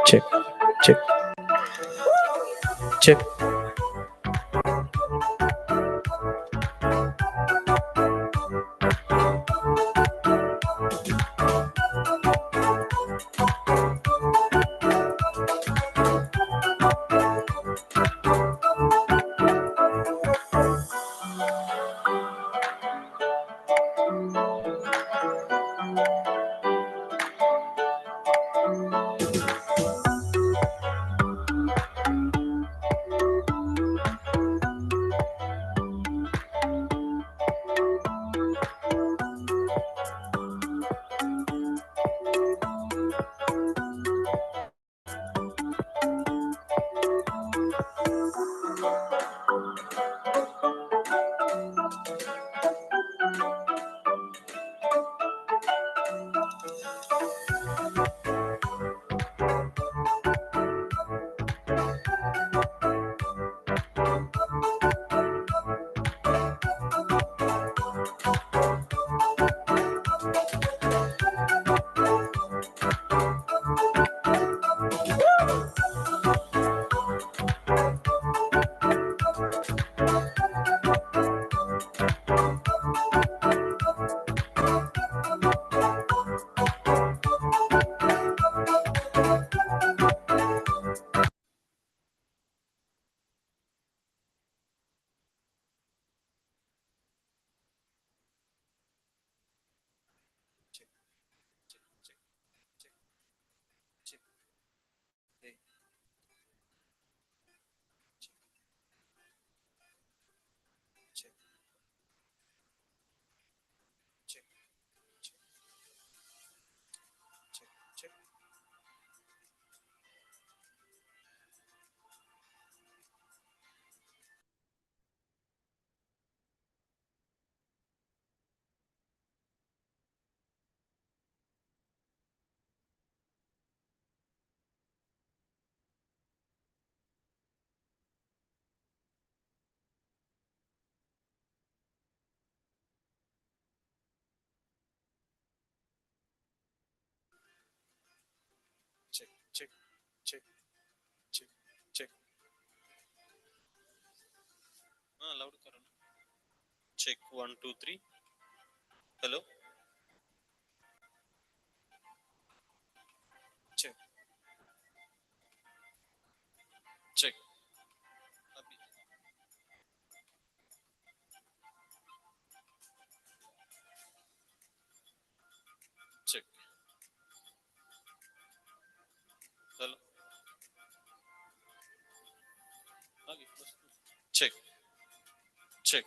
Check, check, check. Check, check, check, check, check. Loud करो ना. Check 1 2 3. Hello. Check, check. अभी check. Hello. आगे बस. Check, check.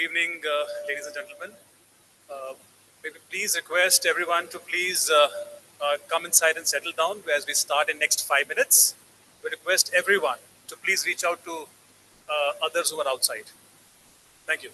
evening, ladies and gentlemen. Uh, May we please request everyone to please come inside and settle down as we start in next 5 minutes. We request everyone to please reach out to others who are outside. Thank you.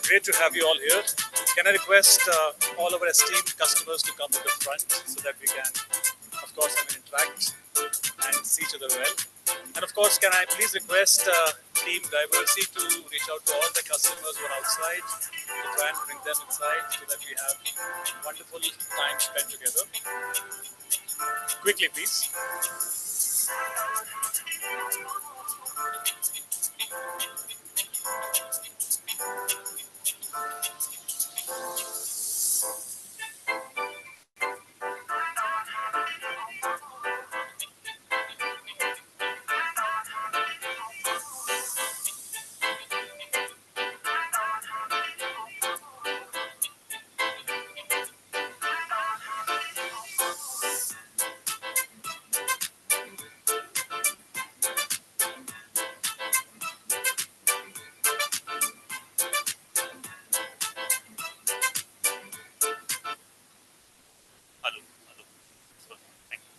Great to have you all here. Can I request all of our esteemed customers to come to the front so that we can, of course, interact and see each other well. And of course, can I please request Team Diversity to reach out to all the customers who are outside to try and bring them inside so that we have wonderful time spent together. Quickly, please. Hello. Hello. So, thank you.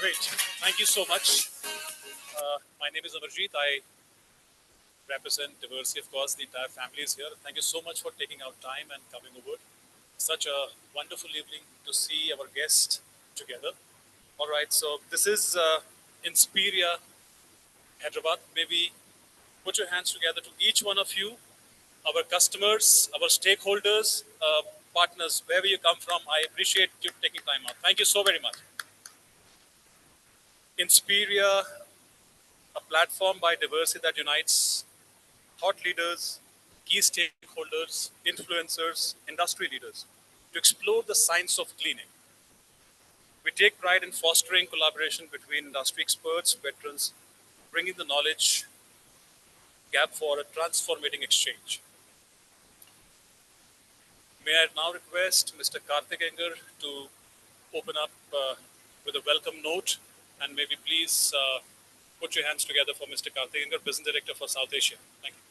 Great. Thank you so much. My name is Amarjeet. I represent diversity. Of course, the entire family is here. Thank you so much for taking out time and coming over. Such a wonderful evening to see our guests together. All right, so this is Inspira Hyderabad. Maybe put your hands together to each one of you, our customers, our stakeholders, partners, wherever you come from. I appreciate you taking time out. Thank you so very much. Inspira, a platform by diversity that unites thought leaders, key stakeholders, influencers, industry leaders to explore the science of cleaning. We take pride in fostering collaboration between industry experts, veterans, bringing the knowledge gap for a transformating exchange. May I now request Mr. Karthik Enger to open up with a welcome note, and maybe please put your hands together for Mr. Karthik Enger, Business Director for South Asia. Thank you.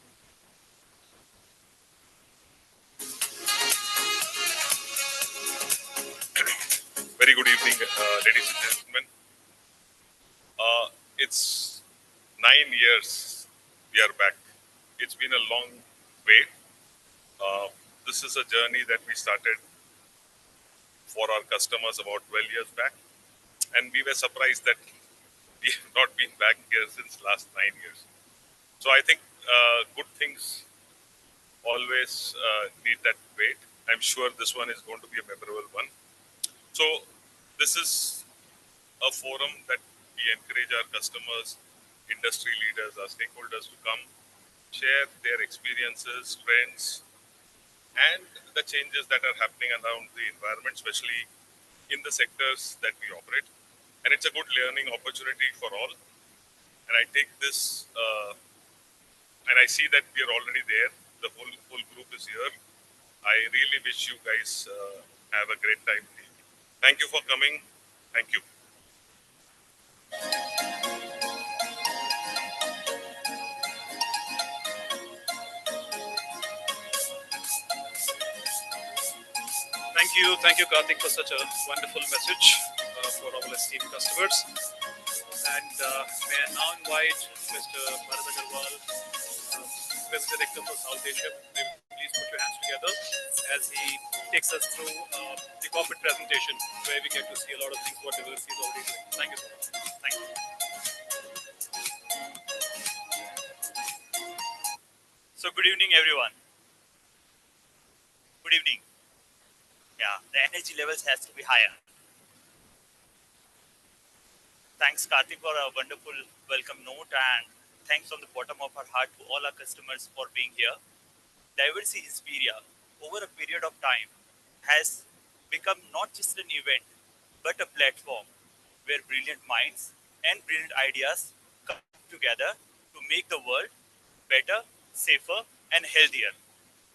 Very good evening, ladies and gentlemen. It's 9 years we are back. It's been a long wait. This is a journey that we started for our customers about 12 years back, and we were surprised that we have not been back here since last 9 years. So I think good things always need that wait. I'm sure this one is going to be a memorable one. So this is a forum that we encourage our customers, industry leaders, our stakeholders to come, share their experiences, trends, and the changes that are happening around the environment, especially in the sectors that we operate. And it's a good learning opportunity for all. And I take this, and I see that we are already there. The whole group is here. I really wish you guys have a great time. Thank you for coming. Thank you. Thank you, Karthik, for such a wonderful message for our esteemed customers. And may I now invite Mr. Bharat Agarwal, Business Director for South Asia. Maybe please put your hands together as he takes us through the corporate presentation, where we get to see a lot of things what diversity is already doing. Thank you so much. Thank you. So good evening, everyone. Good evening. Yeah, the energy levels has to be higher. Thanks, Karthik, for a wonderful welcome note, and thanks from the bottom of our heart to all our customers for being here. Diversity Inspira, over a period of time, has become not just an event, but a platform where brilliant minds and brilliant ideas come together to make the world better, safer, and healthier.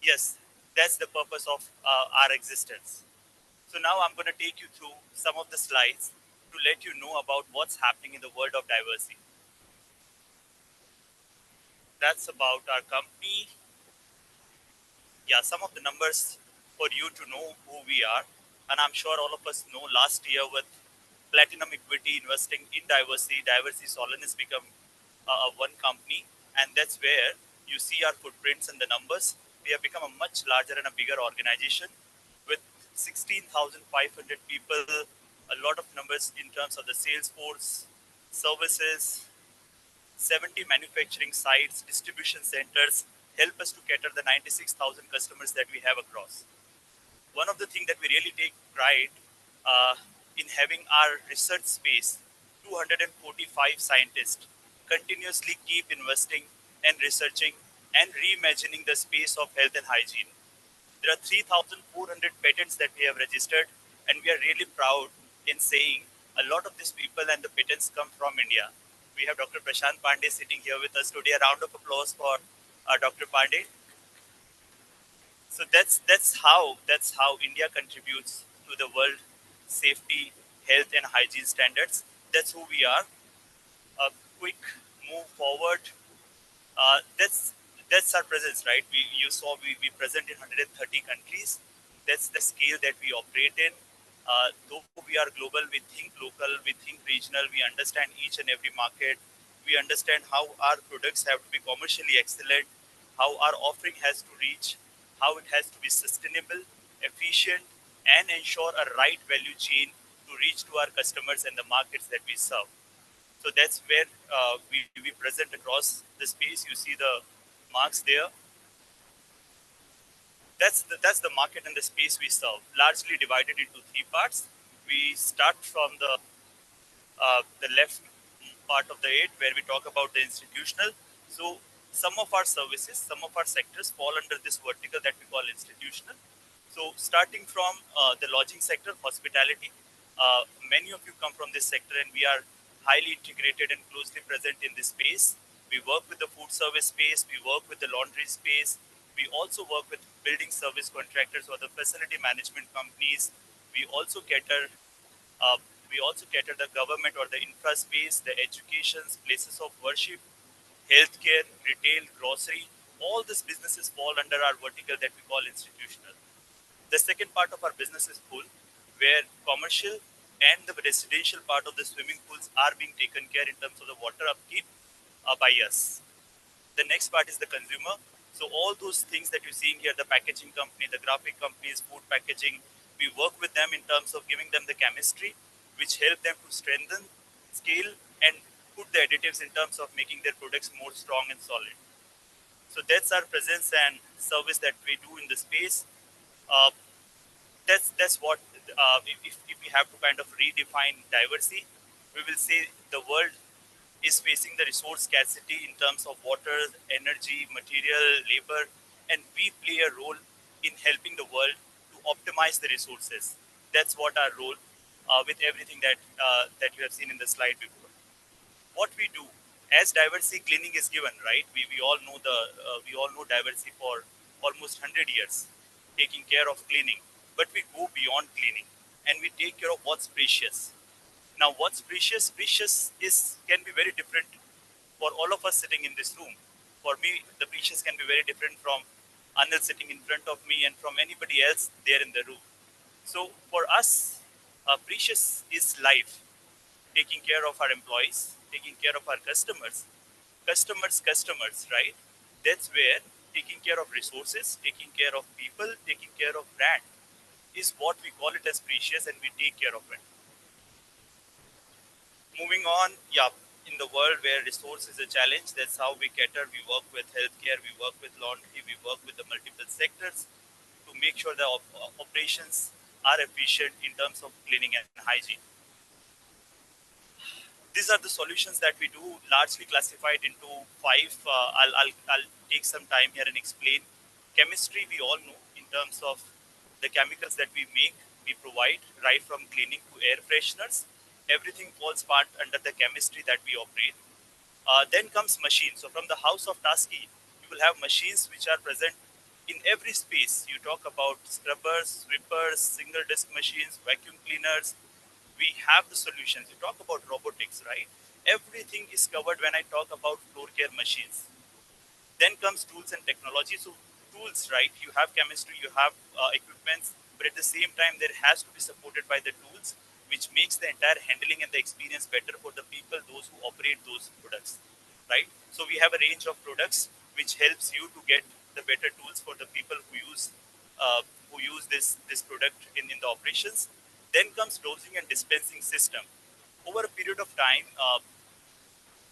Yes, that's the purpose of our existence. So now I'm going to take you through some of the slides to let you know about what's happening in the world of diversity. That's about our company. Yeah, some of the numbers for you to know who we are. And I'm sure all of us know last year with Platinum Equity investing in diversity, Diversity Solon has become one company. And that's where you see our footprints and the numbers. We have become a much larger and a bigger organization with 16,500 people, a lot of numbers in terms of the sales force, services, 70 manufacturing sites, distribution centers help us to cater the 96,000 customers that we have across. One of the things that we really take pride in having our research space, 245 scientists continuously keep investing and researching and reimagining the space of health and hygiene. There are 3,400 patents that we have registered, and we are really proud in saying a lot of these people and the patents come from India. We have Dr. Prashant Pandey sitting here with us today. A round of applause for Dr. Pandey. So that's how India contributes to the world safety, health, and hygiene standards. That's who we are. A quick move forward. That's our presence, right? You saw we present in 130 countries. That's the scale that we operate in. Though we are global, we think local, we think regional. We understand each and every market. We understand how our products have to be commercially excellent, how our offering has to reach, how it has to be sustainable, efficient, and ensure a right value chain to reach to our customers and the markets that we serve. So that's where we present across the space. You see the marks there. That's the market and the space we serve, largely divided into three parts. We start from the left part of the eight, where we talk about the institutional. So some of our services, some of our sectors fall under this vertical that we call institutional. So starting from the lodging sector, hospitality, many of you come from this sector, and we are highly integrated and closely present in this space. We work with the food service space, we work with the laundry space, we also work with building service contractors or the facility management companies. We also cater uh, we also cater the government or the infra space, the educations, places of worship, healthcare, retail, grocery. All these businesses fall under our vertical that we call institutional. The second part of our business is pool, where commercial and the residential part of the swimming pools are being taken care in terms of the water upkeep by us. The next part is the consumer. So all those things that you're seeing here, the packaging company, the graphic companies, food packaging, we work with them in terms of giving them the chemistry, which help them to strengthen, scale, and put the additives in terms of making their products more strong and solid. So that's our presence and service that we do in the space. Uh, that's what if we have to kind of redefine diversity, we will say the world is facing the resource scarcity in terms of water, energy, material, labor, and we play a role in helping the world to optimize the resources. That's what our role with everything that you have seen in the slide before. What we do as diversity cleaning is given, right? We all know we all know diversity for almost 100 years, taking care of cleaning, but we go beyond cleaning and we take care of what's precious. Now, what's precious? Precious is can be very different for all of us sitting in this room. For me, the precious can be very different from Anil sitting in front of me and from anybody else there in the room. So, for us, precious is life, taking care of our employees, taking care of our customers, right? That's where taking care of resources, taking care of people, taking care of brand is what we call it as precious, and we take care of it. Moving on, yeah, in the world where resource is a challenge, that's how we cater. We work with healthcare, we work with laundry, we work with the multiple sectors to make sure the operations are efficient in terms of cleaning and hygiene. These are the solutions that we do, largely classified into five. I'll take some time here and explain. Chemistry, we all know in terms of the chemicals that we make, we provide, right from cleaning to air fresheners. Everything falls part under the chemistry that we operate. Then comes machines. So from the house of Tasky, you will have machines which are present in every space. You talk about scrubbers, sweepers, single disc machines, vacuum cleaners. We have the solutions. You talk about robotics, right? Everything is covered when I talk about floor care machines. Then comes tools and technology. So tools, right? You have chemistry, you have equipments, but at the same time, there has to be supported by the tools, which makes the entire handling and the experience better for the people, those who operate those products, right? So we have a range of products which helps you to get the better tools for the people uh, who use this product in the operations. Then comes dosing and dispensing system. Over a period of time,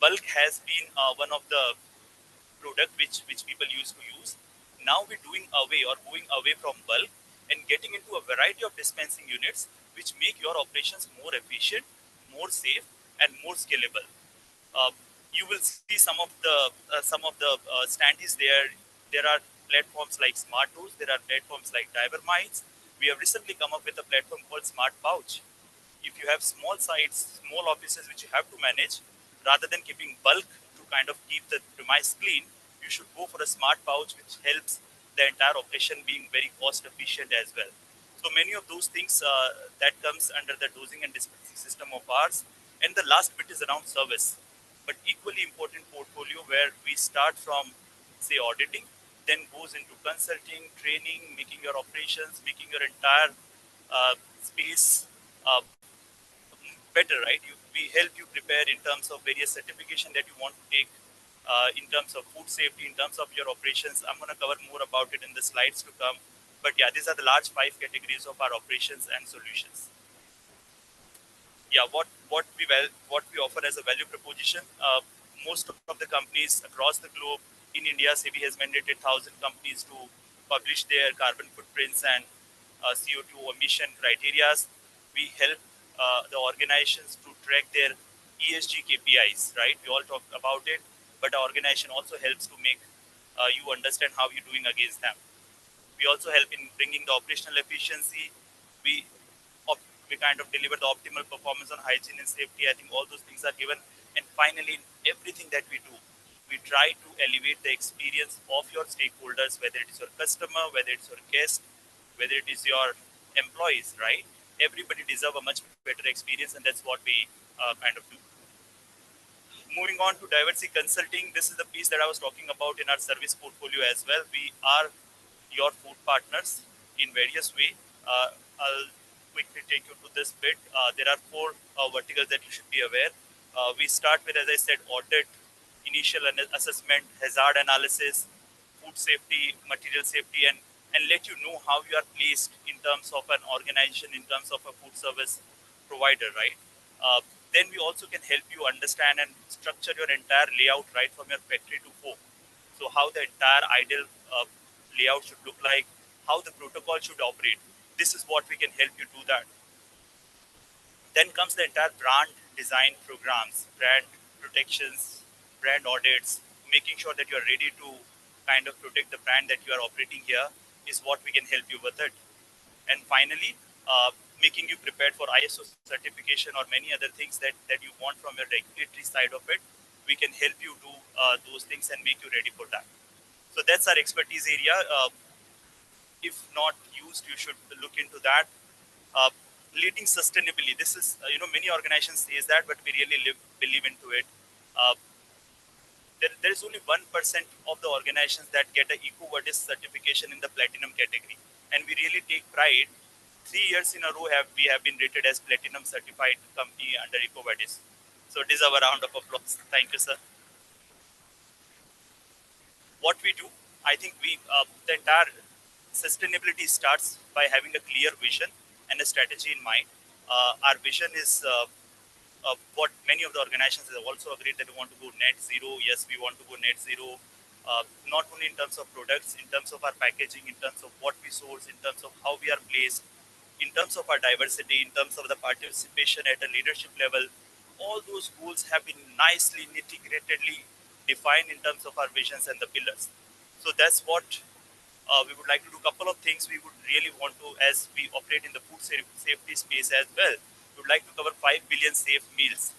bulk has been one of the product which people used to use. Now we're doing away or going away from bulk and getting into a variety of dispensing units which make your operations more efficient, more safe, and more scalable. Uh, you will see some of the standees there. There are platforms like Smart Tools. There are platforms like Diver Minds. We have recently come up with a platform called Smart Pouch. If you have small sites, small offices which you have to manage, rather than keeping bulk to kind of keep the premise clean, you should go for a smart pouch which helps the entire operation being very cost efficient as well. So many of those things that comes under the dosing and dispensing system of ours. And the last bit is around service, but equally important portfolio where we start from say auditing, then goes into consulting, training, making your operations, making your entire space uh, better, right? We help you prepare in terms of various certification that you want to take, in terms of food safety, in terms of your operations. I'm going to cover more about it in the slides to come. But yeah, these are the large 5 categories of our operations and solutions. Yeah, what we offer as a value proposition. Most of the companies across the globe in India, SEBI has mandated 1,000 companies to publish their carbon footprints and CO2 emission criteria. We help the organizations to track their ESG KPIs. Right, we all talk about it, but our organization also helps to make you understand how you're doing against them. We also help in bringing the operational efficiency. We we kind of deliver the optimal performance on hygiene and safety. I think all those things are given. And finally, in everything that we do, we try to elevate the experience of your stakeholders, whether it is your customer, whether it's your guest, whether it is your employees, right? Everybody deserve a much better experience, and that's what we kind of do. Moving on to diversity consulting, this is the piece that I was talking about in our service portfolio as well. We are your food partners in various ways. I'll quickly take you to this bit. There are four verticals that you should be aware. We start with, as I said, audit, initial assessment, hazard analysis, food safety, material safety, and let you know how you are placed in terms of an organization, in terms of a food service provider, right? Uh, then we also can help you understand and structure your entire layout right from your factory to fork. So how the entire ideal layout should look like, how the protocol should operate. This is what we can help you do that. Then comes the entire brand design programs, brand protections, brand audits, making sure that you are ready to kind of protect the brand that you are operating here is what we can help you with it. And finally, making you prepared for ISO certification or many other things that you want from your regulatory side of it. We can help you do those things and make you ready for that. So that's our expertise area. If not used, you should look into that. Uh, Leading sustainably. This is, many organizations says that, but we really believe into it. Uh, there is only 1% of the organizations that get a EcoVadis certification in the platinum category. And we really take pride. 3 years in a row we have been rated as platinum certified company under EcoVadis. So deserve a round of applause. Thank you, sir. What we do, I think the entire sustainability starts by having a clear vision and a strategy in mind. Our vision is what many of the organizations have also agreed that we want to go net zero. Yes, we want to go net zero, not only in terms of products, in terms of our packaging, in terms of what we source, in terms of how we are placed, in terms of our diversity, in terms of the participation at a leadership level. All those goals have been nicely, nitty-gritty defined in terms of our visions and the pillars. So that's what we would like to do. A couple of things we would really want to, as we operate in the food safety space as well, we would like to cover 5 billion safe meals.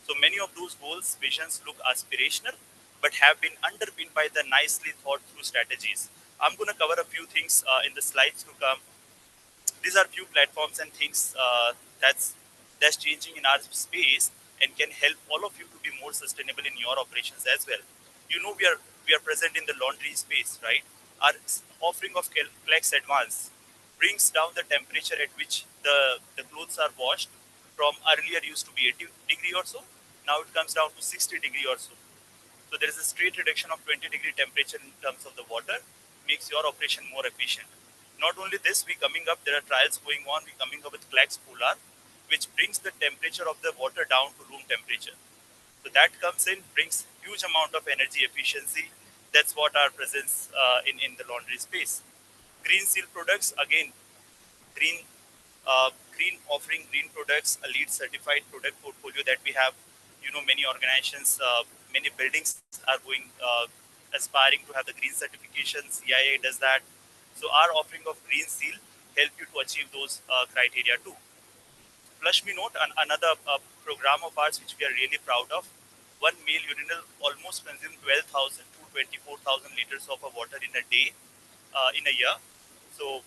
So many of those goals, visions look aspirational, but have been underpinned by the nicely thought through strategies. I'm going to cover a few things in the slides to come. These are few platforms and things that's changing in our space and can help all of you to be more sustainable in your operations as well. We are present in the laundry space, right? Our offering of Flex Advance brings down the temperature at which the clothes are washed from earlier used to be 80 degree or so. Now it comes down to 60 degree or so. So there is a straight reduction of 20 degree temperature in terms of the water, makes your operation more efficient. Not only this, there are trials going on, we coming up with Flex Polar, which brings the temperature of the water down to room temperature. So that comes in, brings huge amount of energy efficiency. That's what our presence in the laundry space. Green Seal products, again, green green green products, a LEED certified product portfolio that we have. Many organizations, many buildings are going aspiring to have the green certification. CIA does that. So our offering of Green Seal help you to achieve those criteria too. Flush Me Note, another program of ours which we are really proud of. One male urinal almost consumes 12,000 to 24,000 liters of water in a day, in a year. So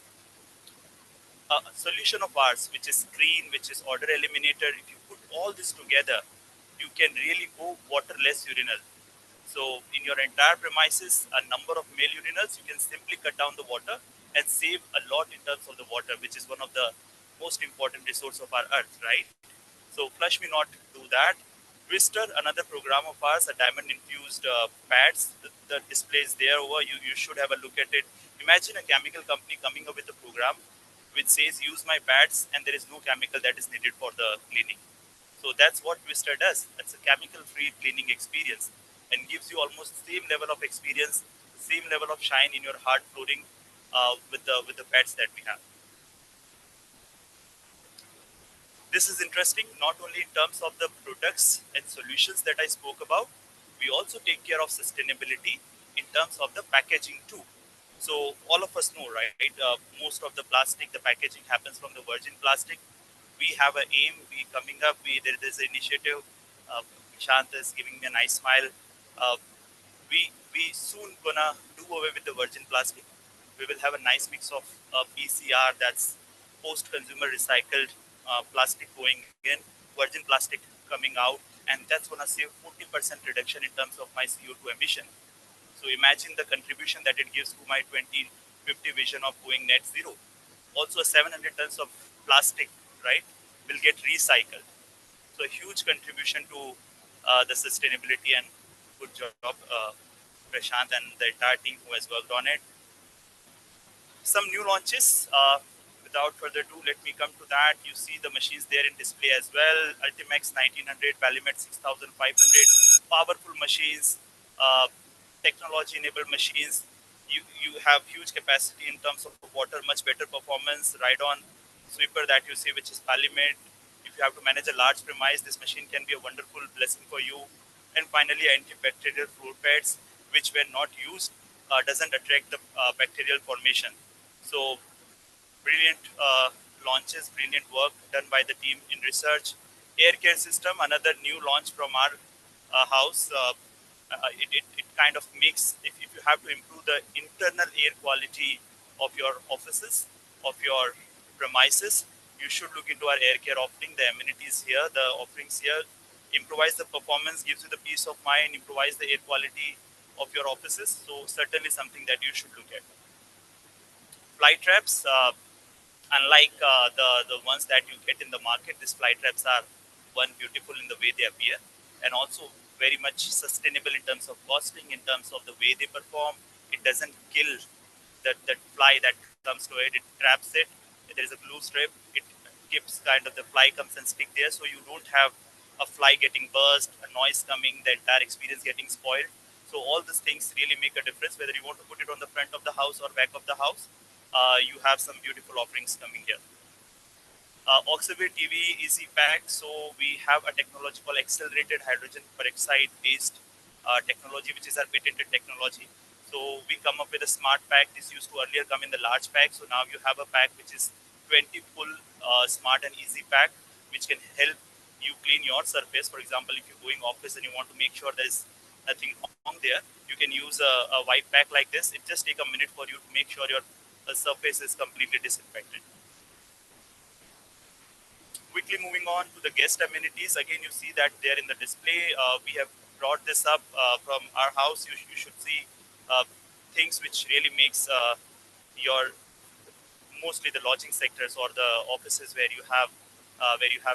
a solution of ours, which is green, which is odor eliminator, if you put all this together, you can really go waterless urinal. So in your entire premises, a number of male urinals, you can simply cut down the water and save a lot in terms of the water, which is one of the most important resource of our earth, right? So flush me not do that. Twister, another program of ours, a diamond infused pads. The display is there over. You should have a look at it. Imagine a chemical company coming up with a program which says use my pads and there is no chemical that is needed for the cleaning. So that's what Twister does. It's a chemical-free cleaning experience and gives you almost the same level of experience, same level of shine in your hard flooring with the pads that we have. This is interesting not only in terms of the products and solutions that I spoke about, we also take care of sustainability in terms of the packaging too. So all of us know, right? Most of the plastic, the packaging happens from the virgin plastic. We have an aim. We coming up. There's an initiative. Uh, Shant is giving me a nice smile. Uh, we soon gonna do away with the virgin plastic. We will have a nice mix of PCR, that's post-consumer recycled plastic going in, virgin plastic coming out, and that's gonna save 40% reduction in terms of my CO2 emission. So imagine the contribution that it gives to my 2050 vision of going net zero. Also, 700 tons of plastic, right, will get recycled. So a huge contribution to the sustainability, and good job, Prashant and the entire team who has worked on it. Some new launches. Without further ado, let me come to that. You see the machines there in display as well. Ultimax 1900, Palimet 6500, powerful machines, uh, technology-enabled machines. You have huge capacity in terms of water, much better performance. Ride-on sweeper that you see, which is Palimet. If you have to manage a large premise, this machine can be a wonderful blessing for you. And finally, antibacterial floor pads, which when not used, doesn't attract the bacterial formation. So brilliant launches, brilliant work done by the team in research. Air care system, another new launch from our house. It kind of makes, if you have to improve the internal air quality of your offices, of your premises, you should look into our air care offering. The amenities here, the offerings here, improvise the performance, gives you the peace of mind, improvise the air quality of your offices. So certainly something that you should look at. Fly traps, unlike the ones that you get in the market, these fly traps are one beautiful in the way they appear, and also very much sustainable in terms of costing, in terms of the way they perform. It doesn't kill that fly that comes to it. It traps it. There is a glue strip. It keeps kind of the fly comes and stick there, so you don't have a fly getting burst, a noise coming, the entire experience getting spoiled. So all these things really make a difference, whether you want to put it on the front of the house or back of the house. You have some beautiful offerings coming here. Oxyvir TV Easy Pack. So we have a technological accelerated hydrogen peroxide based technology, which is our patented technology. So we come up with a smart pack. This used to earlier come in the large pack. So now you have a pack which is 20 full smart and easy pack, which can help you clean your surface. For example, if you're going office and you want to make sure there's nothing wrong there, you can use a white pack like this. It just take a minute for you to make sure your surface is completely disinfected. Quickly moving on to the guest amenities. Again, you see that there in the display. We have brought this up from our house. You should see uh, things which really makes your mostly the lodging sectors or the offices where you have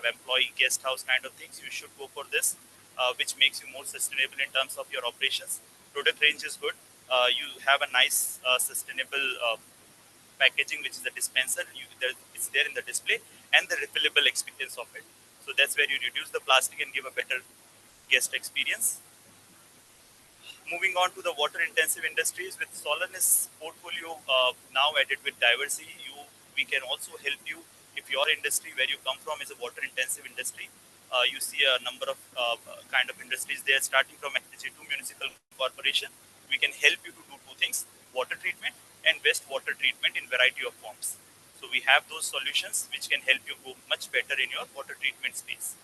employee guest house kind of things. You should go for this, which makes you more sustainable in terms of your operations. Product range is good. You have a nice sustainable packaging, which is a dispenser. It's there in the display, and the refillable experience of it. So that's where you reduce the plastic and give a better guest experience. Moving on to the water intensive industries, with Solanus portfolio now added with diversity, we can also help you if your industry where you come from is a water intensive industry. You see a number of kind of industries there, starting from SG2 Municipal Corporation. We can help you to do two things: water treatment and wastewater treatment in variety of forms. So we have those solutions which can help you go much better in your water treatment space.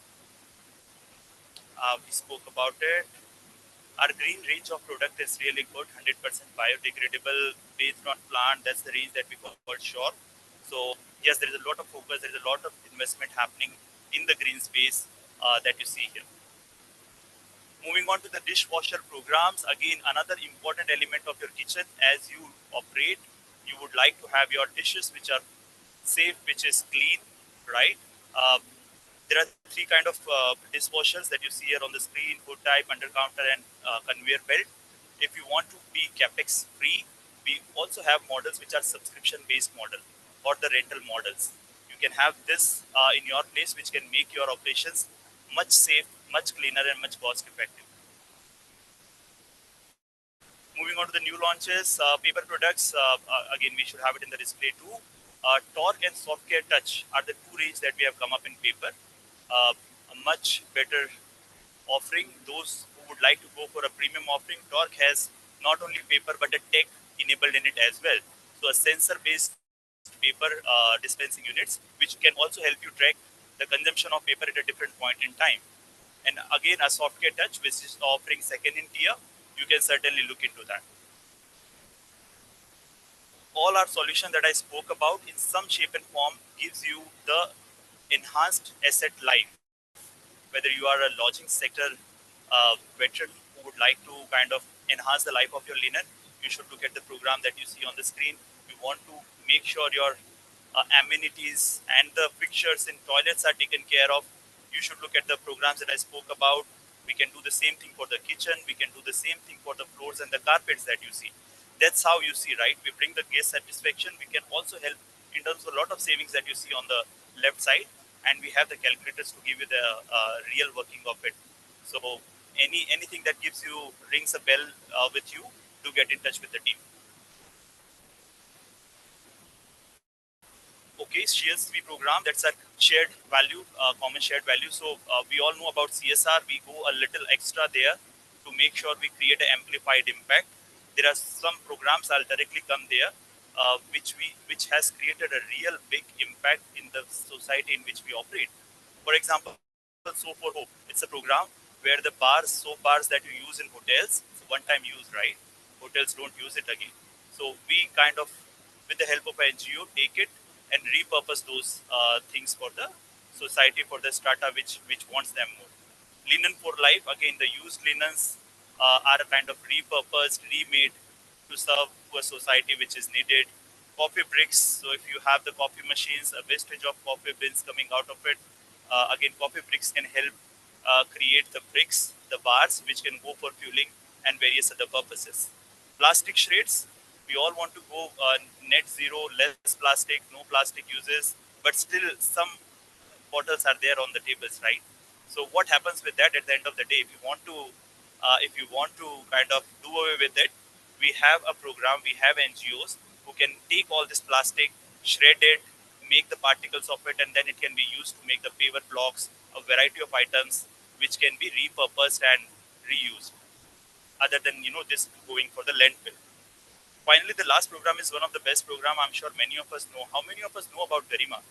We spoke about it. Our green range of product is really good, 100% biodegradable, based on plant. That's the range that we call Sure. So yes, there is a lot of focus. There is a lot of investment happening in the green space that you see here. Moving on to the dishwasher programs, again, another important element of your kitchen. As you operate, you would like to have your dishes which are safe, which is clean, right? Uh, There are three kind of dishwashers that you see here on the screen: hood type, under counter, and conveyor belt. If you want to be capex free, we also have models which are subscription based model or the rental models. You can have this in your place, which can make your operations much safe, much cleaner, and much cost effective. Moving on to the new launches, paper products. Again, we should have it in the display too. Torque and Softcare Touch are the two range that we have come up in paper. A much better offering. Those who would like to go for a premium offering, Torque has not only paper but a tech enabled in it as well. So a sensor-based paper dispensing units, which can also help you track the consumption of paper at a different point in time. And again, a Softcare Touch, which is offering second in tier, you can certainly look into that. All our solution that I spoke about in some shape and form gives you the enhanced asset life. Whether you are a lodging sector veteran who would like to kind of enhance the life of your linen, you should look at the program that you see on the screen. You want to make sure your amenities and the fixtures in toilets are taken care of. You should look at the programs that I spoke about. We can do the same thing for the kitchen. We can do the same thing for the floors and the carpets that you see. That's how you see, right? We bring the guest satisfaction. We can also help in terms of a lot of savings that you see on the left side, and we have the calculators to give you the real working of it. So anything that gives you rings a bell with you, do get in touch with the team. Okay, CSV program, that's a shared value, common shared value. So we all know about CSR. We go a little extra there to make sure we create an amplified impact. There are some programs I'll directly come there, which has created a real big impact in the society in which we operate. For example, Soap for Hope. It's a program where the soap bars that you use in hotels, it's one-time use, right? Hotels don't use it again. So we kind of, with the help of NGO, take it and repurpose those things for the society, for the strata which wants them more. Linen for life, again, the used linens are kind of repurposed, remade to serve to a society which is needed. Coffee bricks, so if you have the coffee machines, a wastage of coffee beans coming out of it, again, coffee bricks can help create the bricks, the bars, which can go for fueling and various other purposes. Plastic shreds, we all want to go net zero, less plastic, no plastic uses, but still some bottles are there on the tables, right? So what happens with that at the end of the day? If you want to kind of do away with it, we have a program, we have NGOs who can take all this plastic, shred it, make the particles of it, and then it can be used to make the paver blocks, a variety of items which can be repurposed and reused, other than this going for the landfill. Finally, the last program is one of the best program. I'm sure many of us know. How many of us know about Garima?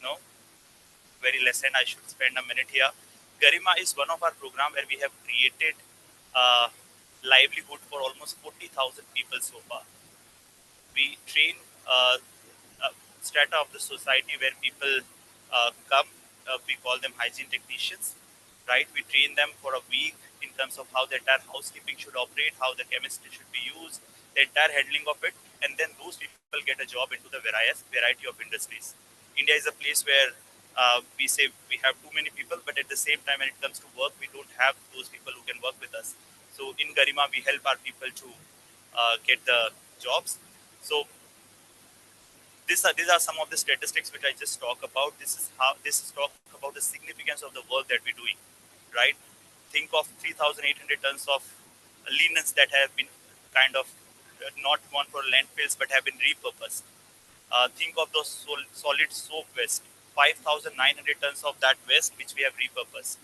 No? Very less, and I should spend a minute here. Garima is one of our program where we have created livelihood for almost 40,000 people so far. We train strata of the society where people come. We call them hygiene technicians, right? We train them for a week in terms of how the entire housekeeping should operate, how the chemistry should be used, the entire handling of it, and then those people get a job into the variety of industries. India is a place where we say we have too many people, but at the same time, when it comes to work, we don't have those people who can work with us. So in Garima, we help our people to get the jobs. So these are some of the statistics which I just talk about. This is talk about the significance of the work that we're doing, right? Think of 3,800 tons of linens that have been kind of not gone for landfills but have been repurposed. Think of those solid soap waste, 5,900 tons of that waste which we have repurposed.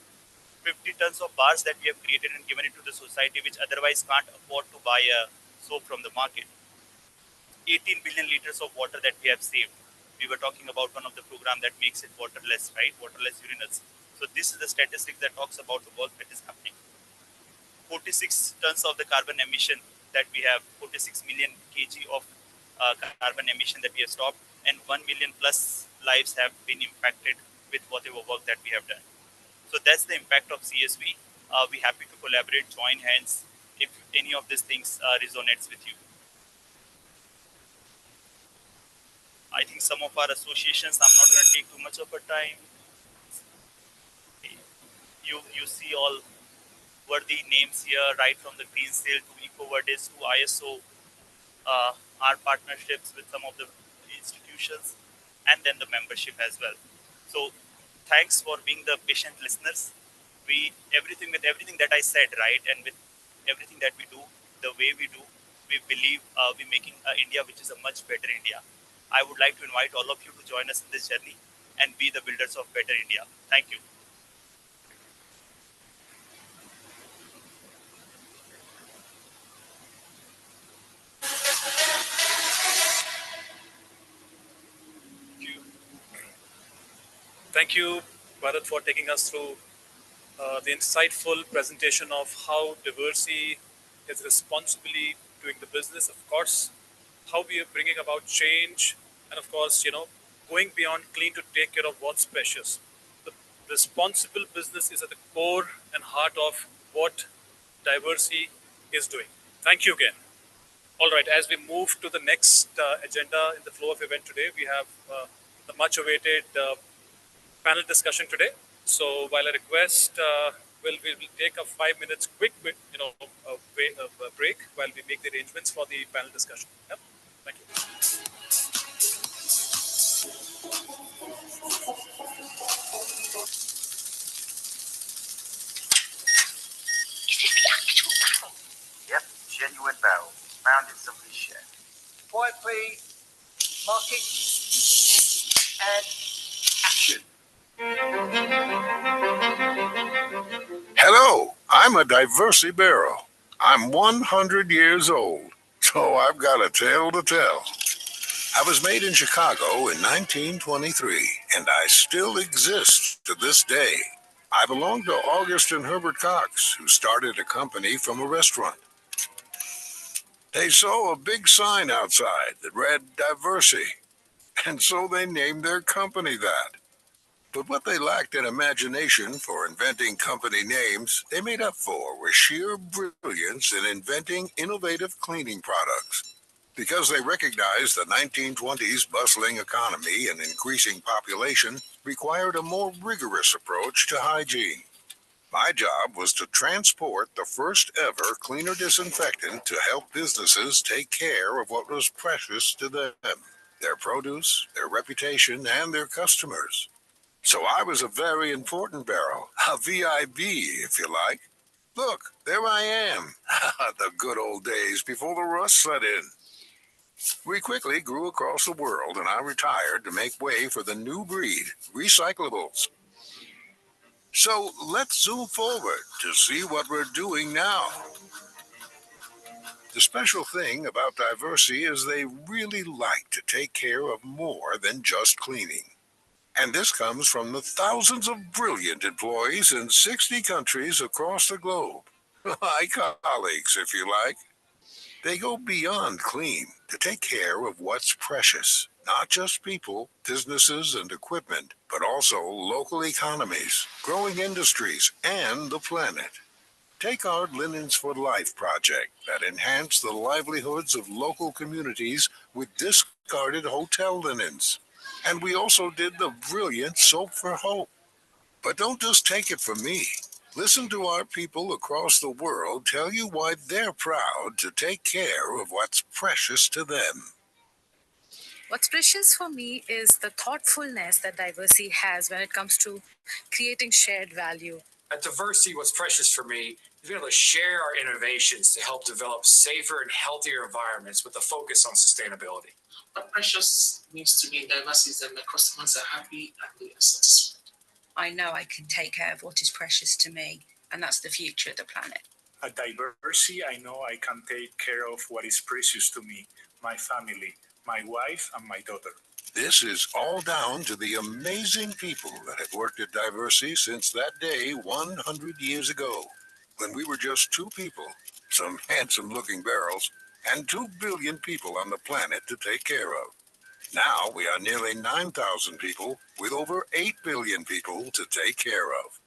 50 tons of bars that we have created and given it to the society which otherwise can't afford to buy a soap from the market. 18 billion liters of water that we have saved. We were talking about one of the program that makes it waterless, right? Waterless urinals. So this is the statistic that talks about the work that is happening. 46 tons of the carbon emission that we have, 46 million kg of carbon emission that we have stopped, and 1 million plus lives have been impacted with whatever work that we have done. So that's the impact of CSV. We're happy to collaborate, join hands if any of these things resonates with you. I think some of our associations, I'm not going to take too much of a time. You see all worthy names here, right from the Green Seal to EcoVadis to ISO, our partnerships with some of the institutions, and then the membership as well. So, thanks for being the patient listeners. We everything that I said, right, and with everything that we do, the way we do, we believe we're making India which is a much better India. I would like to invite all of you to join us in this journey and be the builders of better India. Thank you. Thank you, Bharat, for taking us through the insightful presentation of how diversity is responsibly doing the business, of course, how we are bringing about change, and of course, going beyond clean to take care of what's precious. The responsible business is at the core and heart of what diversity is doing. Thank you again. All right, as we move to the next agenda in the flow of event today, we have the much awaited panel discussion today. So while I request, we'll take a 5 minutes quick, break while we make the arrangements for the panel discussion. Yep. Thank you. Yep, genuine barrel, found in somebody's shed. Quietly, marking, and action. Hello, I'm a Diversity Barrel. I'm 100 years old, so I've got a tale to tell. I was made in Chicago in 1923, and I still exist to this day. I belong to August and Herbert Cox, who started a company from a restaurant. They saw a big sign outside that read Diversity, and so they named their company that. But what they lacked in imagination for inventing company names, they made up for with sheer brilliance in inventing innovative cleaning products. Because they recognized the 1920s bustling economy and increasing population required a more rigorous approach to hygiene. My job was to transport the first ever cleaner disinfectant to help businesses take care of what was precious to them, their produce, their reputation, and their customers. So I was a very important barrel, a VIB, if you like. Look, there I am. The good old days before the rust set in. We quickly grew across the world, and I retired to make way for the new breed, recyclables. So let's zoom forward to see what we're doing now. The special thing about Diversity is they really like to take care of more than just cleaning. And this comes from the thousands of brilliant employees in 60 countries across the globe. My colleagues, if you like. They go beyond clean to take care of what's precious, not just people, businesses, and equipment, but also local economies, growing industries, and the planet. Take our Linens for Life project that enhanced the livelihoods of local communities with discarded hotel linens. And we also did the brilliant Soap for Hope. But don't just take it from me. Listen to our people across the world tell you why they're proud to take care of what's precious to them. What's precious for me is the thoughtfulness that Diversity has when it comes to creating shared value. At Diversity, what's precious for me is being able to share our innovations to help develop safer and healthier environments with a focus on sustainability. What precious means to me in Diversity is that my customers are happy and they are satisfied. I know I can take care of what is precious to me, and that's the future of the planet. At Diversity, I know I can take care of what is precious to me, my family, my wife, and my daughter. This is all down to the amazing people that have worked at Diversity since that day 100 years ago, when we were just two people, some handsome-looking barrels, and 2 billion people on the planet to take care of. Now we are nearly 9,000 people with over 8 billion people to take care of.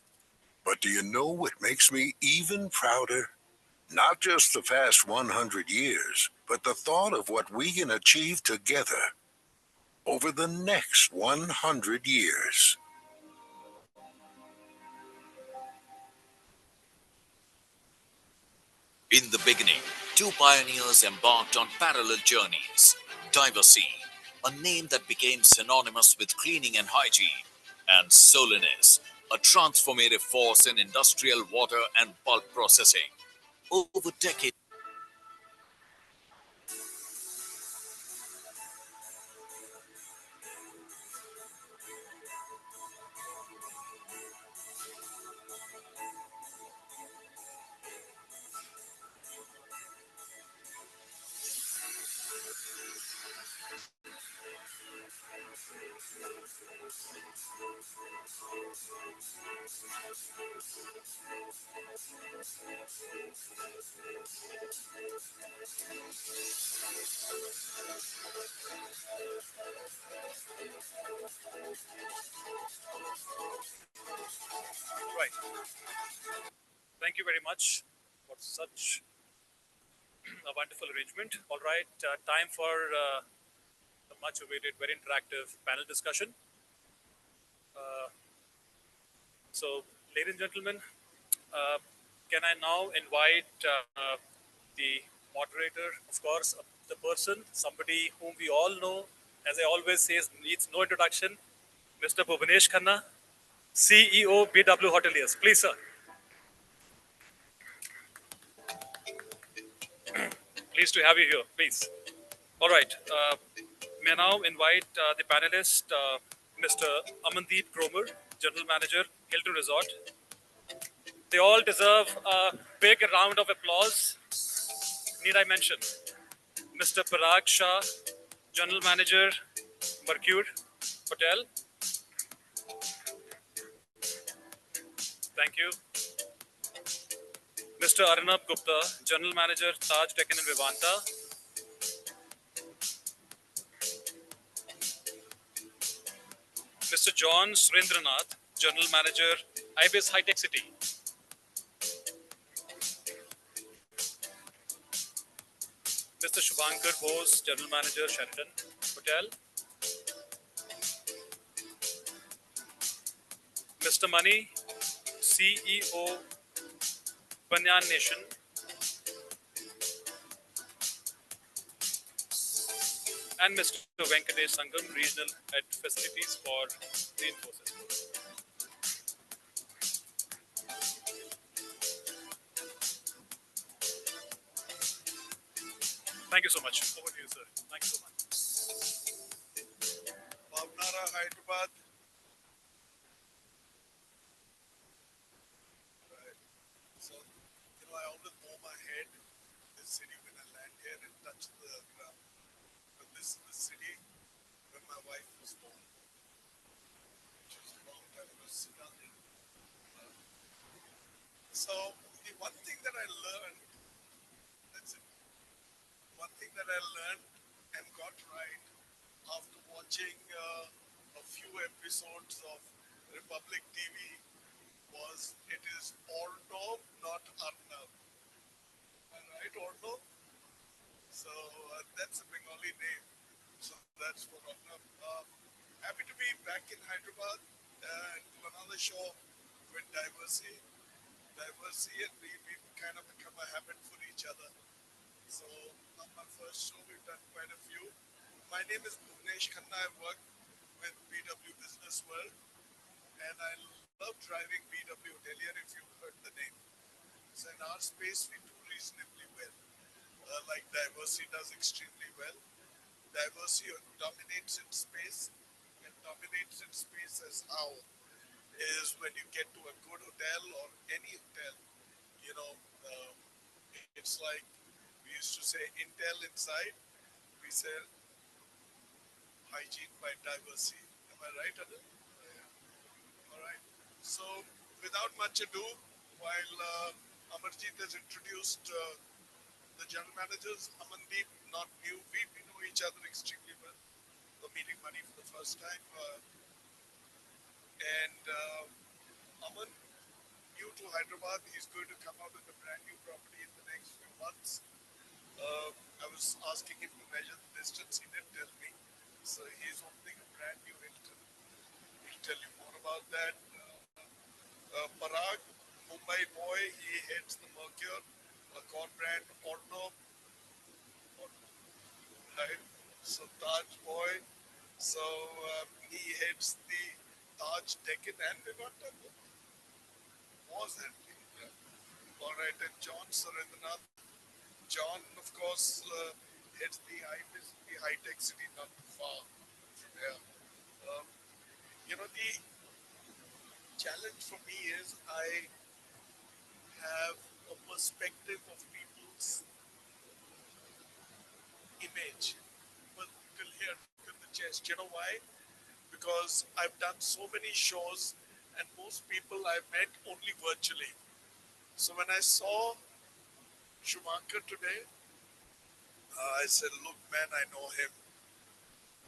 But do you know what makes me even prouder? Not just the past 100 years, but the thought of what we can achieve together over the next 100 years. In the beginning, two pioneers embarked on parallel journeys. Diversey, a name that became synonymous with cleaning and hygiene, and Solinus, a transformative force in industrial water and bulk processing. Over decades, Right. Thank you very much for such a wonderful arrangement. All right, time for a much awaited, very interactive panel discussion. So, ladies and gentlemen, uh, can I now invite the moderator, of course, the person, somebody whom we all know, as I always say, needs no introduction, Mr. Bhuvanesh Khanna, CEO, BW Hoteliers. Please, sir. Pleased to have you here, please. All right. May I now invite the panelist, Mr. Amandeep Gromer, General Manager, Hilton Resort. They all deserve a big round of applause. Need I mention Mr. Parag Shah, General Manager, Mercure Hotel. Thank you. Mr. Arnab Gupta, General Manager, Taj Deccan and Vivanta. Mr. John Surendranath, General Manager, Ibis High Tech City. Mr. Shubhankar Bose, General Manager, Sheraton Hotel. Mr. Mani, CEO, Banyan Nation. And Mr. Venkatesh Sangam, Regional Head Facilities for the Infosys. Thank you so much. Over to you, sir. Thank you so much. Inspira Hyderabad. Right. So, I always bow my head in this city when I land here and touch the ground. But this is the city where my wife was born, which was a long time ago, stunning. So, the one thing that I learned, that's it. One thing that I learned and got right after watching a few episodes of Republic TV was it is Orno, not Arnav. Am I right, Orno? So that's a Bengali name. So that's for Arnav. Happy to be back in Hyderabad and do another show with Diversity. Diversity and we've kind of become a habit for each other. So on my first show, we've done quite a few. My name is Bhuvanesh Khanna. I work with BW Business World, and I love driving BW Hotelier, if you've heard the name. So in our space, we do reasonably well. Like Diversity does extremely well. Diversity dominates in space, and dominates in space as how is when you get to a good hotel or any hotel, you know, it's like we used to say Intel inside, we say hygiene by Diversity. Am I right, Adil? All right. So, without much ado, while Amarjeet has introduced the general managers, Amandeep, not new, we know each other extremely well. We're meeting Mani for the first time. Aman, new to Hyderabad, he's going to come out with a brand new property in the next few months. I was asking him to measure the distance, he didn't tell me. So he's opening a brand new Hilton. He'll tell you more about that. Parag, Mumbai boy, he heads the Mercure, a your brand, Orno, right? So Taj Boy. So he heads the Taj Deccan and Vivanta. Was it? Yeah. All right, and John Surendranath. John, of course, heads the high-tech city not too far from here. Um, the challenge for me is I have a perspective of people's image. Well, till here, till the chest. You know why? Because I've done so many shows and most people I've met only virtually. So when I saw Schumacher today, I said, look, man, I know him.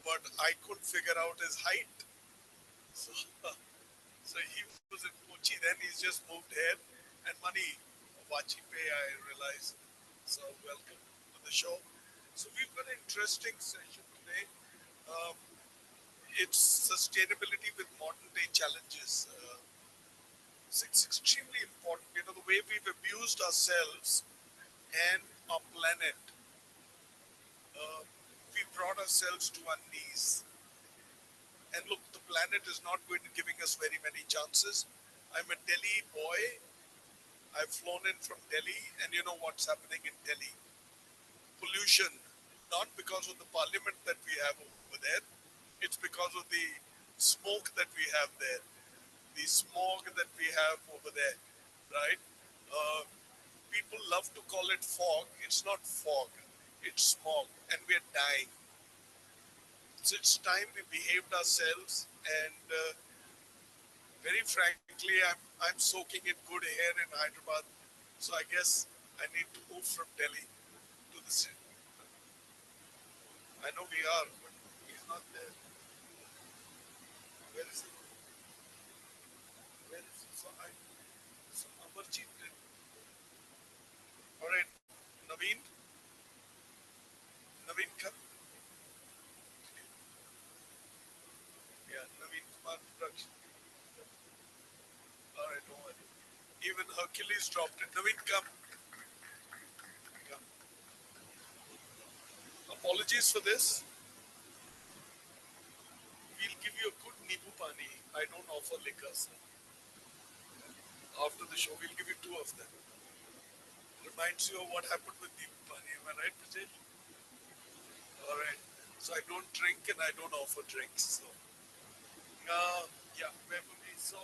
But I couldn't figure out his height. So, so he was in Kochi, then he's just moved here. And money, Vachipe, I realized. So welcome to the show. So we've got an interesting session today. Um, it's sustainability with modern day challenges. It's extremely important. The way we've abused ourselves and our planet, we brought ourselves to our knees. And look, the planet is not going to giving us very many chances. I'm a Delhi boy. I've flown in from Delhi, and you know what's happening in Delhi. Pollution, not because of the parliament that we have over there, it's because of the smoke that we have there, the smog that we have over there, right? People love to call it fog. It's not fog, it's smog, and we're dying. So it's time we behaved ourselves, and very frankly, I'm soaking in good air in Hyderabad. So I guess I need to move from Delhi to the city. I know we are, but he's not there. Where is he? Where is he? So Amarjeet did. All right, Naveen. Naveen, come. Yeah, Naveen Kumar production. All right, don't worry. Even Hercules dropped it. Naveen, come. Come. Apologies for this. We'll give you a good Nibu Pani. I don't offer liquors. After the show, we'll give you two of them. Reminds you of what happened with Nibu Pani. Am I right, Vijay? All right. So I don't drink and I don't offer drinks. So, yeah, where were we? So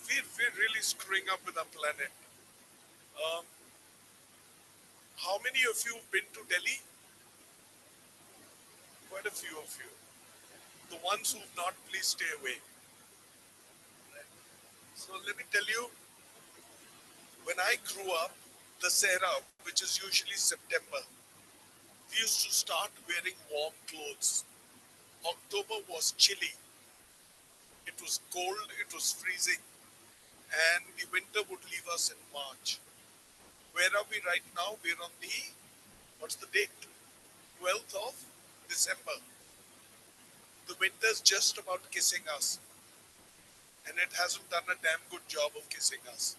we're really screwing up with our planet. Um, how many of you have been to Delhi? Quite a few of you. The ones who've not, please stay away. So let me tell you, when I grew up, the Sahara, which is usually September, we used to start wearing warm clothes. October was chilly. It was cold, it was freezing, and the winter would leave us in March. Where are we right now? We're on the, what's the date? 12th of December. The winter's just about kissing us, and it hasn't done a damn good job of kissing us.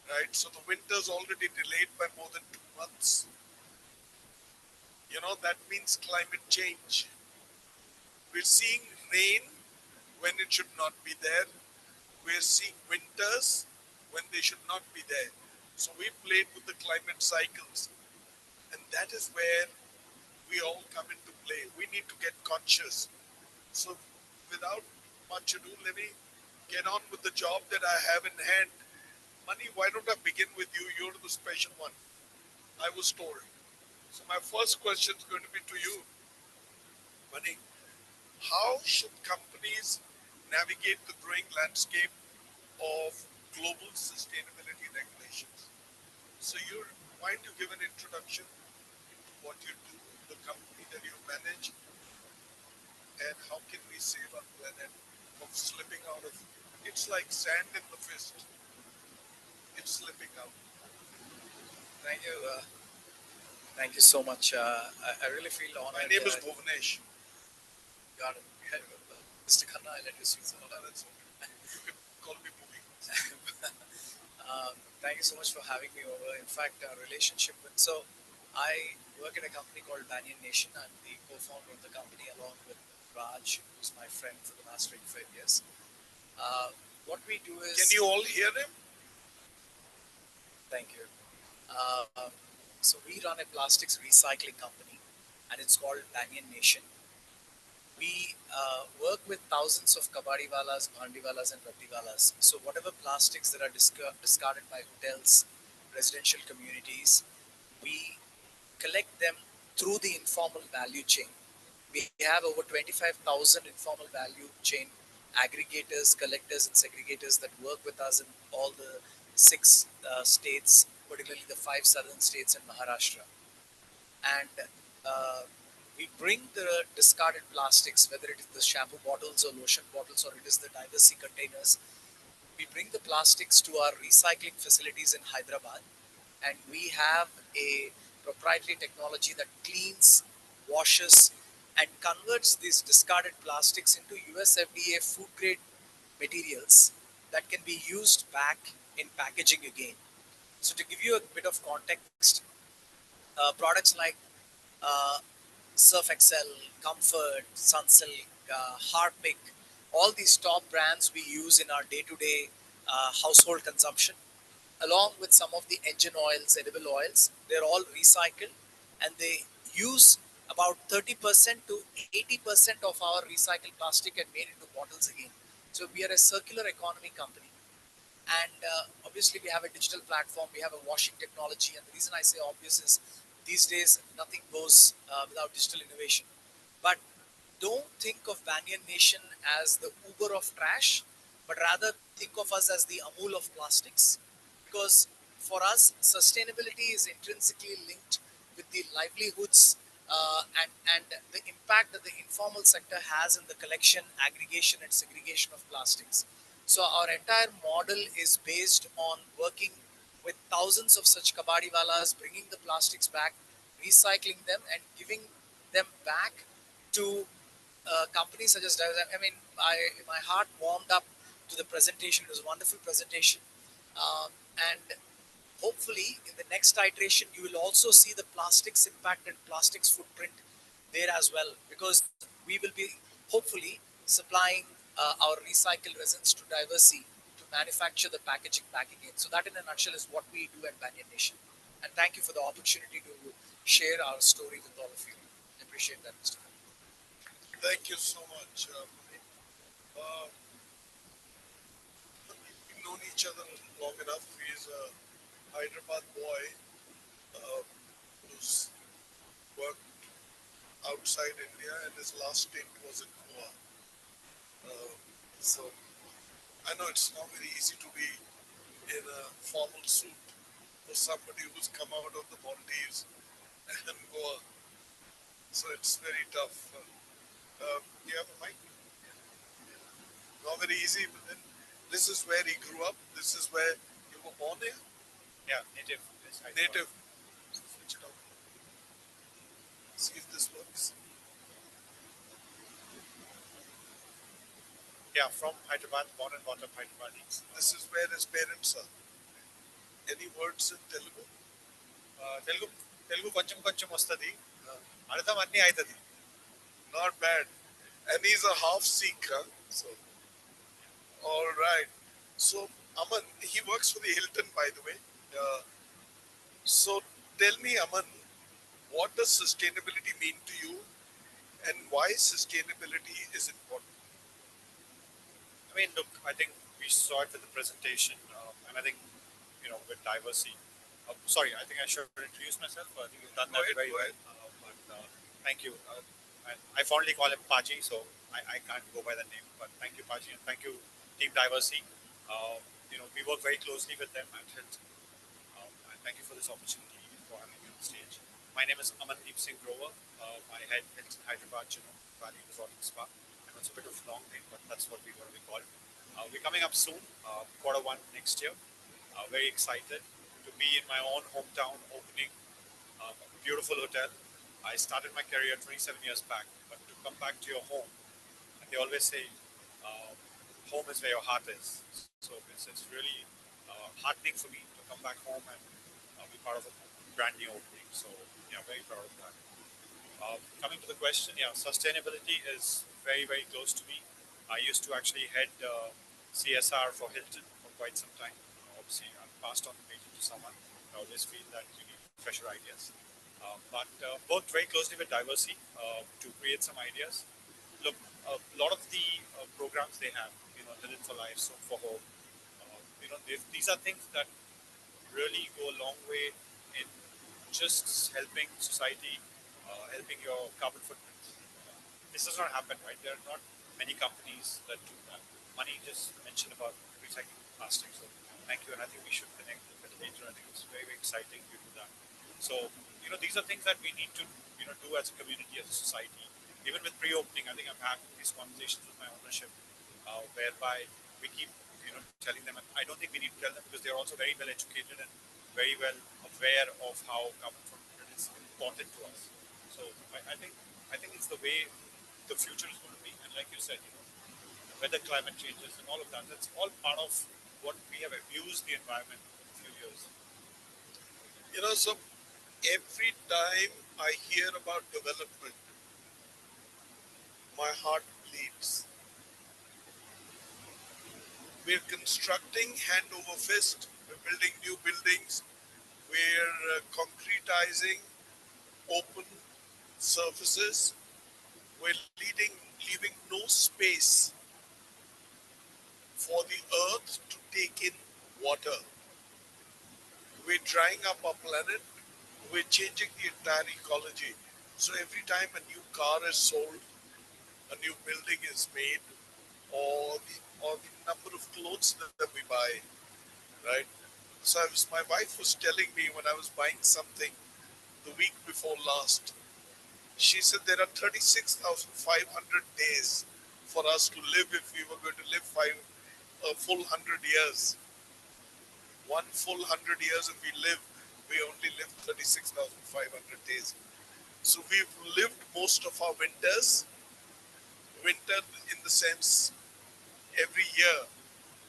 Right? So the winter's already delayed by more than 2 months. That means climate change. We're seeing rain when it should not be there. We're seeing winters when they should not be there. So we played with the climate cycles. And that is where we all come into play. We need to get conscious. So without much ado, let me get on with the job that I have in hand. Mani, why don't I begin with you? You're the special one, I was told. So my first question is going to be to you, Mani. How should companies navigate the growing landscape of global sustainability regulations? So why don't you give an introduction to what you do, the company that you manage, and how can we save our planet from slipping out of, it's like sand in the fist. It's slipping out. Thank you. Thank you so much. I really feel honored. My name is Bhuvnesh. Got it. Mr. Khanna, I let you speak. You can call me Bhuvi. Thank you so much for having me over. In fact, our relationship with I work in a company called Banyan Nation. I'm the co-founder of the company along with Raj, who's my friend for the last 25 years. What we do is. Can you all hear him? Thank you. So we run a plastics recycling company, and it's called Banyan Nation. We work with thousands of kabadiwalas, bhandiwalas, and raddiwalas. So whatever plastics that are discarded by hotels, residential communities, we collect them through the informal value chain. We have over 25,000 informal value chain aggregators, collectors, and segregators that work with us in all the six states, particularly the five southern states and Maharashtra. And uh, we bring the discarded plastics, whether it is the shampoo bottles or lotion bottles or it is the diversity containers, we bring the plastics to our recycling facilities in Hyderabad, and we have a proprietary technology that cleans, washes, and converts these discarded plastics into US FDA food grade materials that can be used back in packaging again. So, to give you a bit of context, products like uh, Surf Excel, Comfort, Sunsilk, Harpic, all these top brands we use in our day-to-day household consumption, along with some of the engine oils, edible oils. They're all recycled, and they use about 30% to 80% of our recycled plastic and made into bottles again. So we are a circular economy company. And obviously, we have a digital platform, we have a washing technology. And the reason I say obvious is these days nothing goes without digital innovation. But don't think of Banyan Nation as the Uber of trash, but rather think of us as the Amul of plastics. Because for us, sustainability is intrinsically linked with the livelihoods and the impact that the informal sector has in the collection, aggregation, and segregation of plastics. So our entire model is based on working with thousands of such kabadiwalas, bringing the plastics back, recycling them, and giving them back to companies such as Dive. I mean, my heart warmed up to the presentation. It was a wonderful presentation, and hopefully in the next iteration you will also see the plastics impact and plastics footprint there as well, because we will be hopefully supplying our recycled resins to Diversey to manufacture the packaging back again. So that in a nutshell is what we do at Banyan Nation. And thank you for the opportunity to share our story with all of you. I appreciate that, Mr. Thank you so much. Uh, we've known each other long enough. He's a Hyderabad boy who's worked outside India, and his last stint was in Goa. So I know it's not very easy to be in a formal suit for somebody who's come out of the Maldives and Goa. So it's very tough. Do you have a mic? Not very easy, but then this is where he grew up. This is where you were born here. Yeah, native. Yes, Native. Switch it on. See if this works. Yeah, from Hyderabad, born and brought up Hyderabadis. This is where his parents are. Any words in Telugu? Telugu Telugu కొంచెం కొంచెం వస్తుంది అర్థం అన్నీ అవుతుంది. Not bad. And he's a half Sikh, huh? So, all right. So, Aman, he works for the Hilton, by the way. So, tell me, Aman, what does sustainability mean to you, and why sustainability is important? I mean, look, I think we saw it with the presentation, and I think, with diversity. Sorry, I think I should introduce myself. I think you've done that very well. But thank you. I fondly call him Paji, so I can't go by the name. But thank you, Paji, and thank you, Team Diversity. We work very closely with them at HIT. And thank you for this opportunity for having me on stage. My name is Amandeep Singh Grover. I head Hilton Hyderabad, Valley Resort and Spa. And it's a bit of a long name, but that's what we're going to be called. We're coming up soon, Q1 next year. Very excited to be in my own hometown, opening a beautiful hotel. I started my career 27 years back, but to come back to your home, and they always say, home is where your heart is. So it's really heartening for me to come back home and be part of a brand new opening. So yeah, very proud of that. Coming to the question, yeah, sustainability is very, very close to me. I used to actually head CSR for Hilton for quite some time. Obviously, I passed on the meeting to someone. I always feel that you need fresher ideas. But worked very closely with Diversity to create some ideas. Look, a lot of the programs they have, Lilith for Life, Soap for Hope, these are things that really go a long way in just helping society, helping your carbon footprint. This does not happen, right? There are not many companies that do that. Money just mentioned about recycling plastic. So thank you, and I think we should connect a bit later. I think it's very, very exciting to do that. So these are things that we need to do as a community, as a society. Even with pre-opening, I think I'm having these conversations with my ownership, whereby we keep telling them. And I don't think we need to tell them because they're also very well educated and very well aware of how carbon footprint is important to us. So I think it's the way the future is going to be. And like you said, weather, climate changes, and all of that. That's all part of what we have abused the environment for a few years. So every time I hear about development, my heart bleeds. We're constructing hand over fist. We're building new buildings. We're concretizing open surfaces. We're leaving no space for the earth to take in water. We're drying up our planet. We're changing the entire ecology. So every time a new car is sold, a new building is made, or the number of clothes that we buy, right? So my wife was telling me when I was buying something the week before last, she said there are 36,500 days for us to live if we were going to live a full 100 years. One full 100 years if we live, we only live 36,500 days. So we've lived most of our winters, winter in the sense every year.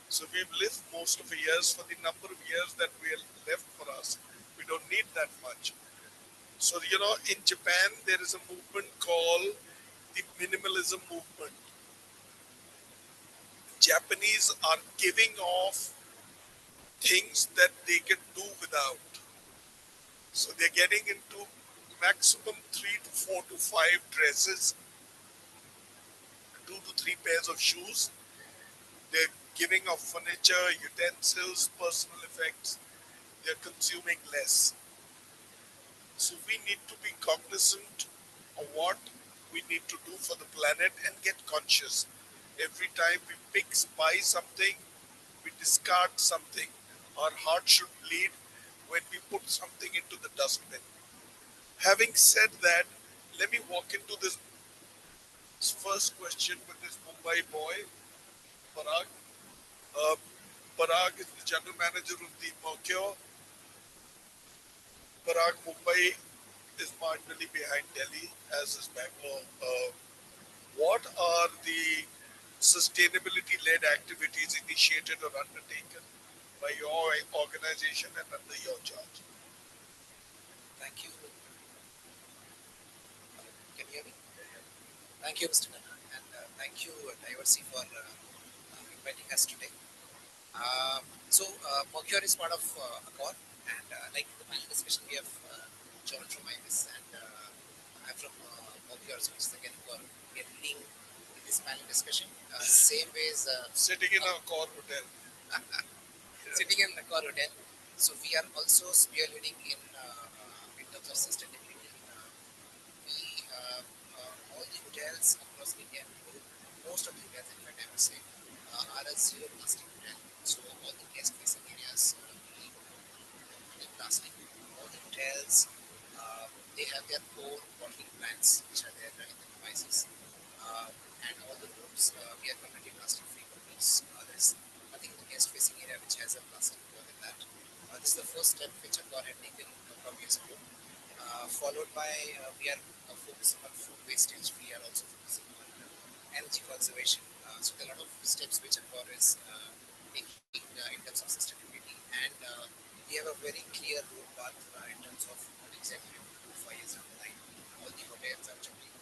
So we've lived most of the years for the number of years that we are left for us. We don't need that much. So, in Japan, there is a movement called the minimalism movement. Japanese are giving off things that they can do without. So they're getting into maximum 3 to 4 to 5 dresses, 2 to 3 pairs of shoes. They're giving off furniture, utensils, personal effects. They're consuming less. So we need to be cognizant of what we need to do for the planet and get conscious. Every time we buy something, we discard something. Our heart should bleed when we put something into the dustbin. Having said that, let me walk into this first question with this Mumbai boy, Parag. Uh, Parag is the general manager of the Mercure. Parag, Mumbai is marginally behind Delhi, as is Bangalore. What are the sustainability-led activities initiated or undertaken by your organization and under your charge? Thank you. Can you hear me? Thank you, Mr. Nana, and thank you, Diversity, for inviting us today. Mercure is part of Accor, and like the panel discussion, we have John from IBIS, and I'm from Mercure, so it's again Accor. We are leading in this panel discussion. Same ways. Sitting in Accor hotel. Sitting in Accor hotel. So we are also spearheading in terms of sustainability. We all the hotels across India, most of the hotels, in fact, I would say, are a zero plastic hotel. So all the guest facing areas we no plastic. All the hotels, they have their own bottling plants which are there in the devices. And all the rooms, we are completely plastic free rooms. There's nothing in the guest facing area which has a plastic more than that. This is the first step which Accor had taken from years ago. Followed by we are focusing on food wastage. We are also focusing on energy conservation. So there are a lot of steps which Accor is taking in terms of sustainability. and we have a very clear roadmap in terms of what exactly we do 5 years down the line. All the hotels are jumping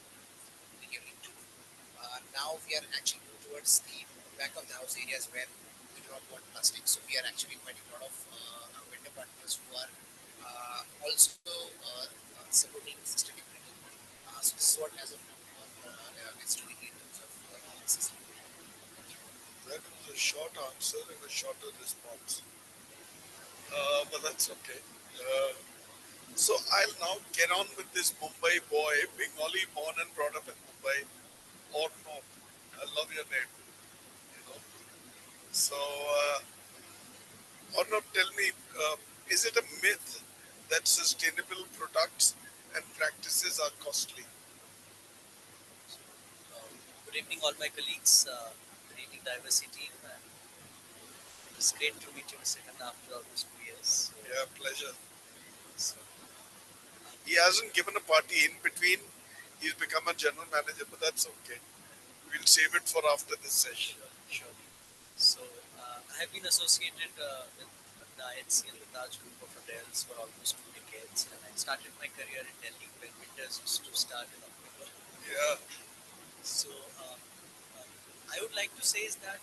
beginning to do. Now we are actually moving towards the back of the house areas where we do not want plastic. So we are actually inviting a lot of vendor partners who are also supporting sustainability. So this is what as of now is doing in terms of sustainability. That was a short answer and a shorter response. But that's okay. So I'll now get on with this Mumbai boy, Bengali, born and brought up in Mumbai, or not. I love your name. You know. So, or not. Tell me, is it a myth that sustainable products and practices are costly? Good evening, all my colleagues. Good evening, diversity team. It's great to meet you, Mr. Khanna, after almost 2 years. Yeah, pleasure. So, he hasn't given a party in between. He's become a general manager, but that's okay. We'll save it for after this session. Sure. So, I have been associated with the IHC and the Taj Group of Hotels for almost 2 decades, and I started my career in Delhi when winters used to start in October. Yeah. So, I would like to say is that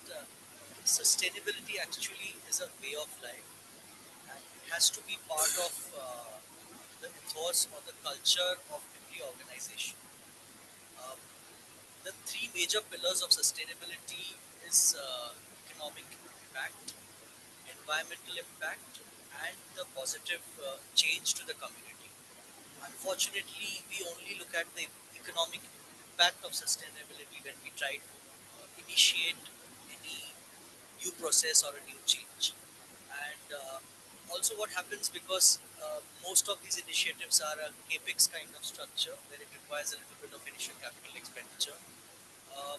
sustainability actually is a way of life, and it has to be part of the ethos or the culture of every organization. Um, the three major pillars of sustainability is economic impact, environmental impact, and the positive change to the community. Unfortunately, we only look at the economic impact of sustainability when we try to initiate any new process or a new change. And also, what happens because most of these initiatives are a capex kind of structure where it requires a little bit of initial capital expenditure. Uh,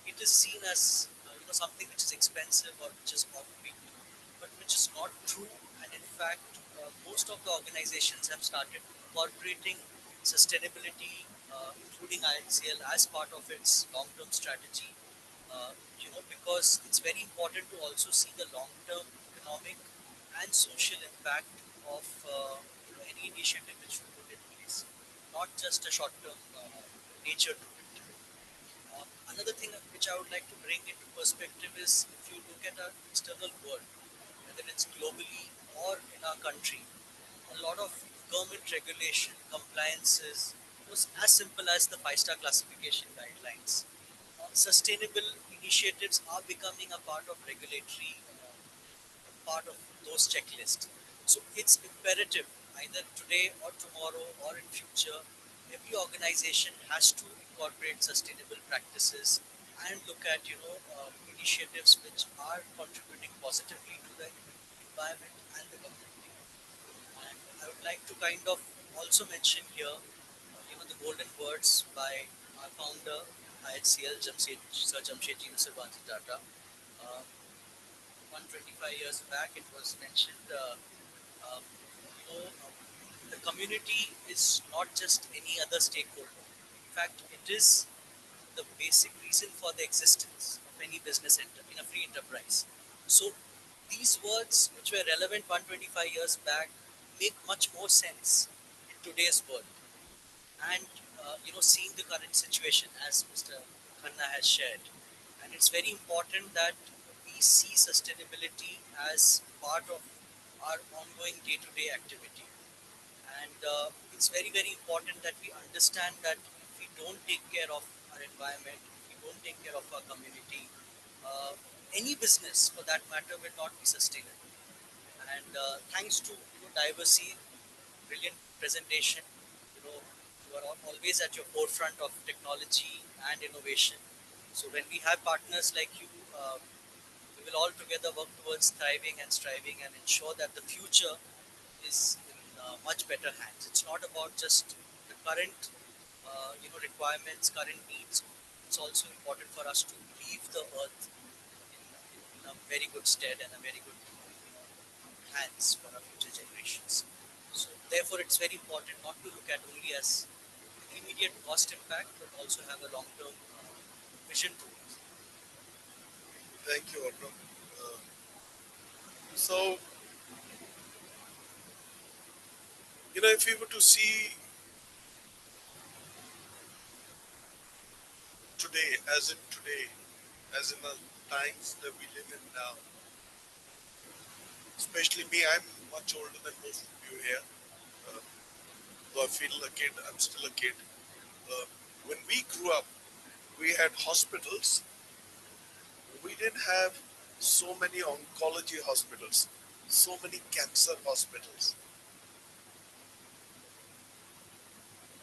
it is seen as something which is expensive or which is offbeat, but which is not true. And in fact, most of the organizations have started incorporating sustainability, including INCL, as part of its long-term strategy. Because it's very important to also see the long-term economic and social impact of any initiative which we put in place, not just a short-term nature to it. Another thing which I would like to bring into perspective is if you look at our external world, whether it's globally or in our country, a lot of government regulation compliances was as simple as the five-star classification guidelines. Sustainable initiatives are becoming a part of regulatory part of those checklists. So it's imperative either today or tomorrow or in future, every organization has to incorporate sustainable practices and look at initiatives which are contributing positively to the environment and the community. And I would like to kind of also mention here, the golden words by our founder, IHCL, Sir Jamshedji Nasirwati Tata. Uh, 125 years back, it was mentioned, the community is not just any other stakeholder. In fact, it is the basic reason for the existence of any business in a free enterprise. So these words, which were relevant 125 years back, make much more sense in today's world. And seeing the current situation, as Mr. Khanna has shared, and it's very important that we see sustainability as part of our ongoing day-to-day activity. And it's very, very important that we understand that if we don't take care of our environment, if we don't take care of our community, uh, any business for that matter will not be sustainable. And thanks to Diversity, brilliant presentation. You are always at your forefront of technology and innovation. So when we have partners like you, we will all together work towards thriving and striving and ensure that the future is in much better hands. It's not about just the current, requirements, current needs. It's also important for us to leave the earth in a very good stead and a very good hands for our future generations. So therefore, it's very important not to look at only as immediate cost impact, but also have a long-term vision to it. Thank you, Arnav. So, If we were to see today, as in the times that we live in now, especially me, I'm much older than most of you here. Uh, though I feel a kid, I'm still a kid. Uh, when we grew up, we had hospitals. We didn't have so many oncology hospitals, so many cancer hospitals.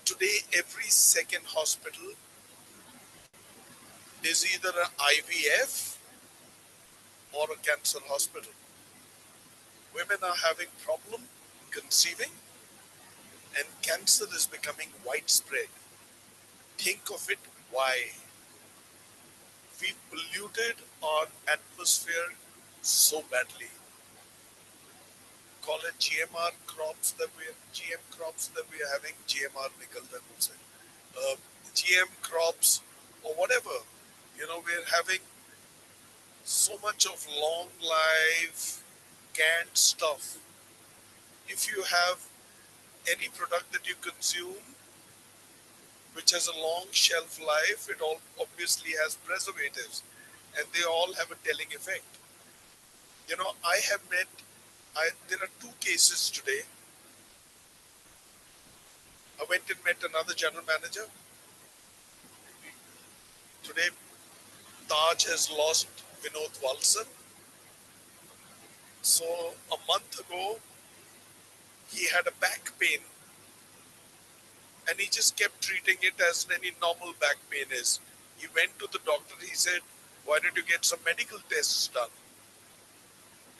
Today, every second hospital is either an IVF or a cancer hospital. Women are having problem conceiving, and cancer is becoming widespread. Think of it, why? We polluted our atmosphere so badly. Call it GM crops that we are having, GMR nickel that would say, GM crops or whatever. We're having so much of long life canned stuff. If you have any product that you consume which has a long shelf life, it all obviously has preservatives, and they all have a telling effect. I have met, there are two cases today. I went and met another general manager. Today, Taj has lost Vinod Walson. So a month ago, he had a back pain, and he just kept treating it as any normal back pain is. He went to the doctor. He said, "Why don't you get some medical tests done?"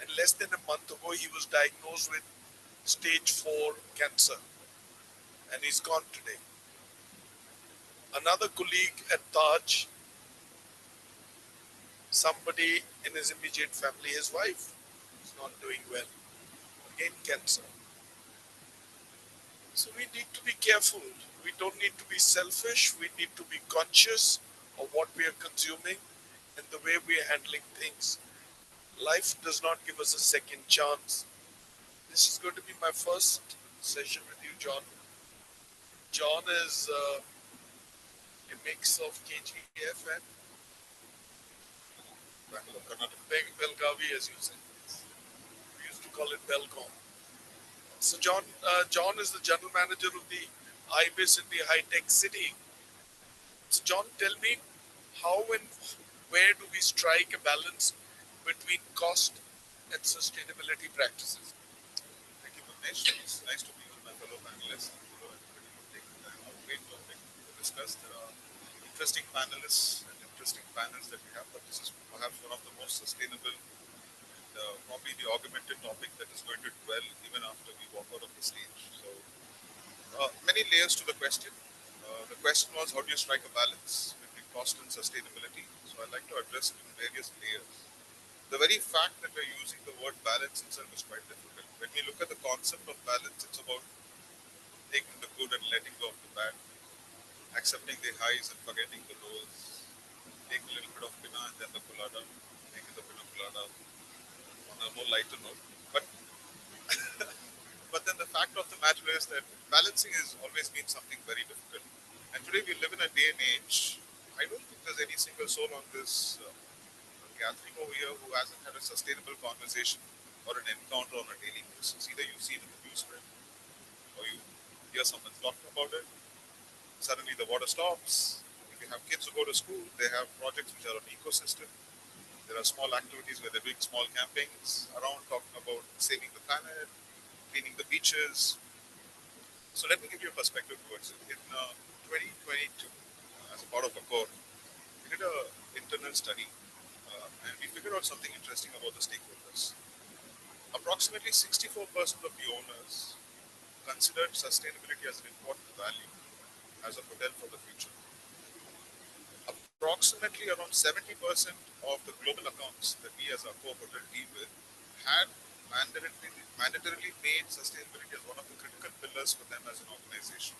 And less than a month ago, he was diagnosed with stage 4 cancer, and he's gone today. Another colleague at Taj, somebody in his immediate family, his wife, is not doing well. Again, cancer. So we need to be careful. We don't need to be selfish. We need to be conscious of what we are consuming and the way we are handling things. Life does not give us a second chance. This is going to be my first session with you, John. John is a mix of KGF and Belgavi, as you said. We used to call it Belgaum. So John is the general manager of the IBIS in the high-tech city. So John, tell me, how and where do we strike a balance between cost and sustainability practices? Thank you, Bhuvnesh. It's nice to be with my fellow panelists. Taking time out. Great topic to discuss. There are interesting panelists and interesting panels that we have, but this is perhaps one of the most sustainable and probably the augmented topic that is going to dwell even after we walk out of the stage. So, many layers to the question. The question was, how do you strike a balance between cost and sustainability? So, I'd like to address it in various layers. The very fact that we're using the word balance itself is quite difficult. When we look at the concept of balance, it's about taking the good and letting go of the bad, accepting the highs and forgetting the lows, take a little bit of pina and then the colada, make it the pina colada on a more lighter note. But but then the fact of the matter is that balancing has always been something very difficult. And today we live in a day and age. I don't think there's any single soul on this gathering over here who hasn't had a sustainable conversation or an encounter on a daily basis. Either you see it in the newspaper or you hear someone talking about it. Suddenly the water stops. If you have kids who go to school, they have projects which are an ecosystem. There are small activities where they're doing small campings around talking about saving the planet, cleaning the beaches. So let me give you a perspective towards it. In 2022, as a part of a core, we did an internal study and we figured out something interesting about the stakeholders. Approximately 64% of the owners considered sustainability as an important value as a hotel for the future. Approximately around 70% of the global accounts that we as a core hotel deal with had mandatorily made sustainability as one of the critical pillars for them as an organization.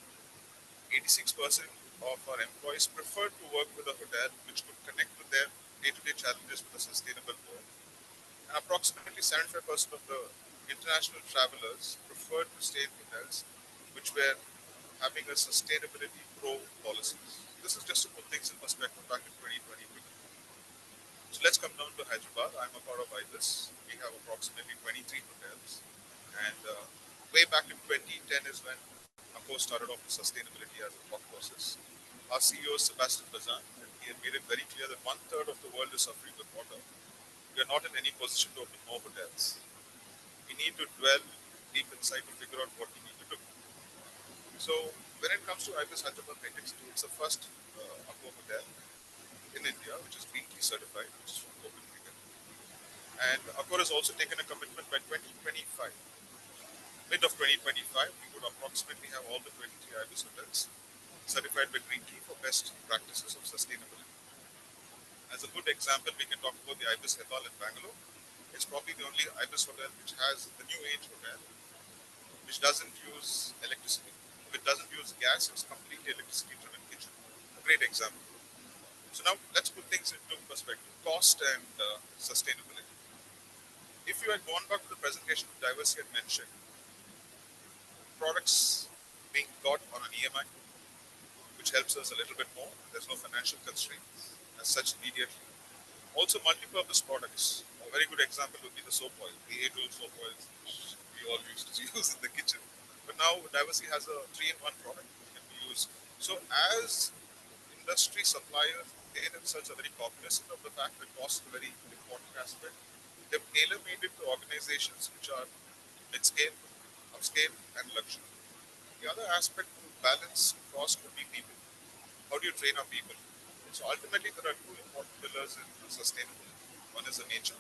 86% of our employees preferred to work with a hotel which could connect with their day-to-day challenges with a sustainable goal. And approximately 75% of the international travelers preferred to stay in hotels which were having a sustainability pro policies. This is just to put things in perspective back in 2020. So let's come down to Hyderabad. I'm a part of IBIS. We have approximately 23 hotels. And way back in 2010 is when Accor started off with sustainability as a thought process. Our CEO, Sebastian Bazan, he had made it very clear that one third of the world is suffering with water. We are not in any position to open more hotels. We need to dwell deep inside to figure out what we need to do. So when it comes to IBIS Hyderabad High-Tech City, it's the first Accor hotel in India, which is green key certified, which is from Copenhagen. And Accor has also taken a commitment by 2025. Mid of 2025, we would approximately have all the 23 IBIS hotels certified by Green Key for best practices of sustainability. As a good example, we can talk about the IBIS Hebbal in Bangalore. It's probably the only IBIS hotel which has the new age hotel, which doesn't use electricity. If it doesn't use gas, it's completely electricity driven kitchen. A great example. So now let's put things into perspective. Cost and sustainability. If you had gone back to the presentation Diversity had mentioned, products being got on an EMI, which helps us a little bit more. There's no financial constraints as such immediately. Also multi-purpose products. A very good example would be the soap oil, the age-old soap oils which we all used to use in the kitchen. But now Diversity has a 3-in-1 product that can be used. So as industry suppliers, they themselves are very cognizant of the fact that cost is a very important aspect. They've tailor-made it to organizations which are mid-scale, upscale, and luxury. The other aspect to balance cost would be people. How do you train our people? So ultimately, there are two important pillars in sustainability. One is the nature,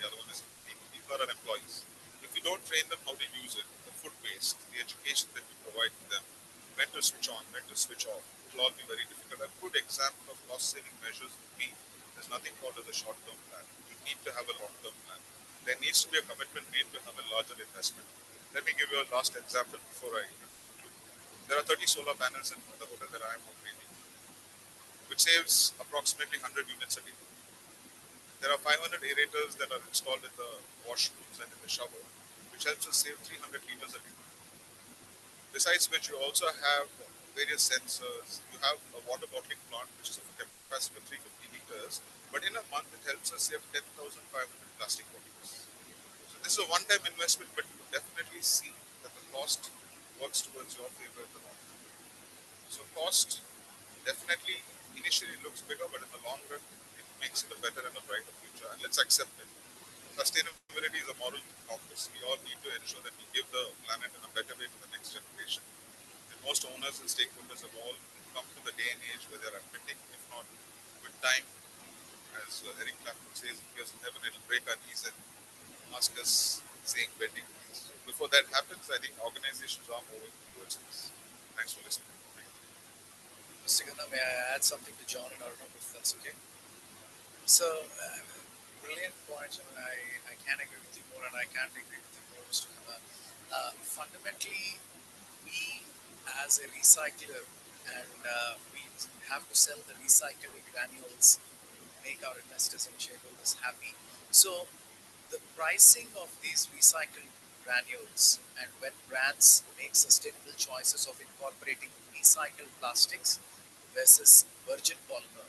the other one is people. People are our employees. If we don't train them how to use it, the food waste, the education that we provide to them, when to switch on, when to switch off, it will all be very difficult. A good example of cost-saving measures would be there's nothing called as a short-term plan. You need to have a long-term plan. There needs to be a commitment made to have a larger investment. Let me give you a last example before I conclude. There are 30 solar panels in the hotel that I am operating, which saves approximately 100 units a day. There are 500 aerators that are installed in the washrooms and in the shower, which helps us save 300 liters a day. Besides which, you also have various sensors. You have a water bottling plant, which is of a capacity of 350 liters, but in a month, it helps us save 10,500 plastic bottles. So this is a one-time investment, but you definitely see that the cost works towards your favor in the long run. So cost definitely initially looks bigger, but in the long run, it makes it a better and a brighter future. And let's accept it. Sustainability is a moral compass. We all need to ensure that we give the planet in a better way to the next generation. And most owners and stakeholders have all come to the day and age where they're admitting, if not with time, as Eric Clapton says, if in heaven, it'll break our knees and ask us saying bending knees. So before that happens, I think organizations are moving towards this. Thanks for listening. Mr. Gandha, may I add something to John and Arnab, if that's okay? So, brilliant points. I mean, I can't agree with you more, and I can't agree with you more, Mr. Gandha. Fundamentally, we as a recycler, and we have to sell the recycled granules, make our investors and shareholders happy. So, the pricing of these recycled granules, and when brands make sustainable choices of incorporating recycled plastics versus virgin polymer,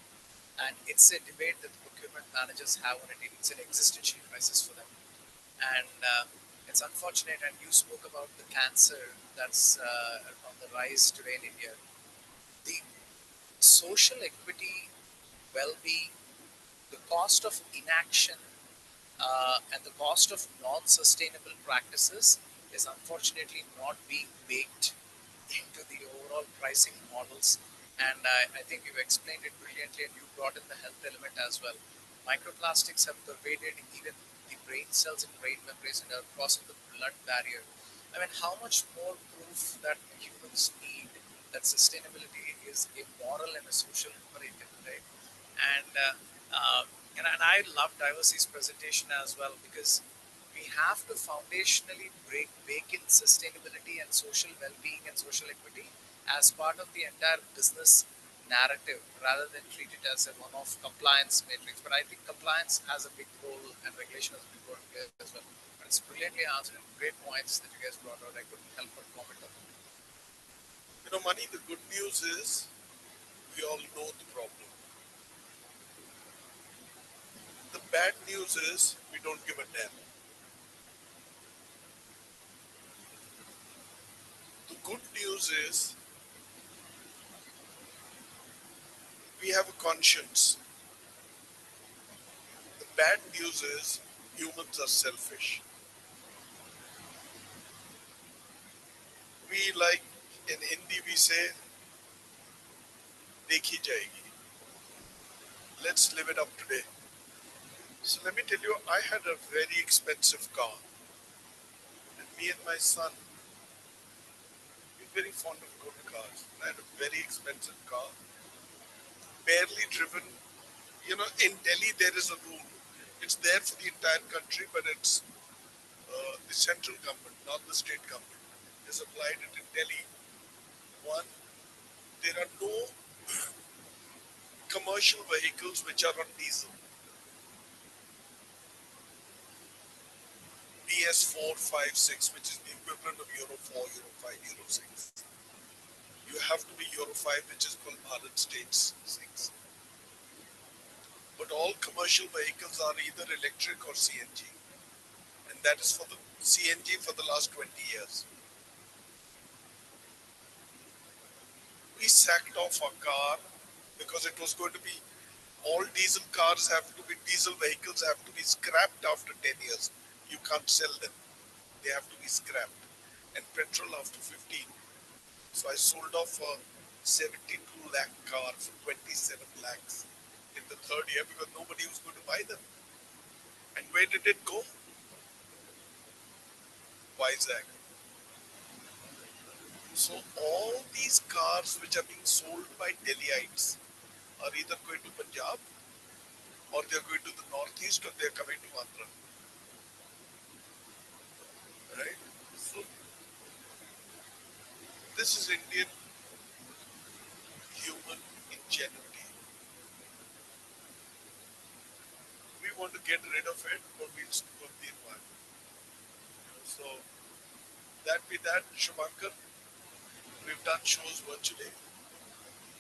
and it's a debate that the procurement managers have on it. It's an existential crisis for them, and it's unfortunate. And you spoke about the cancer that's on the rise today in India. The social equity, well-being, the cost of inaction, and the cost of non-sustainable practices is unfortunately not being baked into the overall pricing models. And I think you've explained it brilliantly, and you brought in the health element as well. Microplastics have pervaded even the brain cells and brain membranes and are crossing the blood barrier. I mean, how much more proof that humans need that sustainability is a moral and a social imperative, right? And and I love Diversity's presentation as well, because we have to foundationally bake in sustainability and social well-being and social equity as part of the entire business narrative, rather than treat it as a one-off compliance matrix. But I think compliance has a big role, and regulation has a big role to play as well. But it's brilliantly answered. great points that you guys brought out. I couldn't help but comment on it. You know, Money, the good news is we all know the problem. The bad news is we don't give a damn. The good news is we have a conscience. The bad news is humans are selfish. We like in Hindi we say dekhi jayegi. Let's live it up today. So let me tell you, I had a very expensive car. And me and my son, we're very fond of good cars. I had a very expensive car, barely driven. You know, in Delhi there is a rule. It's there for the entire country, but it's the central government, not the state government, has applied it in Delhi. One, there are no commercial vehicles which are on diesel. BS4, 5, 6, which is the equivalent of Euro 4, Euro 5, Euro 6. You have to be Euro 5, which is called Bharat States 6. But all commercial vehicles are either electric or CNG. And that is for the CNG for the last 20 years. We sacked off our car because it was going to be all diesel cars have to be diesel vehicles have to be scrapped after 10 years. You can't sell them. They have to be scrapped. And petrol after 15. So I sold off a 72 lakh car for 27 lakhs in the third year because nobody was going to buy them. And where did it go? Vizag. So all these cars which are being sold by Delhiites are either going to Punjab or they're going to the northeast or they're coming to Andhra. Right? So this is Indian human ingenuity. We want to get rid of it, but we'll screw up the environment. So that be that, Shubhankar. We've done shows virtually.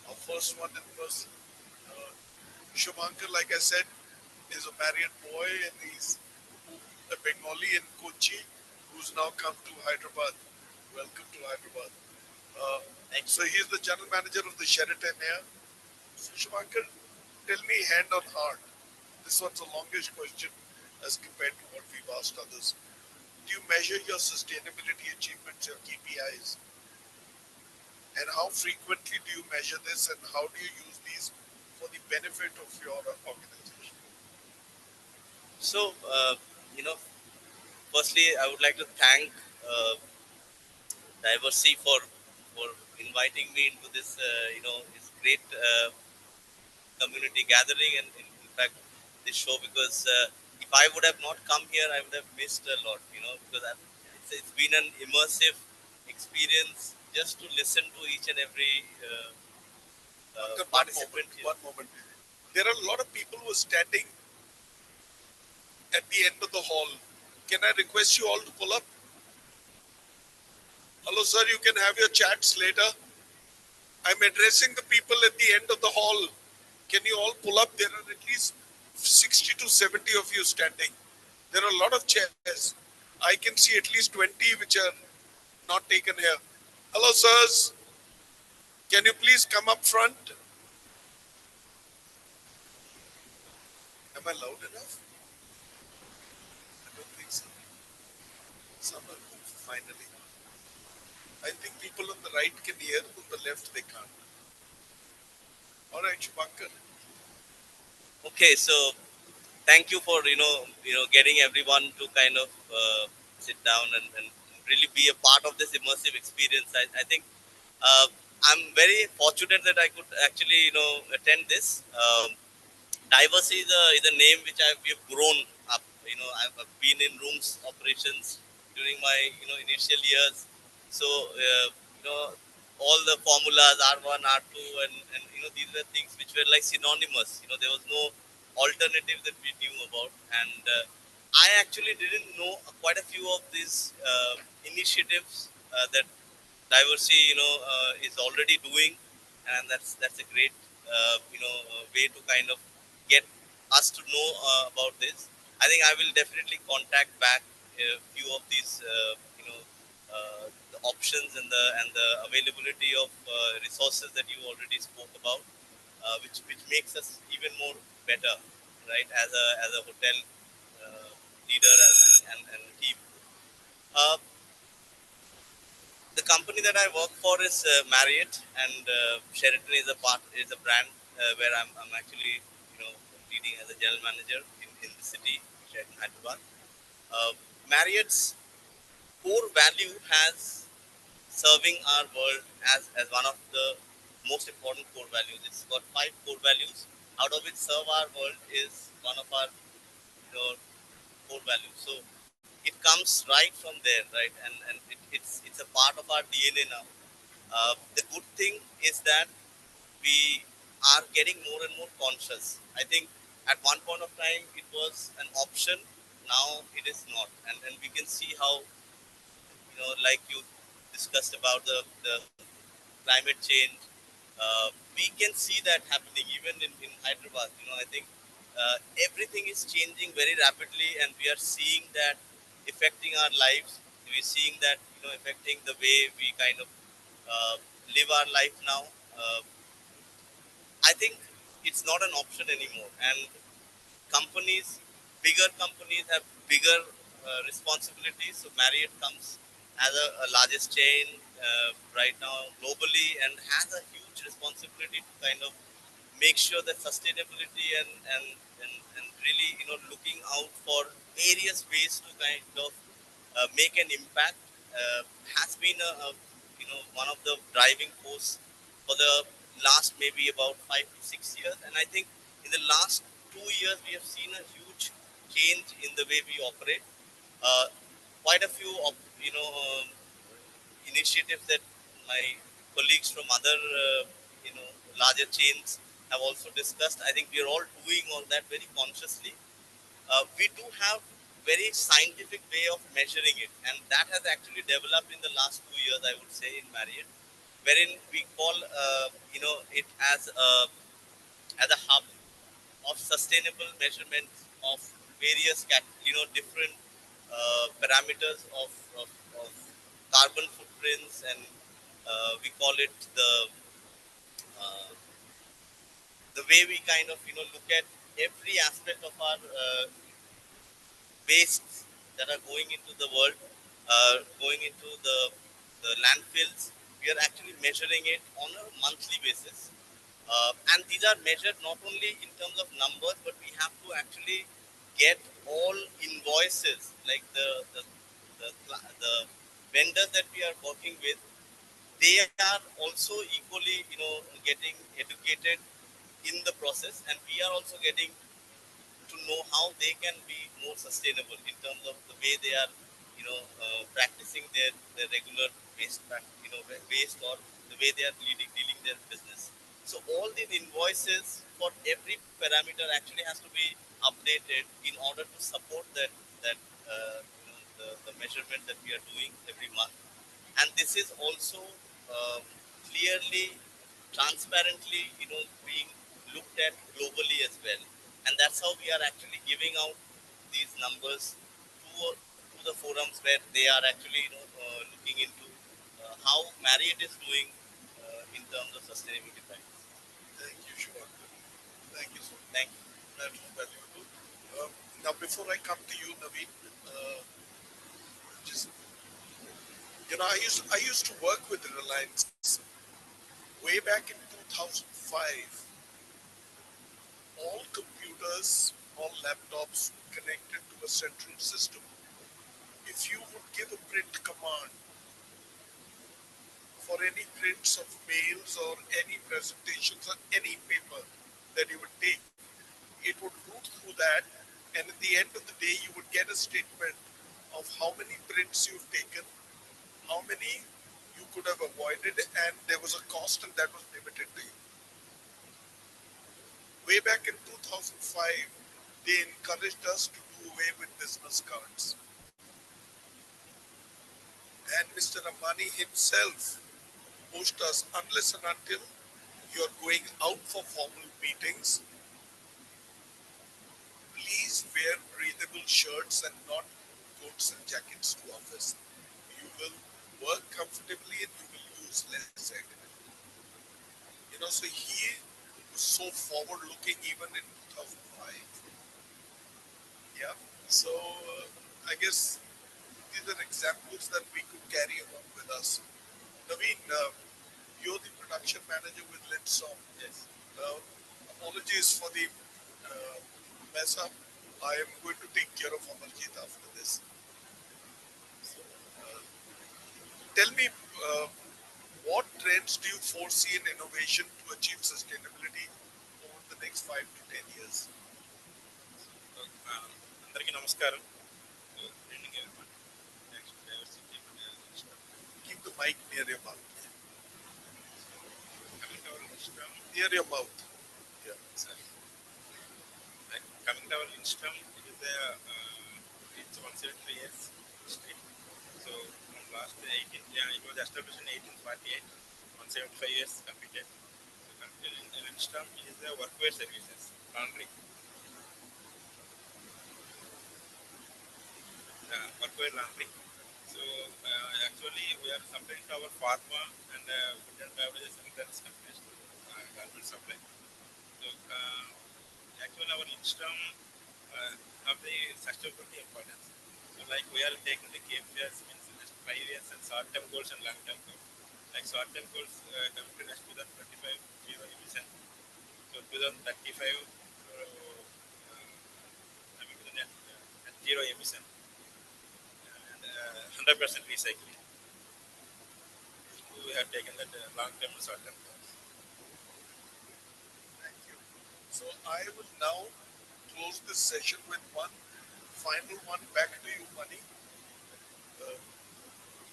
Our first one in person. Shubhankar, like I said, is a married boy and he's a Bengali in Kochi who's now come to Hyderabad. Welcome to Hyderabad. So he's the general manager of the Sheraton here. So Shubhankar, tell me hand on heart. This one's the longest question as compared to what we've asked others. Do you measure your sustainability achievements, your KPIs? And how frequently do you measure this and how do you use these for the benefit of your organization? So, you know, firstly, I would like to thank Diversity for inviting me into this, this great community gathering and in fact this show because if I would have not come here, I would have missed a lot, because it's been an immersive experience just to listen to each and every participant. One moment. There are a lot of people who are standing at the end of the hall. Can I request you all to pull up? Hello, sir, you can have your chats later. I'm addressing the people at the end of the hall. Can you all pull up? There are at least 60 to 70 of you standing. There are a lot of chairs. I can see at least 20 which are not taken here. Hello, sirs. Can you please come up front? Am I loud enough? I don't think so. Some are moved finally. I think people on the right can hear, on the left they can't. All right, Shubhankar. Okay, so thank you for getting everyone to kind of sit down and really be a part of this immersive experience. I think I'm very fortunate that I could actually attend this. Diversity is a name which we've grown up. I've been in rooms operations during my initial years. So all the formulas R1, R2, and these were things which were like synonymous. There was no alternative that we knew about, and I actually didn't know quite a few of these initiatives that diversity, is already doing, and that's a great, way to kind of get us to know about this. I think I will definitely contact back a few of these, the options and the availability of resources that you already spoke about, which makes us even more better, right? As a hotel leader and team. Uh, the company that I work for is Marriott, and Sheraton is a brand where I'm actually leading as a general manager in the city, Sheraton Hyderabad. Uh, Marriott's core value has serving our world as one of the most important core values. It's got five core values, out of which serve our world is one of our core values. So it comes right from there, right? And it's a part of our DNA now. The good thing is that we are getting more and more conscious. I think at one point of time it was an option. Now it is not, and we can see how, like you discussed about the climate change. We can see that happening even in Hyderabad. I think everything is changing very rapidly, and we are seeing that affecting our lives. We're seeing that affecting the way we kind of uh, live our life now. Uh, I think it's not an option anymore, and companies, bigger companies have bigger responsibilities. So Marriott comes as a largest chain right now globally and has a huge responsibility to kind of make sure that sustainability and really looking out for various ways to kind of make an impact has been one of the driving force for the last maybe about 5 to 6 years. And I think in the last 2 years we have seen a huge change in the way we operate. uh, Quite a few of initiatives that my colleagues from other larger chains have also discussed. I think we are all doing all that very consciously. We do have very scientific way of measuring it, and that has actually developed in the last 2 years, I would say, in Marriott, wherein we call it as a hub of sustainable measurements of various different parameters of carbon footprints, and we call it uh, the way we kind of look at every aspect of our wastes that are going into the world, going into the landfills. We are actually measuring it on a monthly basis. And these are measured not only in terms of numbers, but we have to actually get all invoices, like the vendors that we are working with. They are also equally, getting educated in the process, and we are also getting to know how they can be more sustainable in terms of the way they are, practicing their regular waste, or the way they are dealing their business. So all these invoices for every parameter actually has to be updated in order to support that the measurement that we are doing every month. And this is also clearly, transparently, being looked at globally as well. And that's how we are actually giving out these numbers to the forums where they are actually looking into how Marriott is doing in terms of sustainability practices. Thank you, Shiva. Thank you so much. Thank you. That was valuable. Now, before I come to you, Naveen, just I used to work with Reliance way back in 2005. All computers, all laptops connected to a central system. If you would give a print command for any prints of mails or any presentations or any paper that you would take, it would root through that, and at the end of the day, you would get a statement of how many prints you've taken, how many you could have avoided, and there was a cost, and that was limited to you. Way back in 2005, they encouraged us to do away with business cards. And Mr. Ambani himself pushed us, unless and until you're going out for formal meetings, please wear breathable shirts and not coats and jackets to office. You will work comfortably and you will lose less egg. So he was so forward looking even in 2005. Yeah. So I guess these are examples that we could carry along with us. Naveen, you're the production manager with Linsom. Yes. Apologies for the mess up. I am going to take care of Amarjit after this. So, tell me, what trends do you foresee in innovation to achieve sustainability over the next 5 to 10 years? అందరికీ నమస్కారం. Keep the mic near your mouth. Near your mouth. Yeah. Coming to our Instrum, it's 173 years history. So from last 18, it was established in 1848. 175 years completed. So Instrum is the workwear services, laundry. Workwear laundry. So actually we are supplying to our pharma and food and beverages and service companies to garment supply. So actually our Instrum of the sustainability importance. So like we are taking the KPIs means just 5 years and short-term goals and long-term goals. Like short-term goals coming to next 2025 zero emission. So 2035 coming to the net zero emission and 100% recycling. We have taken that long-term and short-term goals. Thank you. So I will now close this session with one final one back to you, Mani.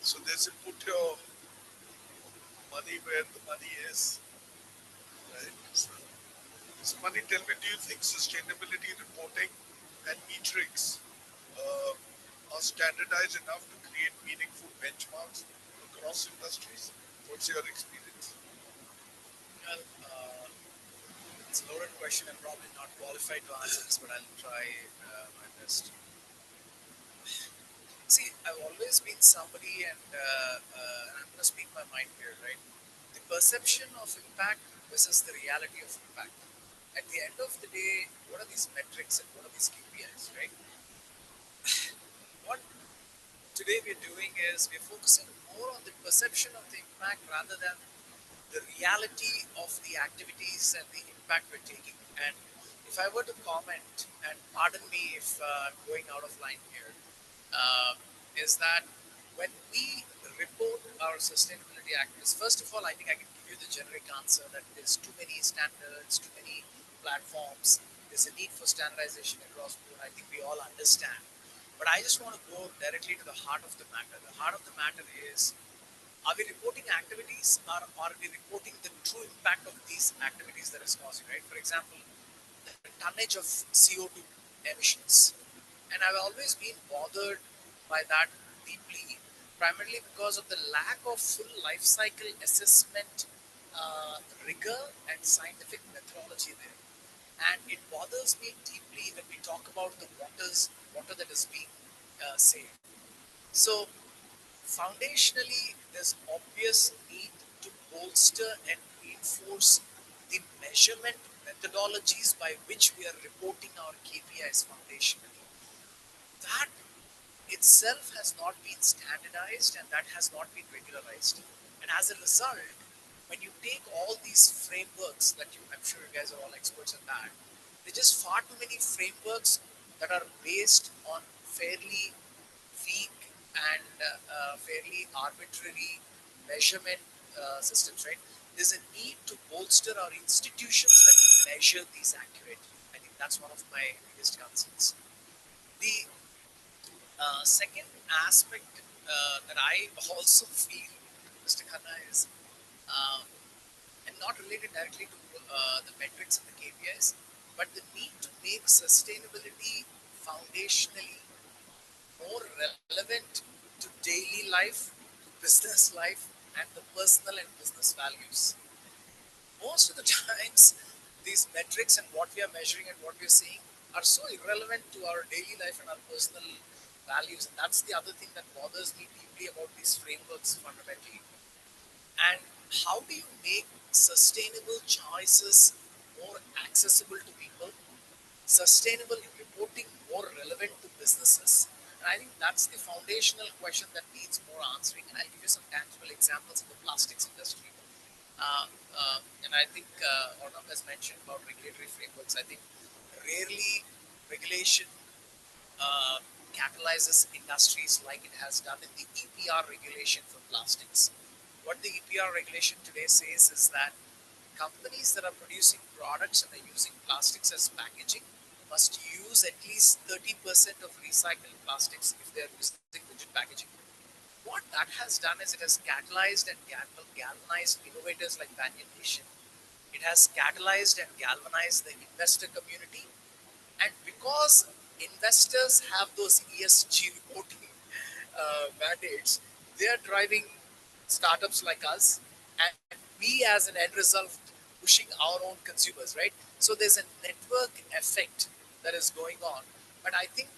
So there's a put your money where the money is. Right. So Mani, tell me, do you think sustainability reporting and metrics are standardized enough to create meaningful benchmarks across industries? What's your experience? Well, it's a loaded question. I'm probably not qualified to answer this, but I'll try my best. See, I've always been somebody, and I'm going to speak my mind here, right? The perception of impact versus the reality of impact. At the end of the day, what are these metrics and what are these KPIs, right? What today we're doing is we're focusing more on the perception of the impact rather than the reality of the activities and the impact we're taking. And if I were to comment, and pardon me if I'm going out of line here, is that when we report our sustainability activities, first of all, I think I can give you the generic answer that there's too many standards, too many platforms, there's a need for standardization across board. I think we all understand. But I just want to go directly to the heart of the matter. The heart of the matter is, are we reporting activities or are we reporting the true impact of these activities that is causing, right? For example, the tonnage of CO2 emissions. And I've always been bothered by that deeply, primarily because of the lack of full life cycle assessment rigor and scientific methodology there. And it bothers me deeply when we talk about the water that is being saved. So foundationally, there's obvious need to bolster and reinforce the measurement methodologies by which we are reporting our KPIs foundationally. That itself has not been standardized and that has not been regularized. And as a result, when you take all these frameworks that I'm sure you guys are all experts in that, there's just far too many frameworks that are based on fairly weak and fairly arbitrary measurement systems, right? There's a need to bolster our institutions that measure these accurately. I think that's one of my biggest concerns. The second aspect that I also feel, Mr. Khanna, is and not related directly to the metrics and the KPIs, but the need to make sustainability foundationally more relevant to daily life, business life, and the personal and business values. Most of the times, these metrics and what we are measuring and what we are seeing are so irrelevant to our daily life and our personal values. And that's the other thing that bothers me deeply about these frameworks fundamentally. And how do you make sustainable choices more accessible to people, sustainable reporting more relevant to businesses? And I think that's the foundational question that needs more answering. And I'll give you some tangible examples in the plastics industry. Uh, and I think Arnab has mentioned about regulatory frameworks. I think rarely regulation uh, catalyzes industries like it has done in the EPR regulation for plastics. What the EPR regulation today says is that companies that are producing products and are using plastics as packaging must use at least 30% of recycled plastics if they are using rigid packaging. What that has done is it has catalyzed and galvanized innovators like Banyan Nation. It has catalyzed and galvanized the investor community. And because investors have those ESG reporting mandates, they are driving startups like us, and we, as an end result, pushing our own consumers, right? So there's a network effect that is going on. But I think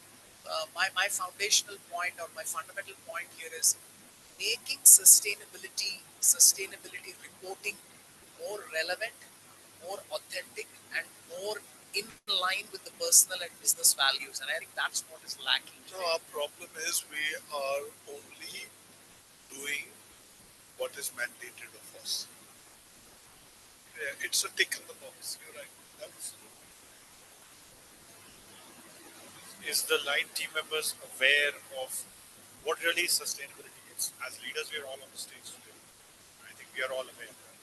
my foundational point or my fundamental point here is making sustainability reporting more relevant, more authentic, and more in line with the personal and business values. And I think that's what is lacking. No, our problem is we are only doing what is mandated of us. Yeah, it's a tick in the box. You're right. Is the line team members aware of what really sustainability is? As leaders, we are all on the stage today. I think we are all aware of that.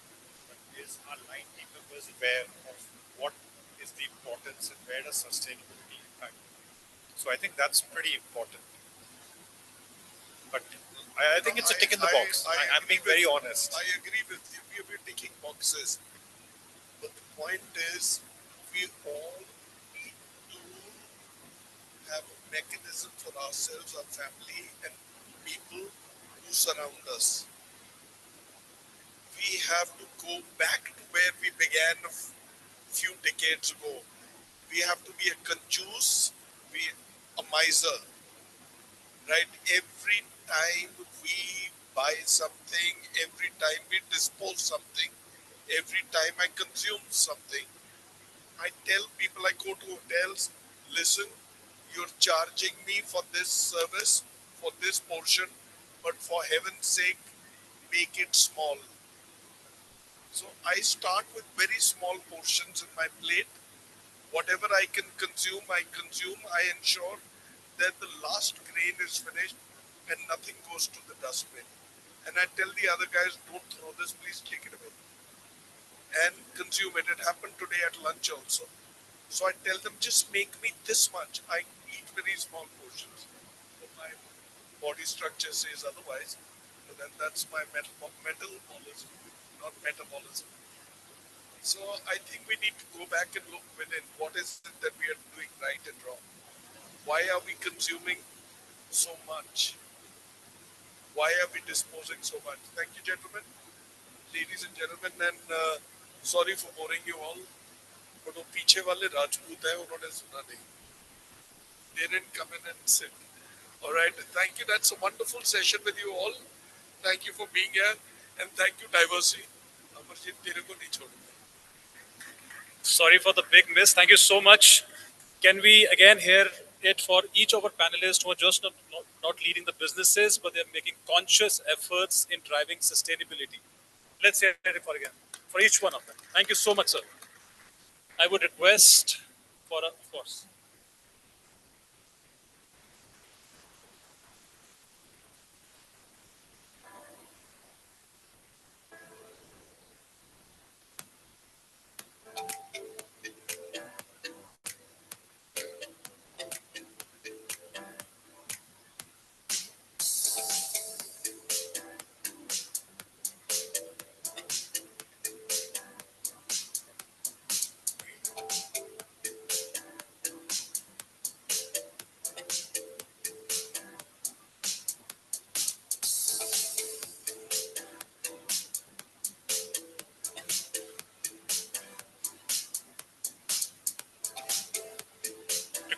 But is our line team members aware of what is the importance and where does sustainability impact? So I think that's pretty important. But I think it's a tick in the box. I'm being very honest. I agree with you. We're ticking boxes. But the point is, we all need to have a mechanism for ourselves, our family, and people who surround us. We have to go back to where we began a few decades ago. We have to be a conjuice, be a miser, right? Every time we buy something, every time we dispose something, every time I consume something, I tell people, I go to hotels, listen, you're charging me for this service, for this portion, but for heaven's sake, make it small. So I start with very small portions in my plate. Whatever I can consume, I consume. I ensure that the last grain is finished and nothing goes to the dustbin. And I tell the other guys, don't throw this, please take it away. And consume it. It happened today at lunch also. So I tell them, just make me this much. I eat very small portions. But my body structure says otherwise. But then that's my metabolism, not metabolism. So I think we need to go back and look within. What is it that we are doing right and wrong? Why are we consuming so much? Why are we disposing so much? Thank you, gentlemen, ladies and gentlemen, and sorry for boring you all. But वो पीछे वाले राजपूत है उन्होंने सुना नहीं. They didn't come in and sit. All right, thank you. That's a wonderful session with you all. Thank you for being here, and thank you, Diversity. Amarjeet तेरे को नहीं छोड़ूंगा. Sorry for the big miss. Thank you so much. Can we again hear it for each of our panelists who are just not leading the businesses, but they're making conscious efforts in driving sustainability? Let's hear it for again, for each one of them. Thank you so much, sir. I would request for, of course.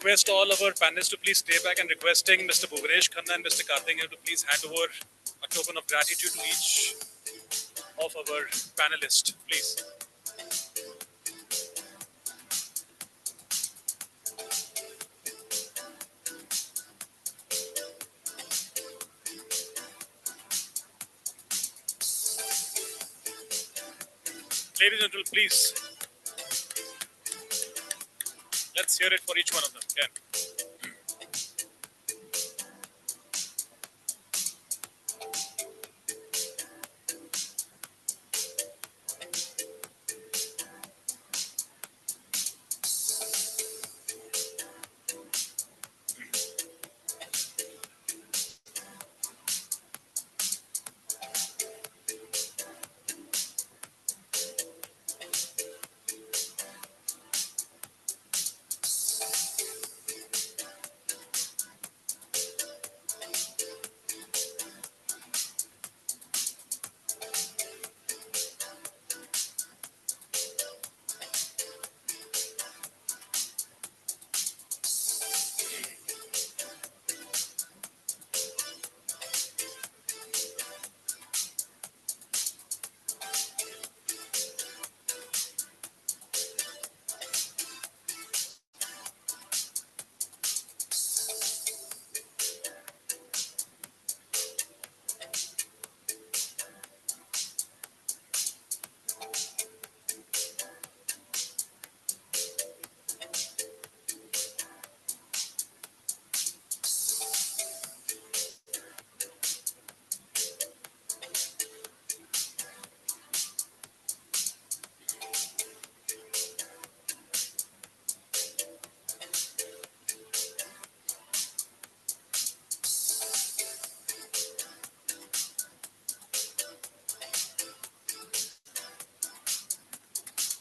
request all our panelists to please stay back and requesting Mr. Bhuvanesh Khanna and Mr. Karthik to please hand over a token of gratitude to each of our panelists, please. Ladies and gentlemen, please, let's hear it for each one of them. Again.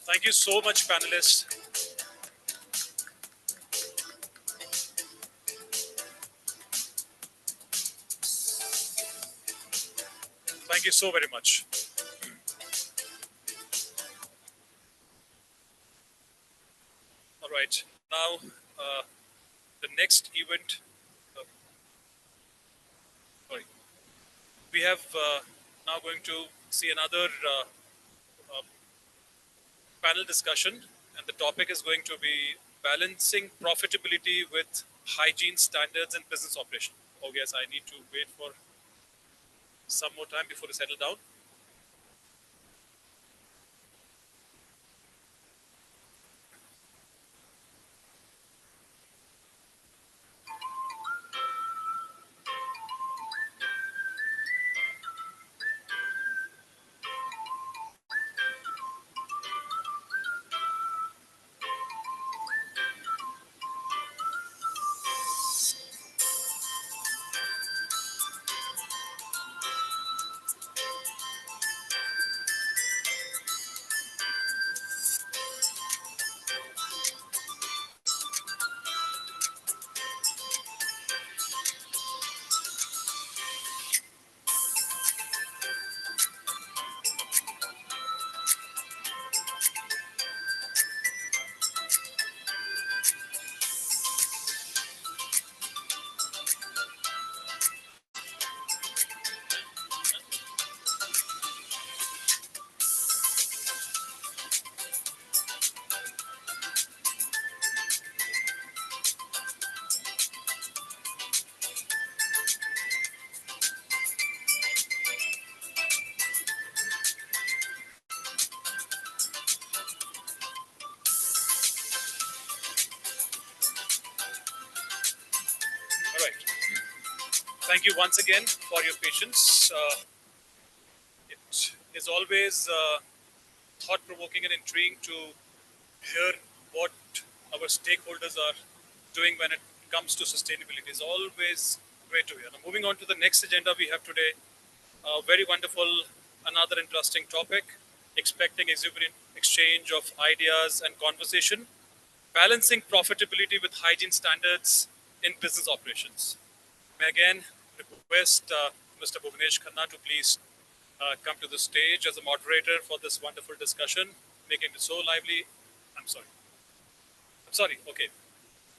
Thank you so much, panelists. Thank you so very much. All right, now the next event. Sorry, we have now going to see another panel discussion, and the topic is going to be balancing profitability with hygiene standards in business operation. Oh yes, I need to wait for some more time before we settle down. All right. Thank you once again for your patience. It is always thought-provoking and intriguing to hear what our stakeholders are doing when it comes to sustainability. It's always great to hear. Now, moving on to the next agenda we have today, a very wonderful, another interesting topic, expecting exuberant exchange of ideas and conversation, balancing profitability with hygiene standards in business operations. May I again request Mr. Bhuvanesh Khanna to please come to the stage as a moderator for this wonderful discussion, making it so lively. I'm sorry. Okay.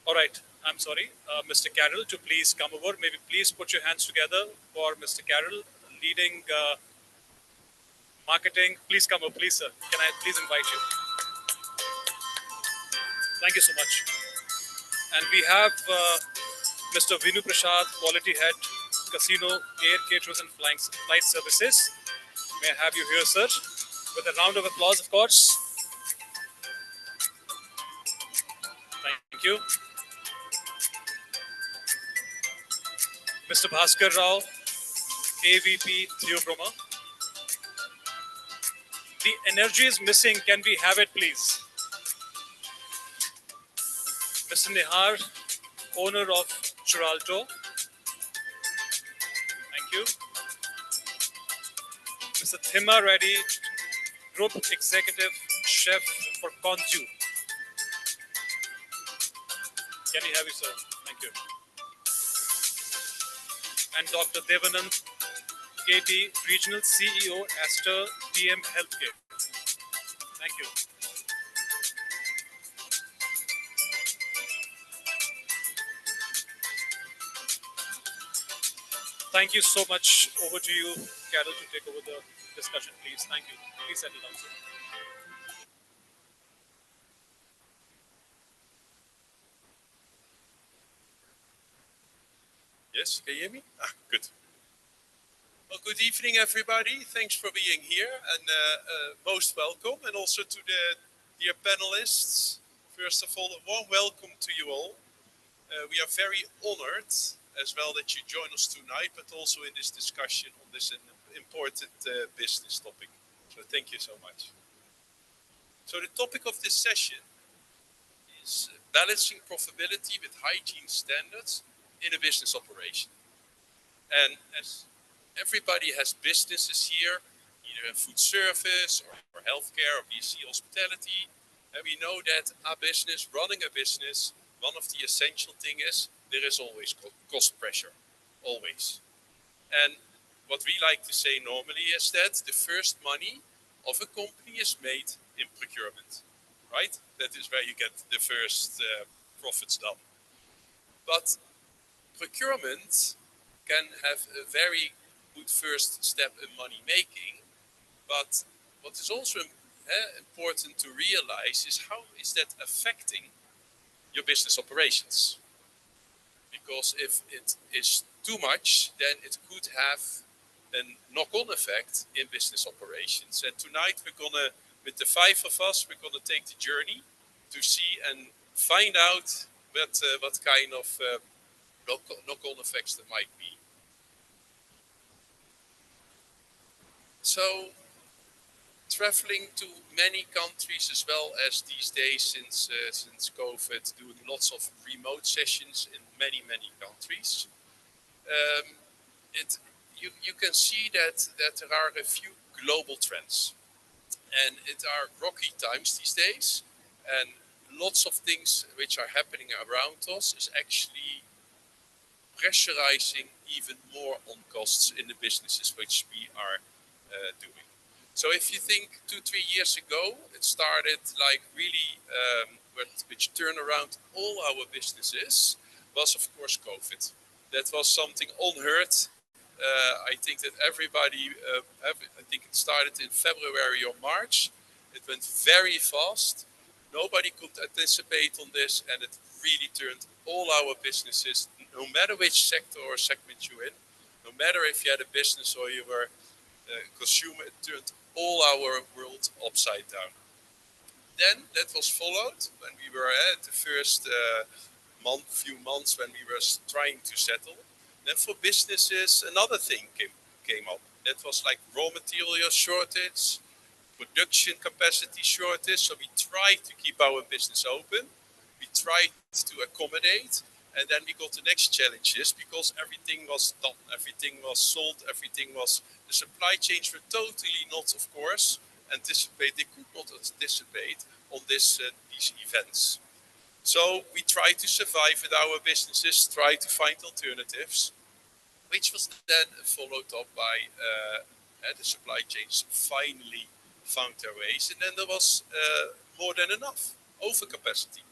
All right, I'm sorry, Mr. Carroll, to please come over. Maybe please put your hands together for Mr. Carroll, leading marketing. Please come over, please, sir. Can I please invite you? Thank you so much. And we have Mr. Vinu Prasad, Quality Head, Casino, Air Caterers and Flight Services. May I have you here, sir? With a round of applause, of course. Thank you. Mr. Bhaskar Rao, AVP Theobroma. The energy is missing. Can we have it, please? Mr. Nihar, owner of Churalto. Thank you. Mr. Thima Reddy, Group Executive Chef for Conju. Can we have you, sir? Thank you. And Dr. Devanand KT, Regional CEO, Aster DM Healthcare. Thank you. Thank you so much. Over to you, Carol, to take over the discussion, please. Thank you. Please settle down, sir. Yes, can you hear me? Good. Well, good evening, everybody. Thanks for being here and most welcome. And also to the dear panelists. First of all, a warm welcome to you all. We are very honored as well that you join us tonight, but also in this discussion on this important business topic. So thank you so much. So the topic of this session is balancing profitability with hygiene standards in a business operation. And as everybody has businesses here, either in food service or healthcare or BC hospitality, and we know that a business, running a business, one of the essential things is there is always cost pressure, always. And what we like to say normally is that the first money of a company is made in procurement, right? That is where you get the first profits done. But procurement can have a very good first step in money making, but what is also important to realize is how is that affecting your business operations? Because if it is too much, then it could have a knock-on effect in business operations. And tonight we're gonna, with the five of us, we're gonna take the journey to see and find out what kind of knock-on effects there might be. So, traveling to many countries as well as these days since COVID, doing lots of remote sessions in many countries. You can see that there are a few global trends, and it are rocky times these days, and lots of things which are happening around us is actually pressurizing even more on costs in the businesses which we are doing. So if you think 2-3 years ago, it started like really, which turned around all our businesses, was of course COVID. That was something unheard. I think that everybody, I think it started in February or March. It went very fast. Nobody could anticipate on this, and it really turned all our businesses, no matter which sector or segment you're in, no matter if you had a business or you were a consumer, it turned all our world upside down. Then that was followed when we were at the first few months when we were trying to settle. Then for businesses, another thing came up. That was like raw material shortage, production capacity shortage. So we tried to keep our business open. We tried to accommodate. And then we got the next challenges because everything was done, everything was sold, the supply chains were totally not, of course, they could not anticipate on these events. So we tried to survive with our businesses, tried to find alternatives, which was then followed up by the supply chains finally found their ways. And then there was more than enough overcapacity.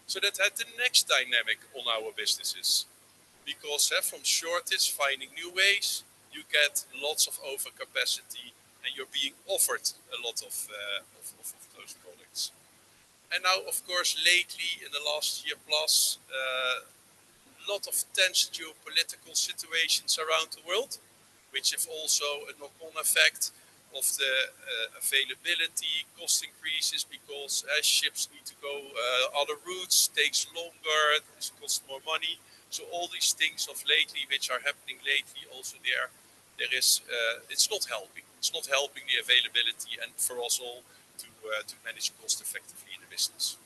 So that had the next dynamic on our businesses. Because from shortage, finding new ways, you get lots of overcapacity and you're being offered a lot of those products. And now, of course, lately in the last year plus, lot of tense geopolitical situations around the world, which have also a knock-on effect of the availability, cost increases because ships need to go other routes, takes longer, it costs more money. So all these things of lately, which are happening lately, also there is it's not helping. It's not helping the availability and for us all to manage cost effectively in the business.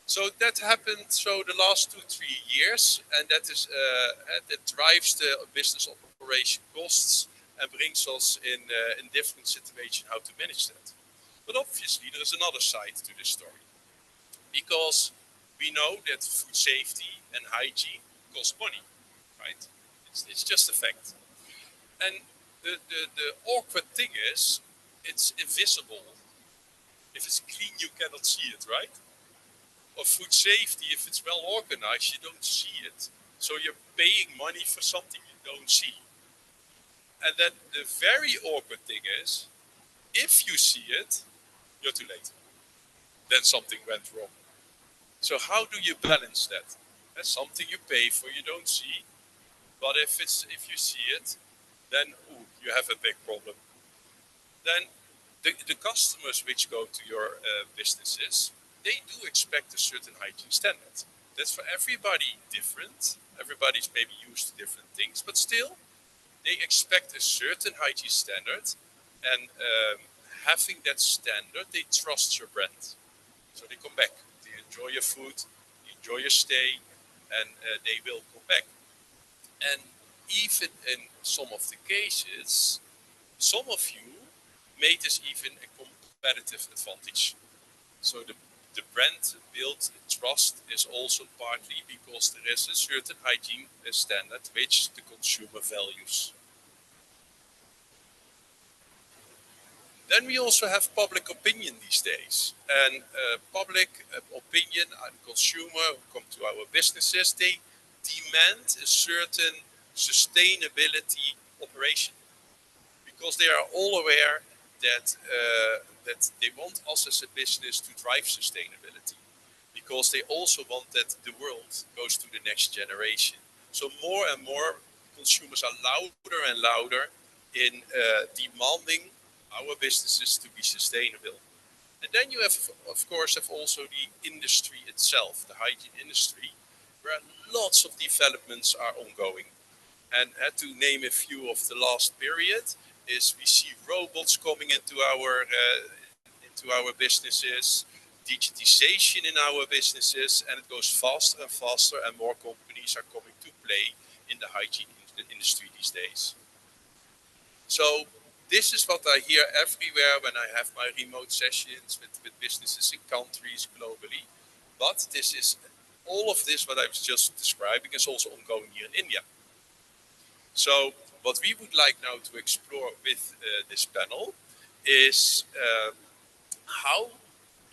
So that happened. So the last 2-3 years, and that is that drives the business operation costs and brings us in different situation how to manage that. But obviously there is another side to this story, because we know that food safety and hygiene cost money, right? It's just a fact. And the awkward thing is, it's invisible. If it's clean, you cannot see it, right? Or food safety, if it's well organized, you don't see it. So you're paying money for something you don't see. And then the very awkward thing is, if you see it, you're too late. Then something went wrong. So how do you balance that? That's something you pay for, you don't see. But if you see it, then you have a big problem. Then the customers which go to your businesses, they do expect a certain hygiene standard. That's for everybody different. Everybody's maybe used to different things, but still, they expect a certain hygiene standard, and having that standard, they trust your brand. So they come back. They enjoy your food, enjoy your stay, and they will come back. And even in some of the cases, some of you made this even a competitive advantage. So the brand built trust is also partly because there is a certain hygiene standard which the consumer values. Then we also have public opinion these days. And public opinion and consumer who come to our businesses, they demand a certain sustainability operation. Because they are all aware that they want us as a business to drive sustainability, because they also want that the world goes to the next generation. So more and more consumers are louder and louder in demanding our businesses to be sustainable. And then you have, of course, also the industry itself, the hygiene industry, where lots of developments are ongoing. And to name a few of the last period, is we see robots coming into our businesses, digitization in our businesses, and it goes faster and faster, and more companies are coming to play in the hygiene industry these days. So this is what I hear everywhere when I have my remote sessions with businesses in countries globally. But this is all of this what I was just describing is also ongoing here in India. So what we would like now to explore with this panel is how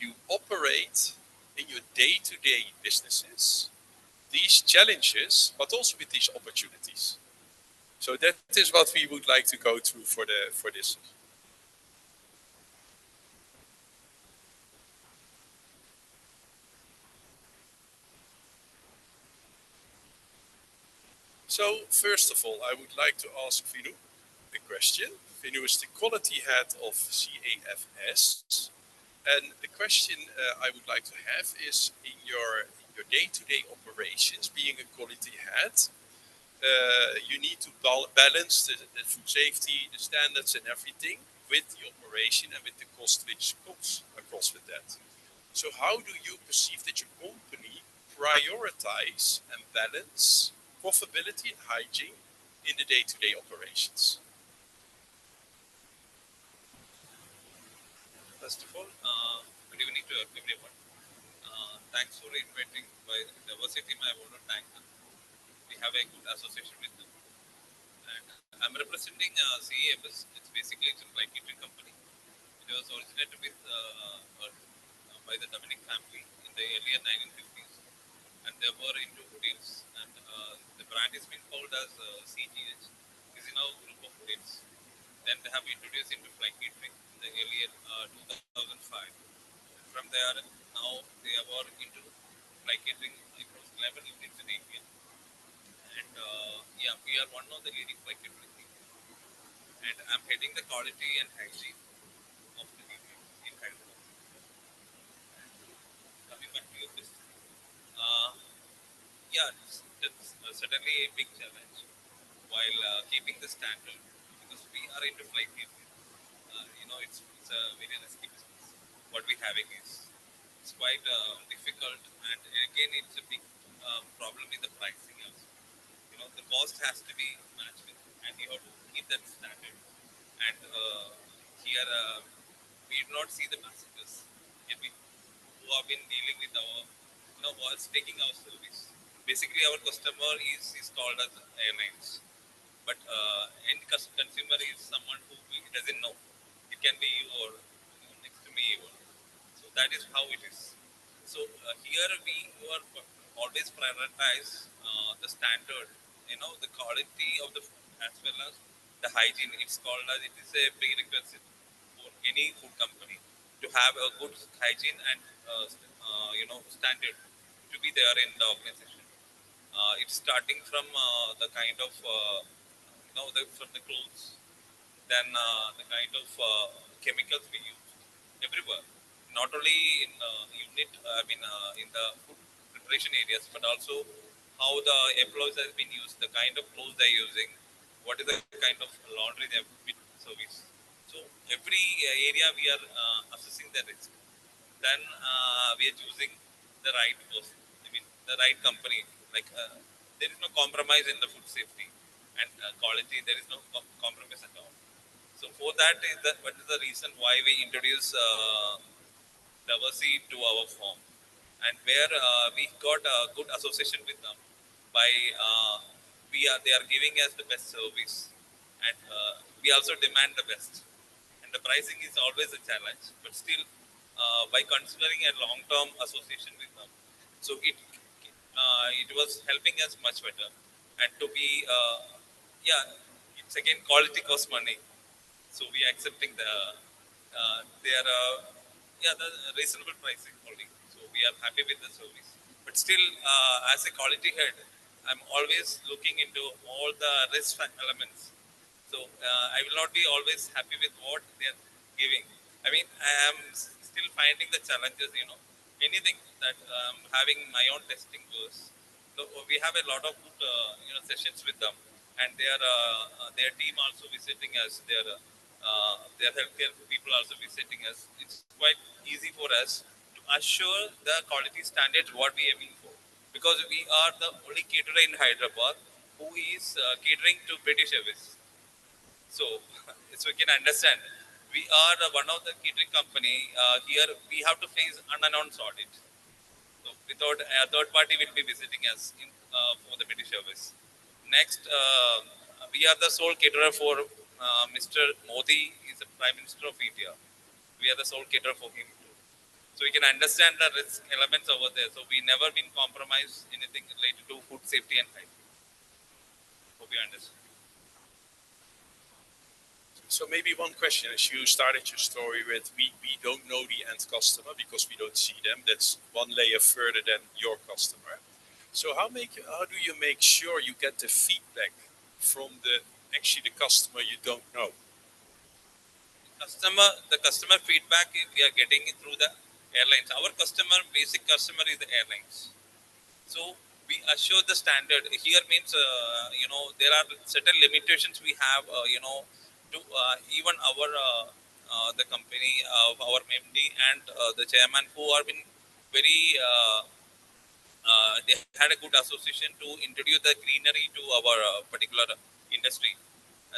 you operate in your day-to-day businesses, these challenges, but also with these opportunities. So that is what we would like to go through for this. So first of all, I would like to ask Vinu a question. Vinu is the quality head of CAFS. And the question I would like to have is, in your day-to-day operations, being a quality head, you need to balance the food safety, the standards and everything with the operation and with the cost which comes across with that. So how do you perceive that your company prioritize and balance profitability and hygiene in the day-to-day operations? First of all, good evening to everyone. Thanks for inviting my diversity. I want to thank them. We have a good association with them. And I'm representing CAFS. It's basically a supply catering company. It was originated with by the Dominic family in the earlier 1950s. they were into hotels, and the brand is being called as CGH. Is in our group of hotels. Then they have introduced into flight catering in the earlier 2005. From there, now they are into flight catering across 11 units in India. And yeah, we are one of the leading flight catering in India. And I'm heading the quality and hygiene of the unit in Hyderabad. Coming back to your question, uh, yeah, that's certainly a big challenge while keeping the standard because we are into flight catering. It's a very risky business. What we having is it's quite difficult, and again, it's a big problem in the pricing also. The cost has to be matched with, and you have to keep that standard. And here, we do not see the passengers yet who have been dealing with our, was taking our service. Basically, our customer is called as airlines, but end consumer is someone who doesn't know. It can be you or next to me even. So that is how it is. So here we were always prioritize the standard, the quality of the food as well as the hygiene. It's called as it is a prerequisite for any food company to have a good hygiene and standard to be there in the organization. It's starting from the kind of from the clothes, then the kind of chemicals we use everywhere, not only in unit, in the food preparation areas, but also how the employees have been used, the kind of clothes they're using, what is the kind of laundry they have been service. So every area we are assessing the risk. Then we are choosing the right person. The right company. Like there is no compromise in the food safety and quality. There is no compromise at all. So for that is what is the reason why we introduce diversity to our firm, and where we got a good association with them by they are giving us the best service, and we also demand the best, and the pricing is always a challenge, but still by considering a long term association with them, so it was helping us much better, and to be yeah, it's again quality cost money, so we are accepting their the reasonable pricing only. So we are happy with the service. But still, as a quality head, I'm always looking into all the risk elements. So I will not be always happy with what they are giving. I am still finding the challenges. Anything that having my own testing goes. So we have a lot of good, sessions with them, and their team also visiting us. Their healthcare people also visiting us. It's quite easy for us to assure the quality standards what we aiming for, because we are the only caterer in Hyderabad who is catering to British Airways. So, so you can understand, we are one of the catering company here. We have to face unannounced audit. So without a third party will be visiting us for the British Airways. Next, we are the sole caterer for Mr. Modi, is the Prime Minister of India. We are the sole caterer for him. So we can understand the risk elements over there. So we never been compromised anything related to food safety and hygiene. Hope you understand. So maybe one question, as you started your story with, we don't know the end customer because we don't see them. That's one layer further than your customer. So how do you make sure you get the feedback from the customer you don't know? The customer feedback we are getting it through the airlines. Our basic customer is the airlines. So we assure the standard. Here means there are certain limitations we have. To even our the company of our MD and the chairman who have been very. They had a good association to introduce the greenery to our particular industry.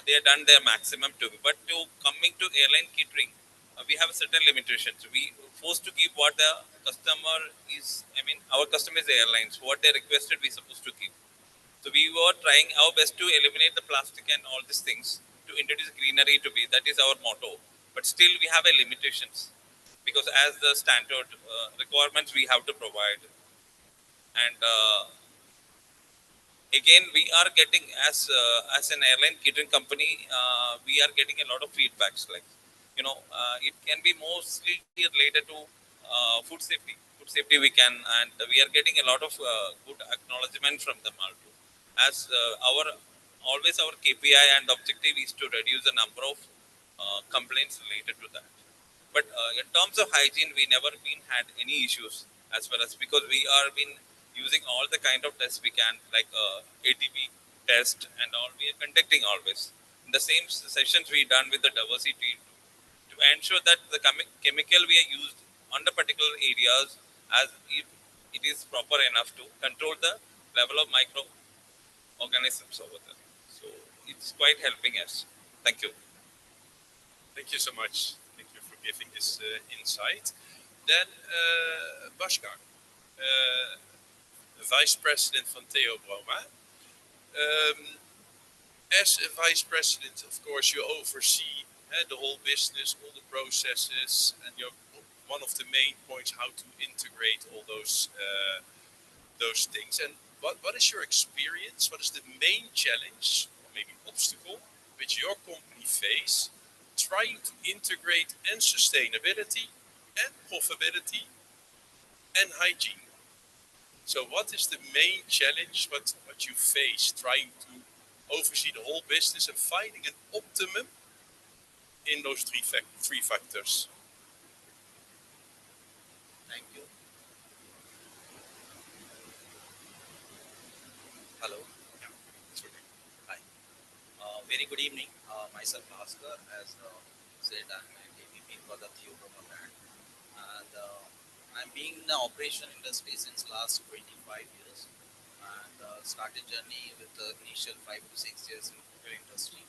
They have done their maximum to, but to coming to airline catering, we have certain limitations. We forced to keep what the customer is. Our customer is the airlines. What they requested, we supposed to keep. So we were trying our best to eliminate the plastic and all these things to introduce greenery to be. That is our motto. But still, we have a limitations because as the standard requirements we have to provide. And again, we are getting as an airline catering company, we are getting a lot of feedbacks. Like, it can be mostly related to food safety. Food safety we can, and we are getting a lot of good acknowledgement from them also. As our always our KPI and objective is to reduce the number of complaints related to that. But in terms of hygiene, we never been had any issues as well as, because we are been using all the kind of tests we can, like ATP test and all. We are conducting always in the same sessions we done with the diversity to ensure that the chemical we are used on the particular areas, as if it is proper enough to control the level of microorganisms over there. So it's quite helping us. Thank you. Thank you so much. Thank you for giving this insight. Then Bhaskar, Vice President van Theo Broma. As a Vice President, of course, you oversee the whole business, all the processes, and you're one of the main points how to integrate all those things. And what is your experience? What is the main challenge, or maybe obstacle, which your company face trying to integrate and sustainability and profitability and hygiene? So what is the main challenge what you face trying to oversee the whole business and finding an optimum in those three factors? Thank you. Hello. Yeah, it's okay. Hi. Very good evening. Myself, Bhaskar, as said, I'm a KVP for the Theobroma brand. And I'm being in the operation industry since last 25 years. And started journey with the initial 5 to 6 years in hotel industry.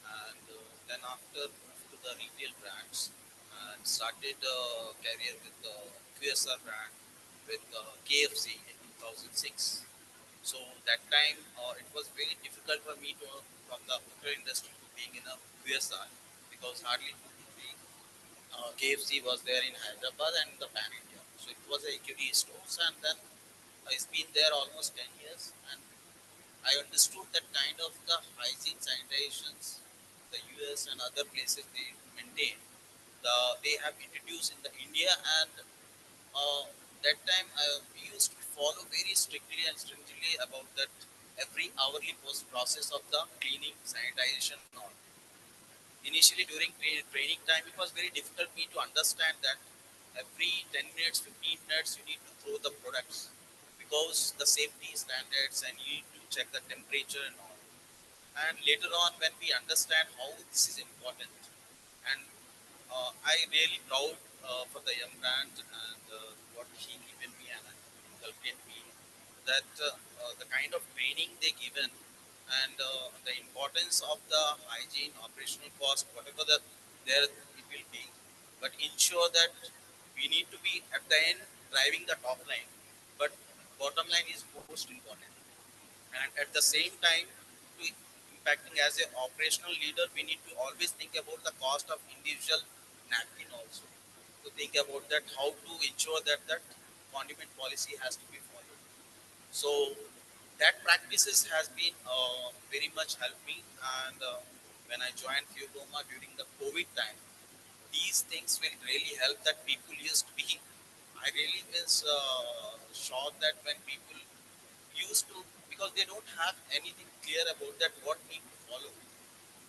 And then after moved to the retail brands and started career with the QSR brand with KFC in 2006. So that time it was very difficult for me to from the hotel industry to being in a QSR because hardly 2 to 3 KFC was there in Hyderabad and the Pan India. So it was a equity stores, and then it's been there almost 10 years, and I understood that kind of the hygiene sanitations the US and other places they maintain. They have introduced in the India, and that time we used to follow very strictly and stringently about that every hourly post process of the cleaning sanitization and all. Initially during training time, it was very difficult for me to understand that every 10 minutes, 15 minutes, you need to throw the products because the safety standards and you need to check the temperature and all. And later on, when we understand how this is important, and I really proud for the young brand and what he given me and inculcated me that the kind of training they given and the importance of the hygiene, operational cost, whatever there it will be, but ensure that we need to be at the end driving the top line, but bottom line is most important. And at the same time, to impacting as a operational leader, we need to always think about the cost of individual napkin also. To think about that, how to ensure that that condiment policy has to be followed. So that practices has been very much helped me. And when I joined Theobroma during the COVID time, these things will really help that people used to be. I really was shocked that when people used to, because they don't have anything clear about that what need to follow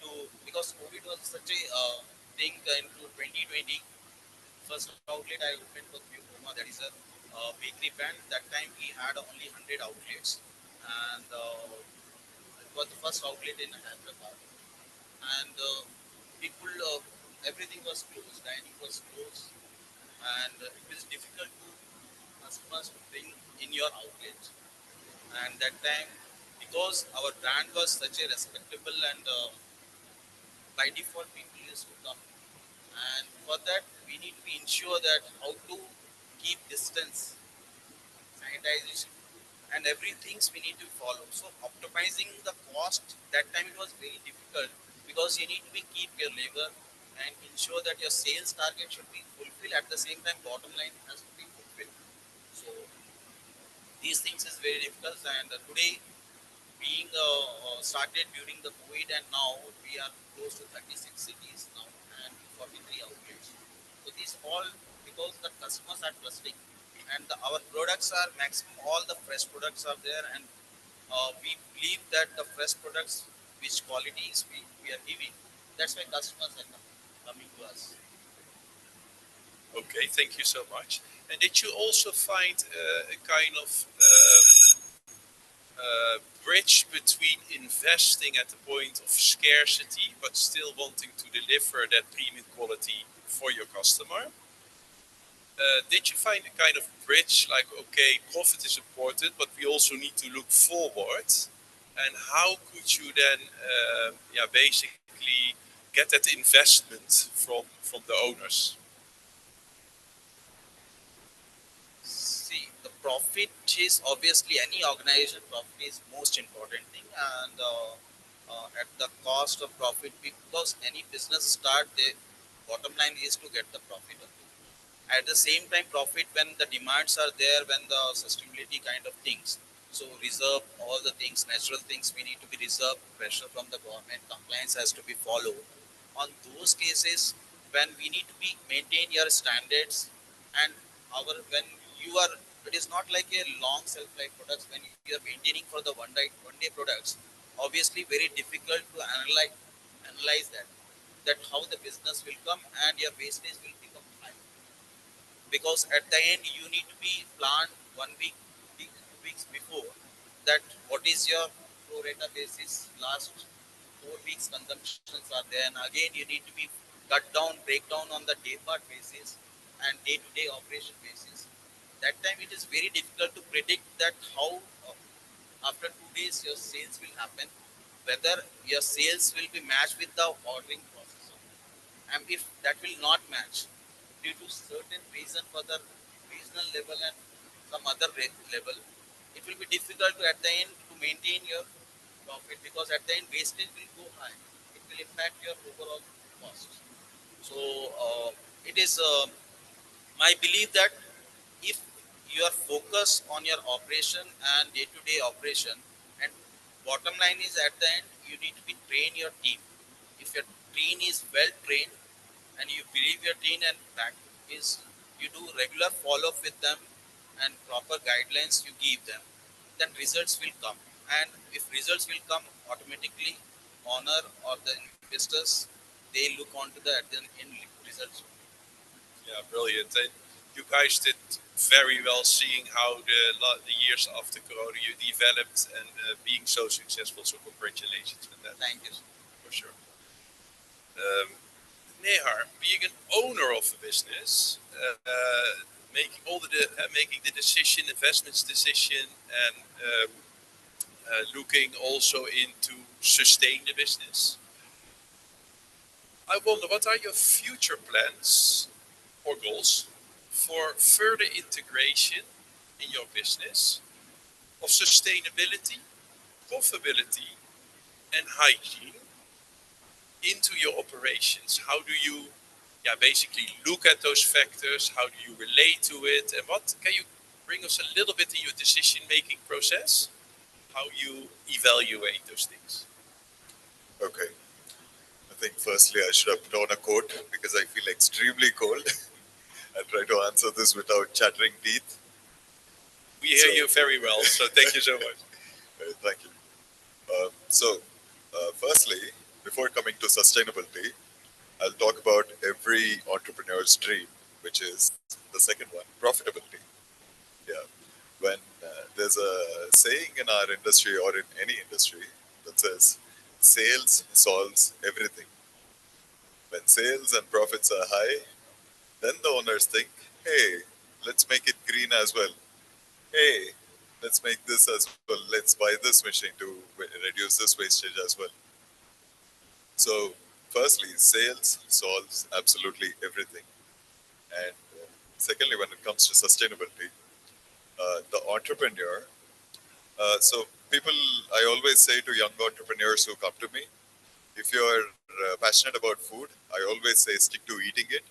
to, because COVID was such a thing into 2020. First outlet I opened was Theobroma, that is a bakery brand. That time we had only 100 outlets, and it was the first outlet in Hyderabad. And people, everything was closed, dining was closed, and it was difficult to customers to bring in your outlet. And that time, because our brand was such a respectable and by default people used to come, and for that we need to ensure that how to keep distance, sanitization, and everything we need to follow. So optimizing the cost, that time it was very difficult because you need to be keep your labor and ensure that your sales target should be fulfilled, at the same time bottom line has to be fulfilled. So These things is very difficult, and today being started during the COVID, and now we are close to 36 cities now and 43 outlets. So these all because the customers are trusting, and our products are maximum. All the fresh products are there, and we believe that the fresh products, which qualities we are giving, that's why customers are coming to us. Okay, thank you so much. And did you also find a kind of bridge between investing at the point of scarcity but still wanting to deliver that premium quality for your customer? Did you find a kind of bridge like, okay, profit is important, but we also need to look forward? And how could you then, basically get that investment from the owners? See, the profit is obviously any organization profit is most important thing, and at the cost of profit, because any business start, the bottom line is to get the profit. At the same time, profit when the demands are there, when the sustainability kind of things. So reserve all the things, natural things we need to be reserved. Pressure from the government, compliance has to be followed. On those cases, when we need to be maintain your standards, and our when you are, it is not like a long shelf life products. When you are maintaining for the one day products, obviously very difficult to analyze that how the business will come and your wastage will become high, because at the end you need to be planned 1 week, 2 weeks before, that what is your pro rata basis last 4 weeks consumptions are there, and again you need to be cut down, break down on the day part basis and day to day operation basis. That time it is very difficult to predict that how after 2 days your sales will happen, whether your sales will be matched with the ordering process, and if that will not match due to certain reason for the regional level and some other level, it will be difficult to at the end to maintain your profit, because at the end wastage will go high. It will impact your overall cost. So it is my belief that if you are focused on your operation and day-to-day operation, and bottom line is at the end you need to be train your team. If your team is well trained and you believe your team and back is you do regular follow-up with them and proper guidelines you give them, then results will come. And if results will come automatically, owner or the investors, they look onto the at the end results. Yeah, brilliant. And you guys did very well, seeing how the years after Corona you developed and being so successful. So congratulations on that. Thank you. For sure. Nehar, being an owner of a business, making making the decision, investments decision, and looking also into sustain the business. I wonder, what are your future plans or goals for further integration in your business of sustainability, profitability, and hygiene into your operations? How do you basically look at those factors? How do you relate to it? And what can you bring us a little bit in your decision-making process? How you evaluate those things? Okay. I think firstly I should have put on a coat because I feel extremely cold. I'll try to answer this without chattering teeth. We hear you very well, so thank you so much. Thank you. Firstly, before coming to sustainability, I'll talk about every entrepreneur's dream, which is the second one, profitability. Yeah. When there's a saying in our industry or in any industry that says, sales solves everything. When sales and profits are high, then the owners think, hey, let's make it green as well. Hey, let's make this as well. Let's buy this machine to reduce this wastage as well. So, firstly, sales solves absolutely everything. And secondly, when it comes to sustainability, the entrepreneur. So, people, I always say to young entrepreneurs who come to me, if you're passionate about food, I always say stick to eating it,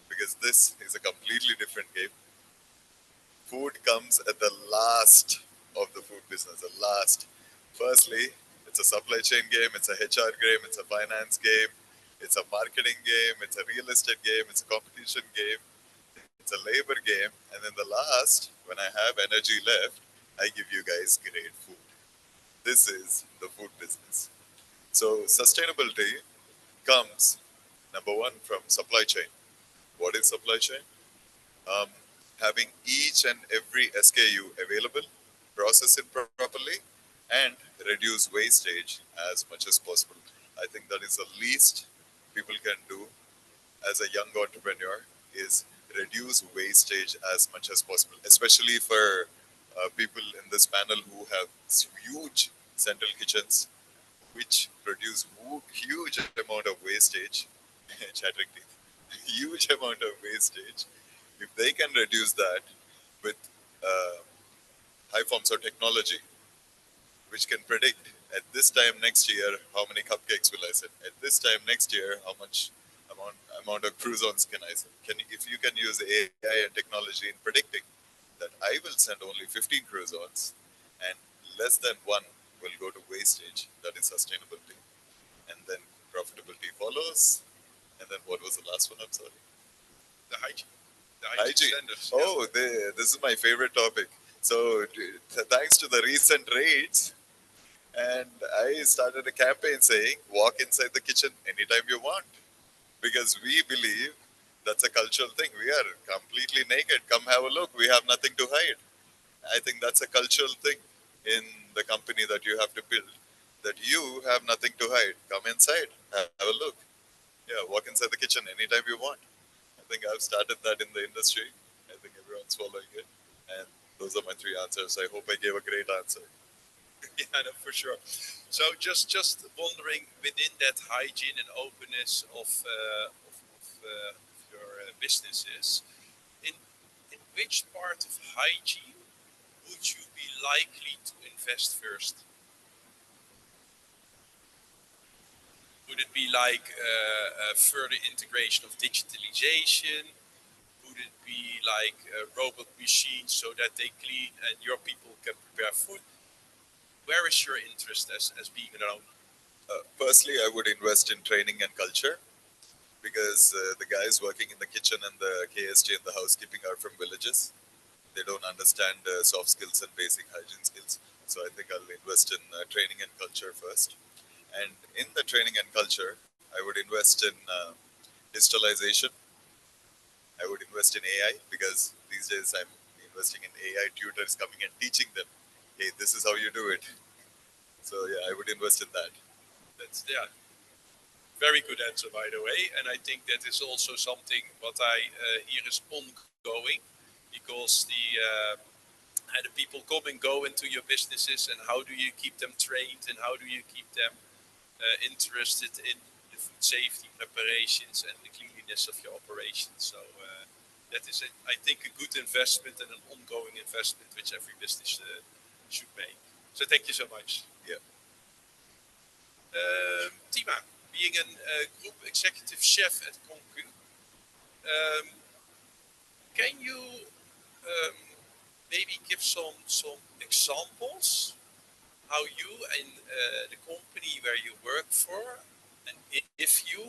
because this is a completely different game. food comes at the last of the food business, the last. Firstly, it's a supply chain game, it's a HR game, it's a finance game, it's a marketing game, it's a real estate game, it's a competition game, it's a labor game, and then the last, when I have energy left, I give you guys great food. This is the food business. So sustainability comes, number one, from supply chain. What is supply chain? Um, Having each and every SKU available, process it properly, and reduce wastage as much as possible. I think that is the least people can do as a young entrepreneur is reduce wastage as much as possible, especially for people in this panel who have huge central kitchens which produce huge amount of wastage, chattering teeth, huge amount of wastage. If they can reduce that with uh, high forms of technology, which can predict at this time next year how many cupcakes will I sell, at this time next year how much amount of croissants can I sell. If you can use AI and technology in predicting that I will send only 15 croissants and less than one will go to wastage, that is sustainability. And then profitability follows. And then what was the last one? I'm sorry. The hygiene. The hygiene standards. Oh, this is my favorite topic. So thanks to the recent raids, and I started a campaign saying, walk inside the kitchen anytime you want. Because we believe that's a cultural thing. We are completely naked. Come have a look. We have nothing to hide. I think that's a cultural thing in the company that you have to build. That you have nothing to hide. Come inside. Have a look. Yeah, walk inside the kitchen anytime you want. I think I've started that in the industry. I think everyone's following it. And those are my three answers. I hope I gave a great answer. Yeah, no, for sure. So just wondering within that hygiene and openness of your businesses, in which part of hygiene would you be likely to invest first? Would it be like a further integration of digitalization? Would it be like robot machines so that they clean and your people can prepare food? Where is your interest as being an owner? Firstly, I would invest in training and culture because the guys working in the kitchen and the KST and the housekeeping are from villages. They don't understand soft skills and basic hygiene skills. So I think I'll invest in training and culture first. And in the training and culture, I would invest in digitalization. I would invest in AI because these days I'm investing in AI tutors coming and teaching them, hey, this is how you do it. So yeah, I would invest in that. That's very good answer, by the way. And I think that is also something what I hear is ongoing, because the people come and go into your businesses, and how do you keep them trained, and how do you keep them interested in the food safety preparations and the cleanliness of your operations. So that is, I think, a good investment and an ongoing investment which every business should make. So thank you so much. Yeah. Tima, being a group executive chef at Concu, can you maybe give some examples how you and the company where you work for, and if you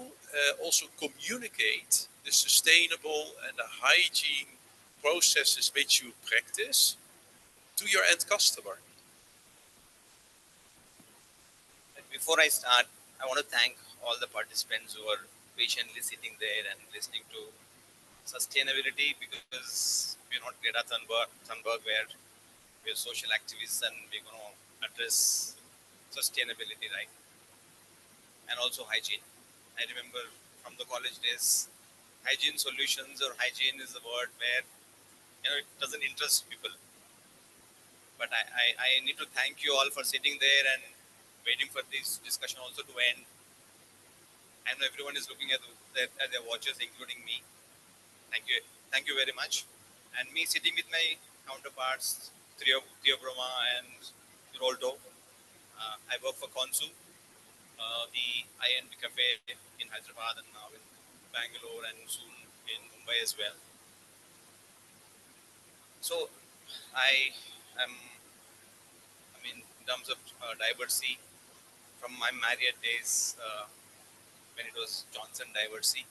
also communicate the sustainable and the hygiene processes which you practice to your end customer? Before I start, I want to thank all the participants who are patiently sitting there and listening to sustainability, because we're not Greta Thunberg where we're social activists and we're going to address sustainability, right? And also hygiene. I remember from the college days, hygiene solutions or hygiene is a word where it doesn't interest people. But I need to thank you all for sitting there and waiting for this discussion also to end. I know everyone is looking at their watches, including me. Thank you very much. And me sitting with my counterparts, Theo Broma and Roldo. I work for Konsu, the INB cafe in Hyderabad, and now in Bangalore, and soon in Mumbai as well. So I am, I mean, in terms of diversity, from my Marriott days, when it was Johnson Diversity,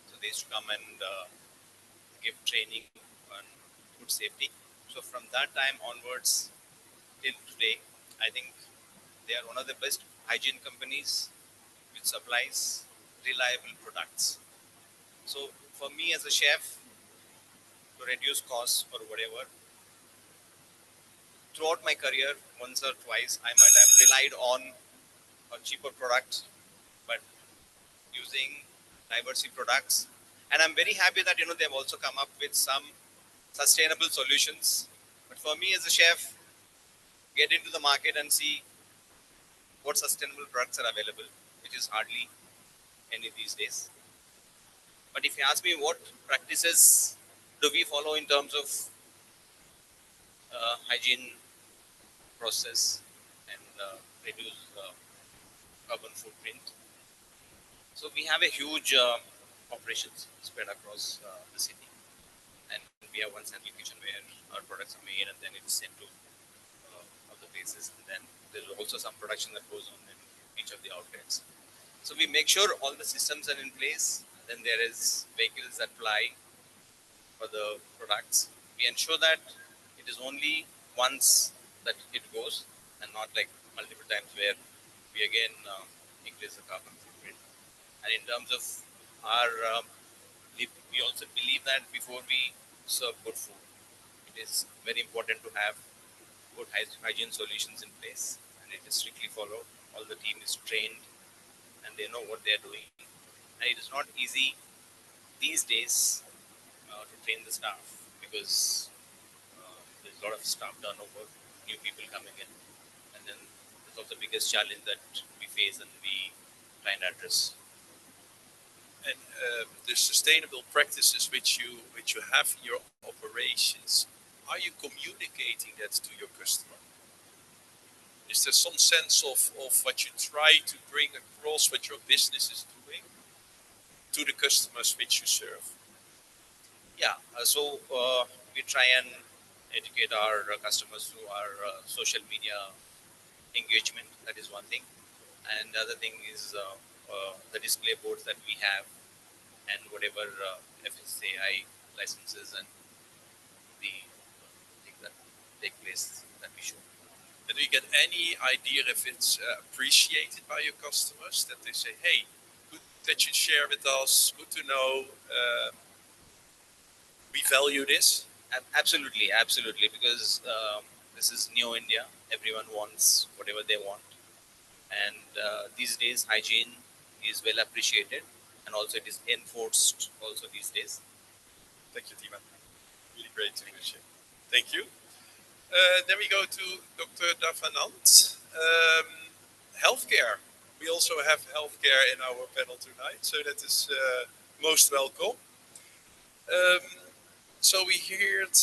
so they used to come and give training on food safety. So from that time onwards till today, I think they are one of the best hygiene companies which supplies reliable products. So for me as a chef, to reduce costs or whatever, throughout my career, once or twice, I might have relied on a cheaper product, but using diversity products. And I'm very happy that they've also come up with some sustainable solutions. But for me as a chef, get into the market and see what sustainable products are available, which is hardly any these days. But if you ask me what practices do we follow in terms of hygiene process and reduce carbon footprint, so we have a huge operations spread across the city, and we have one central kitchen where our products are made, and then it's sent to other places, and then there's also some production that goes on in each of the outlets. So we make sure all the systems are in place. Then there is vehicles that fly for the products. We ensure that it is only once that it goes, and not like multiple times where we again increase the carbon footprint. And in terms of our, we also believe that before we serve good food, it is very important to have good hygiene solutions in place, and it is strictly followed. All the team is trained, and they know what they are doing. And it is not easy these days to train the staff, because there's a lot of staff turnover, new people coming in, and then that's also the biggest challenge that we face and we try and address. And the sustainable practices which you have in your operations, are you communicating that to your customer? Is there some sense of what you try to bring across what your business is doing to the customers which you serve? Yeah, so we try and educate our customers through our social media engagement. That is one thing, and the other thing is the display boards that we have, and whatever FSAI licenses and the things that take place that we show. And do you get any idea if it's appreciated by your customers, that they say, hey, good that you share with us, good to know, we value this? Absolutely, absolutely, because this is new India. Everyone wants whatever they want, and these days hygiene is well appreciated, and also it is enforced also these days. Thank you, Tima. Really great to meet you. Thank you. Then we go to Dr. Davanant. Healthcare. We also have healthcare in our panel tonight, so that is most welcome. So we heard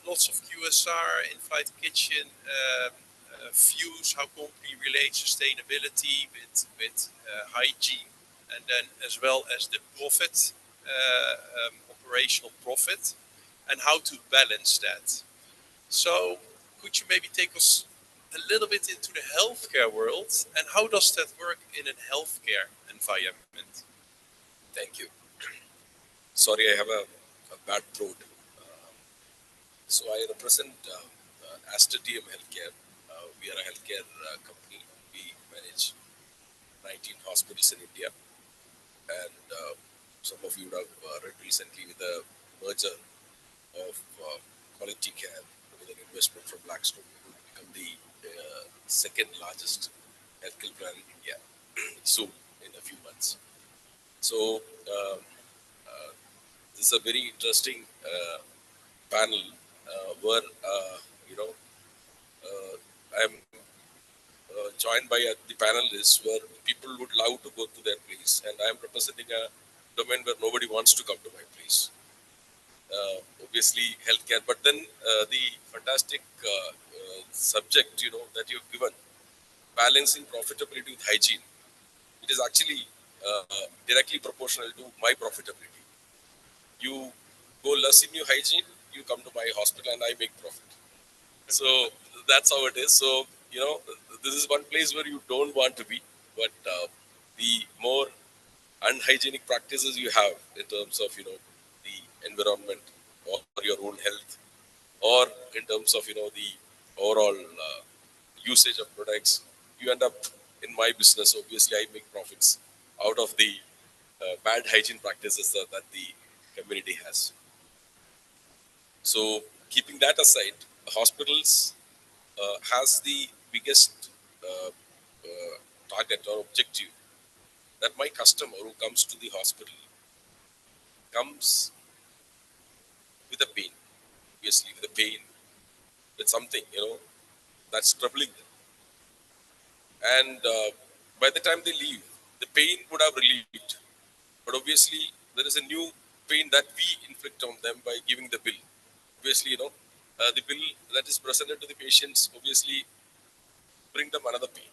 lots of QSR, in-flight kitchen views, how company relates sustainability with hygiene, and then as well as the profit, operational profit, and how to balance that. So could you maybe take us a little bit into the healthcare world, and how does that work in a healthcare environment? Thank you. Sorry, I have a bad throat. So I represent Aster DM Healthcare. We are a healthcare company. We manage 19 hospitals in India, and some of you would have read recently with the merger of Quality Care with an investment from Blackstone, we will become the second largest healthcare plan in India soon, in a few months. So this is a very interesting panel where I'm joined by the panelists where people would love to go to their place, and I'm representing a domain where nobody wants to come to my place. Obviously healthcare, but then the fantastic subject that you've given, balancing profitability with hygiene, it is actually directly proportional to my profitability. You go less in your hygiene, you come to my hospital and I make profit. So that's how it is. So, this is one place where you don't want to be, but the more unhygienic practices you have in terms of, the environment or your own health, or in terms of, the overall usage of products, you end up in my business. Obviously, I make profits out of the bad hygiene practices that the community has. So, keeping that aside, hospitals has the biggest target or objective that my customer who comes to the hospital comes with a pain, obviously with a pain, with something, that's troubling them. And by the time they leave, the pain would have relieved. But obviously, there is a new pain that we inflict on them by giving the bill. Obviously, the bill that is presented to the patients obviously bring them another pain.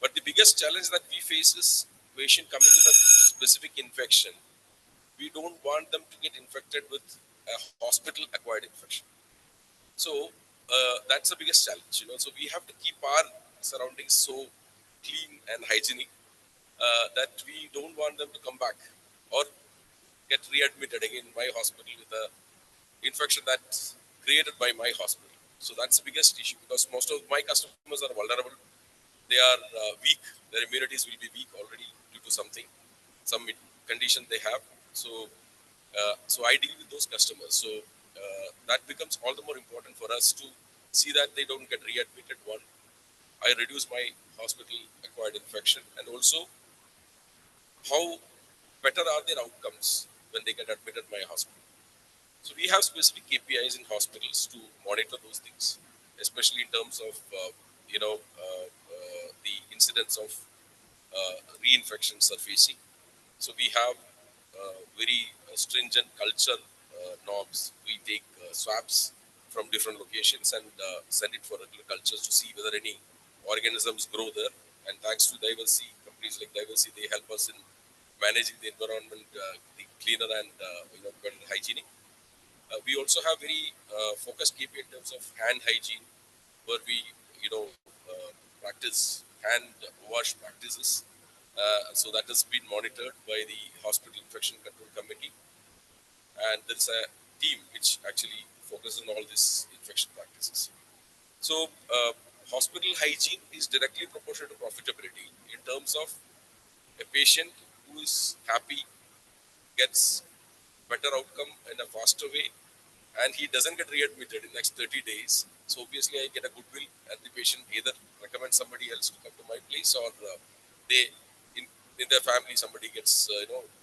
But the biggest challenge that we face is patient coming with a specific infection. We don't want them to get infected with a hospital-acquired infection. So that's the biggest challenge. So we have to keep our surroundings so clean and hygienic that we don't want them to come back or get readmitted again in my hospital with a infection that's created by my hospital. So that's the biggest issue, because most of my customers are vulnerable. They are weak. Their immunities will be weak already due to something, some condition they have. So I deal with those customers. So that becomes all the more important for us to see that they don't get readmitted. One, I reduce my hospital acquired infection, and also how better are their outcomes when they get admitted in my hospital. So we have specific KPIs in hospitals to monitor those things, especially in terms of the incidence of reinfections surfacing. So we have very stringent culture norms. We take swabs from different locations and send it for regular cultures to see whether any organisms grow there. And thanks to Diversity, companies like Diversity, they help us in managing the environment, the cleaner and better hygienic. We also have very focused KPI in terms of hand hygiene, where we, practice hand wash practices. So that has been monitored by the Hospital Infection Control Committee, and there's a team which actually focuses on all these infection practices. So hospital hygiene is directly proportional to profitability in terms of a patient who is happy gets better outcome in a faster way, and he doesn't get readmitted in next 30 days. So obviously I get a goodwill, and the patient either recommends somebody else to come to my place, or they in their family somebody gets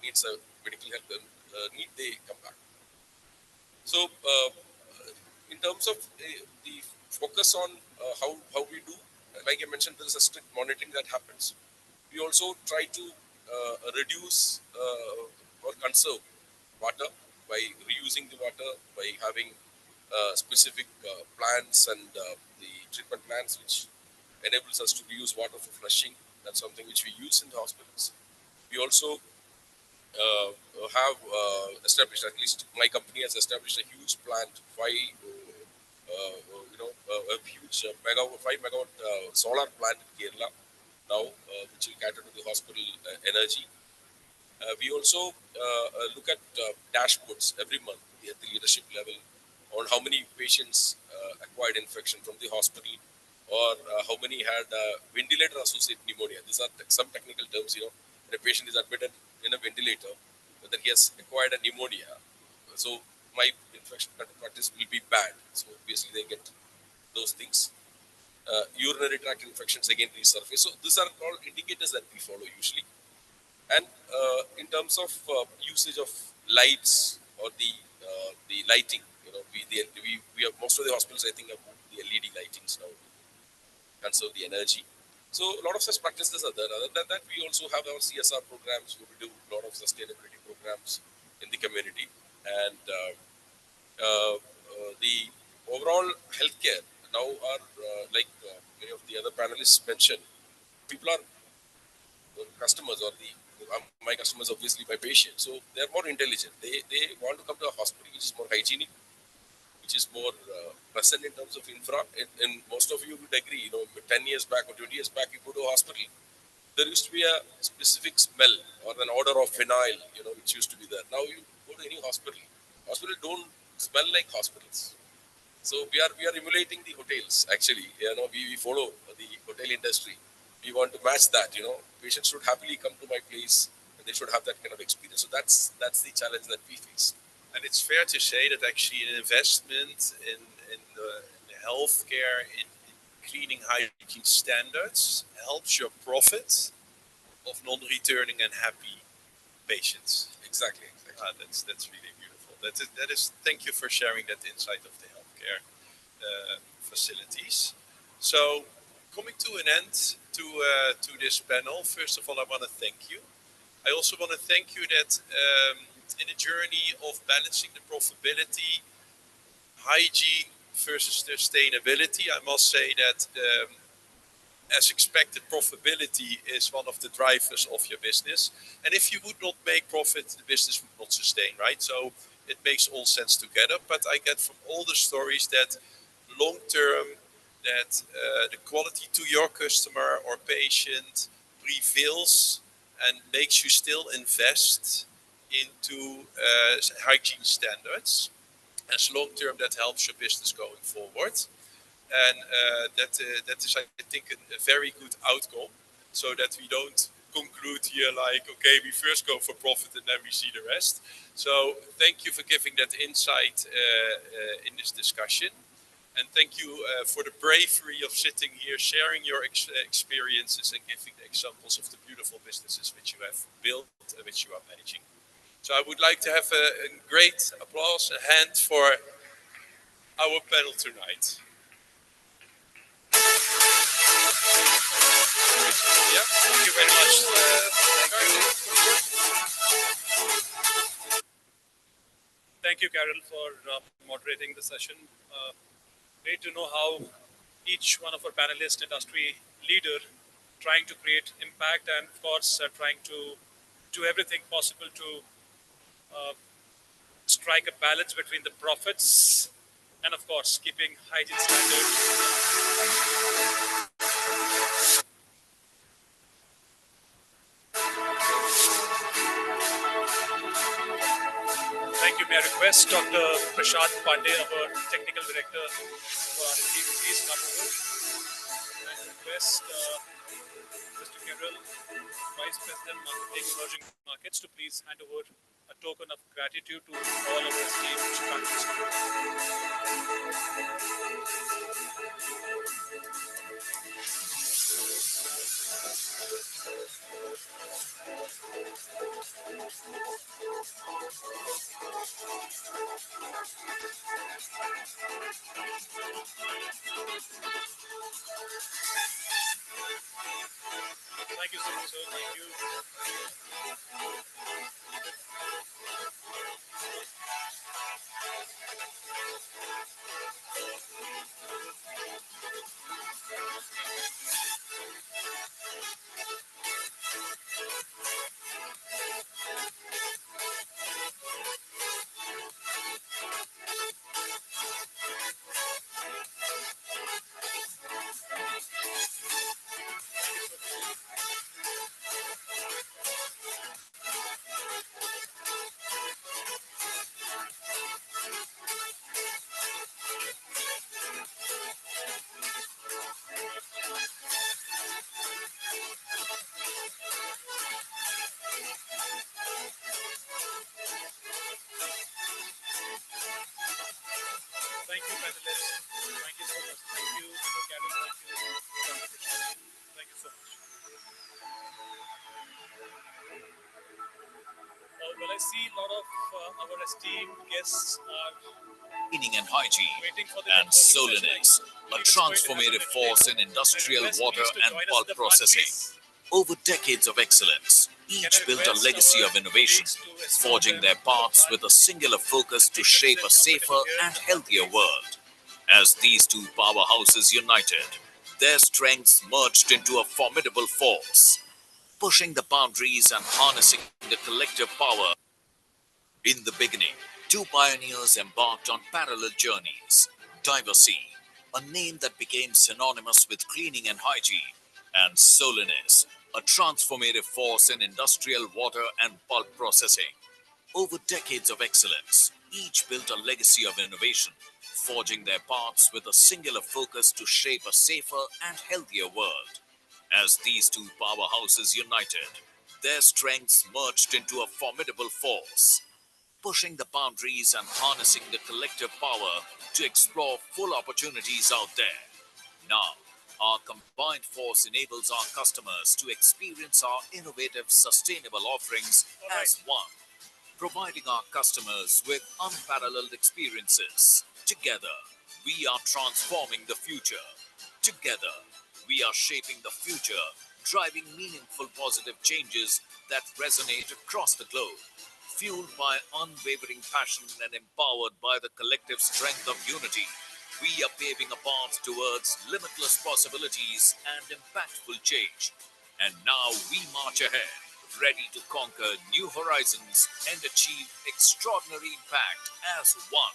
needs a medical help need, they come back. So in terms of the focus on how we do, like I mentioned, there is a strict monitoring that happens. We also try to reduce or conserve water by reusing the water, by having specific plants and the treatment plants which enables us to reuse water for flushing. That's something which we use in the hospitals. We also have established, at least my company has established a huge plant, a huge 5 megawatt solar plant in Kerala now, which will cater to the hospital energy. We also look at dashboards every month at the leadership level on how many patients acquired infection from the hospital, or how many had ventilator-associated pneumonia. These are some technical terms. When a patient is admitted in a ventilator, whether he has acquired a pneumonia, so my infection control practice will be bad. So obviously they get those things. Urinary tract infections again resurface. So these are all indicators that we follow usually. And in terms of usage of lights or the lighting, we have most of the hospitals, I think, have the LED lightings now to conserve the energy. So a lot of such practices are there. Other than that, we also have our CSR programs where we do a lot of sustainability programs in the community. And the overall healthcare now are like many of the other panelists mentioned. People are customers, or my customers obviously my patients, so they're more intelligent. They want to come to a hospital which is more hygienic, which is more present in terms of infra. And most of you would agree, 10 years back or 20 years back, you go to a hospital, there used to be a specific smell or an odor of phenyl, which used to be there. Now you go to any hospital don't smell like hospitals. So we are emulating the hotels actually. We follow the hotel industry. We want to match that. Patients should happily come to my place and they should have that kind of experience. So that's the challenge that we face. And it's fair to say that actually an investment in healthcare, in cleaning hygiene standards, helps your profit of non-returning and happy patients. Exactly. That's really beautiful. That is. Thank you for sharing that insight of the healthcare facilities. So, coming to an end to this panel, first of all, I want to thank you. I also want to thank you that in the journey of balancing the profitability, hygiene versus sustainability, I must say that as expected, profitability is one of the drivers of your business. And if you would not make profit, the business would not sustain, right? So it makes all sense together. But I get from all the stories that long term, that the quality to your customer or patient prevails and makes you still invest into hygiene standards. As long term, that helps your business going forward. And that is, I think, a very good outcome, so that we don't conclude here like, okay, we first go for profit and then we see the rest. So thank you for giving that insight in this discussion. And thank you for the bravery of sitting here, sharing your experiences and giving the examples of the beautiful businesses which you have built and which you are managing. So I would like to have a great applause, a hand for our panel tonight. Yeah, thank you very much. Thank you, Carol, for moderating the session. Great to know how each one of our panelists, industry leader, trying to create impact and, of course, trying to do everything possible to strike a balance between the profits and, of course, keeping hygiene standards. Thank you. May I request Dr. Prashad Pandey, our Technical Director for R&D, to please come over. And request Mr. Kerala, Vice President, Marketing Emerging Markets, to please hand over a token of gratitude to all of us team practice. Thank you so much, sir. Thank you. Thank you, panelists. Thank you so much. Thank you, Carol. Thank you, Dr. Prashad. Thank you so much. Well, I see a lot of our esteemed guests are Cleaning and hygiene, waiting for the and Solinix, a transformative force in industrial water and pulp processing. Over decades of excellence, each built a legacy of innovation, forging their paths with a singular focus to shape a safer and healthier world. As these two powerhouses united, their strengths merged into a formidable force, pushing the boundaries and harnessing the collective power. In the beginning, Two pioneers embarked on parallel journeys. Diversey, a name that became synonymous with cleaning and hygiene, and Solinis, a transformative force in industrial water and pulp processing. Over decades of excellence, each built a legacy of innovation, forging their paths with a singular focus to shape a safer and healthier world. As these two powerhouses united, their strengths merged into a formidable force, pushing the boundaries and harnessing the collective power to explore full opportunities out there. Now, our combined force enables our customers to experience our innovative, sustainable offerings as one, providing our customers with unparalleled experiences. Together, we are transforming the future. Together, we are shaping the future, driving meaningful positive changes that resonate across the globe. Fueled by unwavering passion and empowered by the collective strength of unity, we are paving a path towards limitless possibilities and impactful change. And now we march ahead, ready to conquer new horizons and achieve extraordinary impact as one.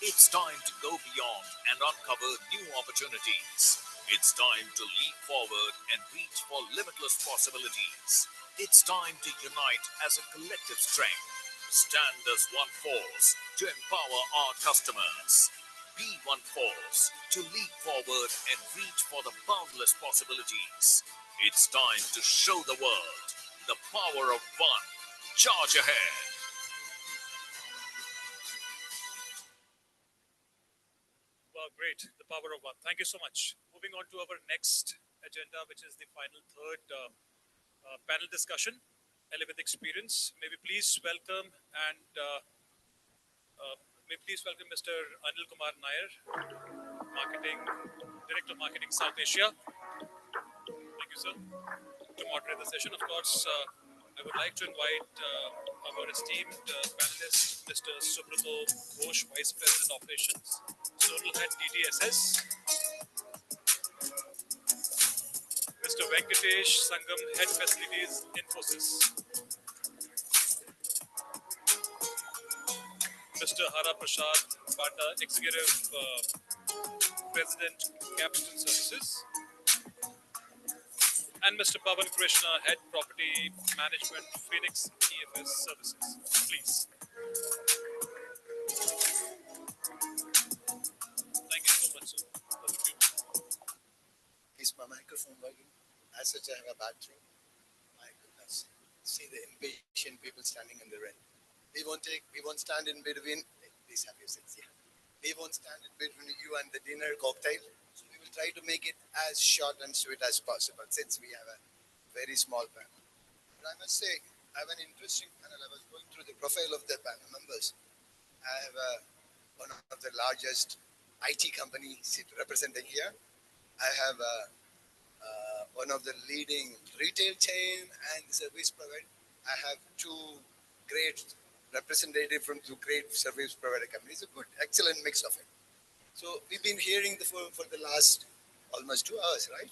It's time to go beyond and uncover new opportunities. It's time to leap forward and reach for limitless possibilities. It's time to unite as a collective strength. Stand as one force to empower our customers. Be one force to leap forward and reach for the boundless possibilities. It's time to show the world the power of one. Charge ahead. Wow, great. The power of one. Thank you so much. Moving on to our next agenda, which is the final third panel discussion, Elevate Experience. May we please welcome Mr. Anil Kumar Nair, Director of Marketing South Asia. Thank you, sir. To moderate the session, of course, I would like to invite our esteemed panelist, Mr. Subrato Ghosh, Vice President Operations, Zonal Head DTSS, Mr. Venkatesh Sangam, Head Facilities, Infosys, Mr. Hara Prasad Bata, Executive President, Capstone Services, and Mr. Pavan Krishna, Head Property Management, Phoenix EFS Services. Please. Thank you so much, sir. Is my microphone working? As such, I have a bad throat. My goodness. See the impatient people standing in the rain. We won't stand in between. Please have your seats. Yeah. We won't stand in between you and the dinner cocktail. So we will try to make it as short and sweet as possible since we have a very small panel. But I must say, I have an interesting panel. I was going through the profile of the panel members. I have one of the largest IT companies representing here. I have one of the leading retail chain and service provider. I have two great representatives from two great service provider companies. A good, excellent mix of it. So we've been hearing for the last almost 2 hours, right?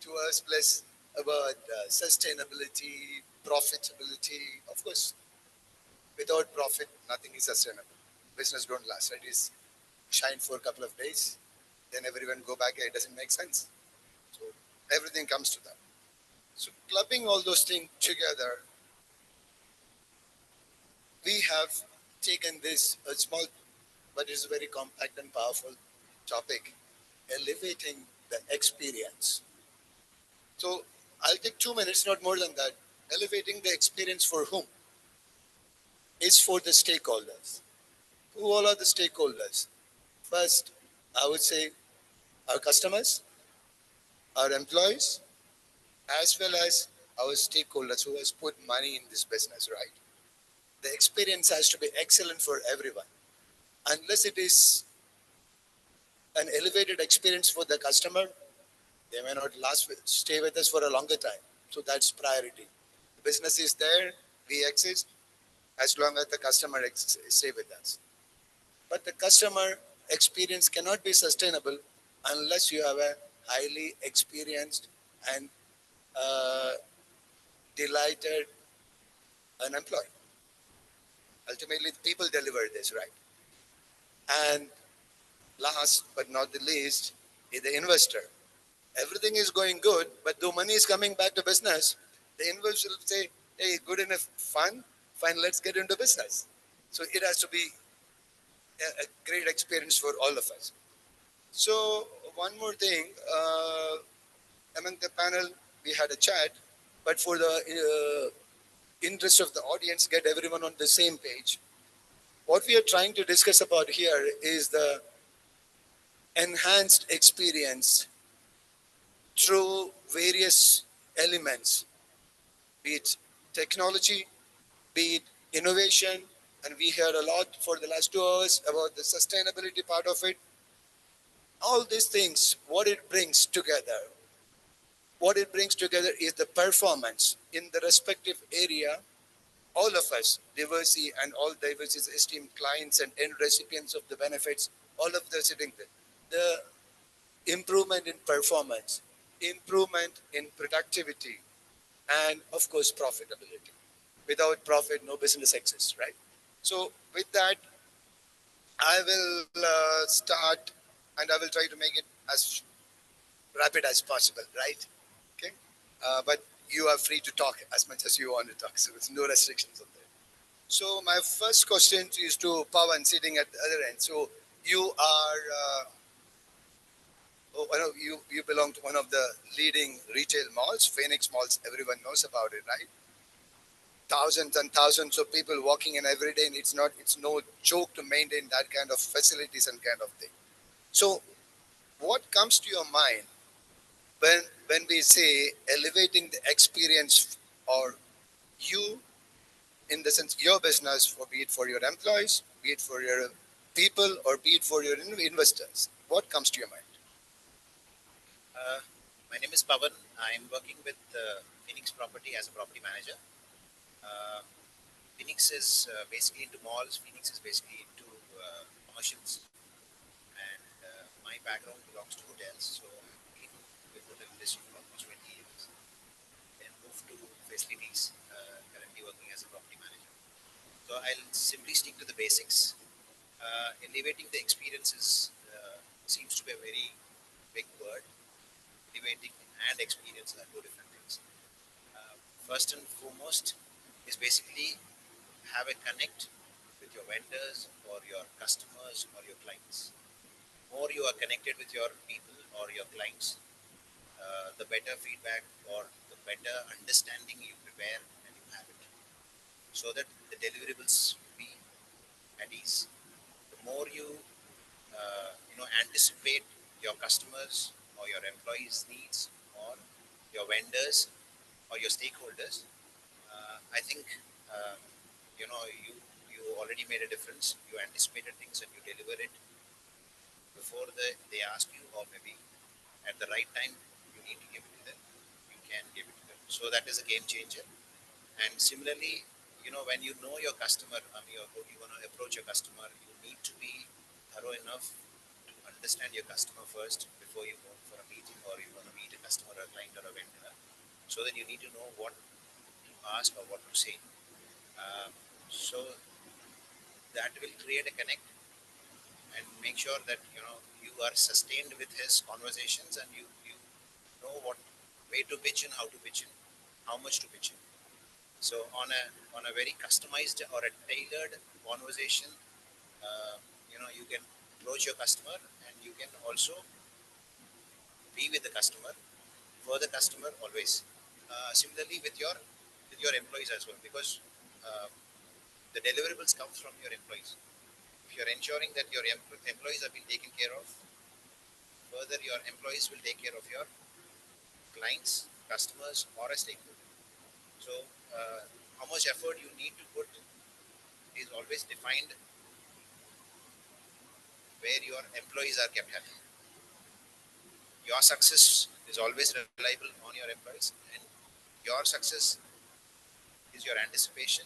2 hours plus about sustainability, profitability. Of course, without profit, nothing is sustainable. Business don't last, right? It's shine for a couple of days, then everyone go back. It doesn't make sense. So everything comes to that. So clubbing all those things together, we have taken this a small, but it's a very compact and powerful topic, elevating the experience. So I'll take 2 minutes, not more than that. Elevating the experience for whom? Is for the stakeholders. Who all are the stakeholders? First, I would say our customers, our employees, as well as our stakeholders who has put money in this business, right? The experience has to be excellent for everyone. Unless it is an elevated experience for the customer, they may not stay with us for a longer time. So that's priority. The business is there, we exist, as long as the customer stay with us. But the customer experience cannot be sustainable unless you have a highly experienced and delighted an employee. Ultimately, people deliver this. business, right? And last but not the least is the investor. Everything is going good, but though money is coming back to business, the investor will say, hey, good enough fun, fine, let's get into business. So it has to be a great experience for all of us. So one more thing, among the panel, we had a chat, but for the interest of the audience, get everyone on the same page. What we are trying to discuss about here is the enhanced experience through various elements, be it technology, be it innovation, and we heard a lot for the last 2 hours about the sustainability part of it. All these things, what it brings together is the performance in the respective area. All of us, diversity and all diversity's esteemed clients and end recipients of the benefits, all of the sitting there. The improvement in performance, improvement in productivity, and of course, profitability. Without profit, no business exists, right? So with that, I will start and I will try to make it as rapid as possible, right? Okay. But you are free to talk as much as you want to talk. So there's no restrictions on that. So my first question is to Pawan sitting at the other end. So you are, I know you belong to one of the leading retail malls, Phoenix Malls. Everyone knows about it, right? Thousands and thousands of people walking in every day, and it's no joke to maintain that kind of facilities and kind of thing. So what comes to your mind when we say elevating the experience, or you, in the sense your business, for be it for your employees, be it for your people, or be it for your investors, what comes to your mind? Uh, my name is Pavan. I'm working with Phoenix Property as a property manager. Uh, Phoenix is basically into malls. Phoenix is basically into commercials. And my background belongs to hotels. So I've been with hotel industry for almost 20 years. Then moved to facilities, currently working as a property manager. So I'll simply stick to the basics. Elevating the experiences seems to be a very big word. Elevating and experience are two different things. First and foremost is basically have a connect with your vendors or your customers or your clients. More you are connected with your people or your clients, the better feedback or the better understanding you prepare and you have it, so that the deliverables will be at ease. The more you anticipate your customers or your employees' needs or your vendors or your stakeholders, I think you already made a difference. You anticipated things and you deliver it before they ask you, or maybe at the right time you need to give it to them. You can give it to them. So that is a game changer. And similarly, when you know your customer, you want to approach your customer, you need to be thorough enough to understand your customer first before you go for a meeting, or you want to meet a customer or a client or a vendor. So that you need to know what to ask or what to say. So that will create a connect and make sure that you are sustained with his conversations, and you know what way to pitch in, how to pitch in, how much to pitch in. So on a very customized or a tailored conversation, you can approach your customer, and you can also be with the customer, for the customer always. Similarly with your employees as well, because the deliverables comes from your employees. If you're ensuring that your employees have been taken care of, further your employees will take care of your clients, customers, or a stakeholder. So how much effort you need to put is always defined where your employees are kept happy. Your success is always reliable on your employees, and your success is your anticipation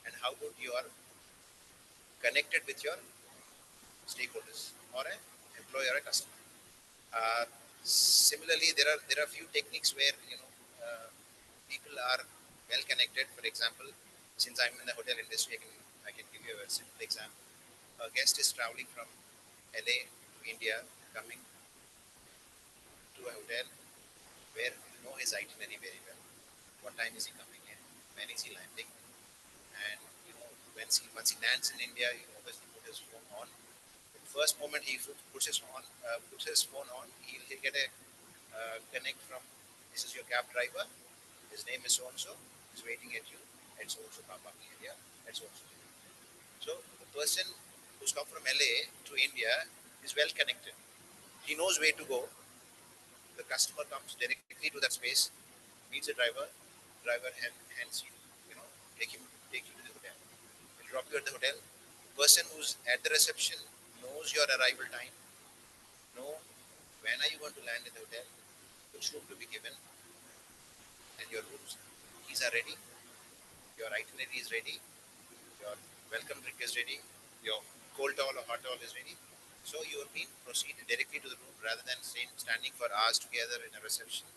and how good you are connected with your stakeholders or an employee or a customer. Similarly, there are few techniques where people are well connected. For example, since I'm in the hotel industry, I can give you a simple example. a guest is traveling from LA to India, coming to a hotel where you know his itinerary very well. What time is he coming in? When is he landing? And you know, once he lands in India, he obviously put his phone on. The first moment he puts his phone on, he'll get a connect from this is your cab driver. His name is so and so. He's waiting at you at so and so car parking area at so and so. So the person who's come from LA to India is well connected. He knows where to go. The customer comes directly to that space, meets the driver. Driver hands you, you know, take you to the hotel. He'll drop you at the hotel. The person who's at the reception knows your arrival time. Know when are you going to land in the hotel, which room to be given, and your rooms keys are ready. Your itinerary is ready. Your welcome drink is ready. Your cold towel or hot towel is ready. So you will be proceed directly to the room rather than standing for hours together in a reception,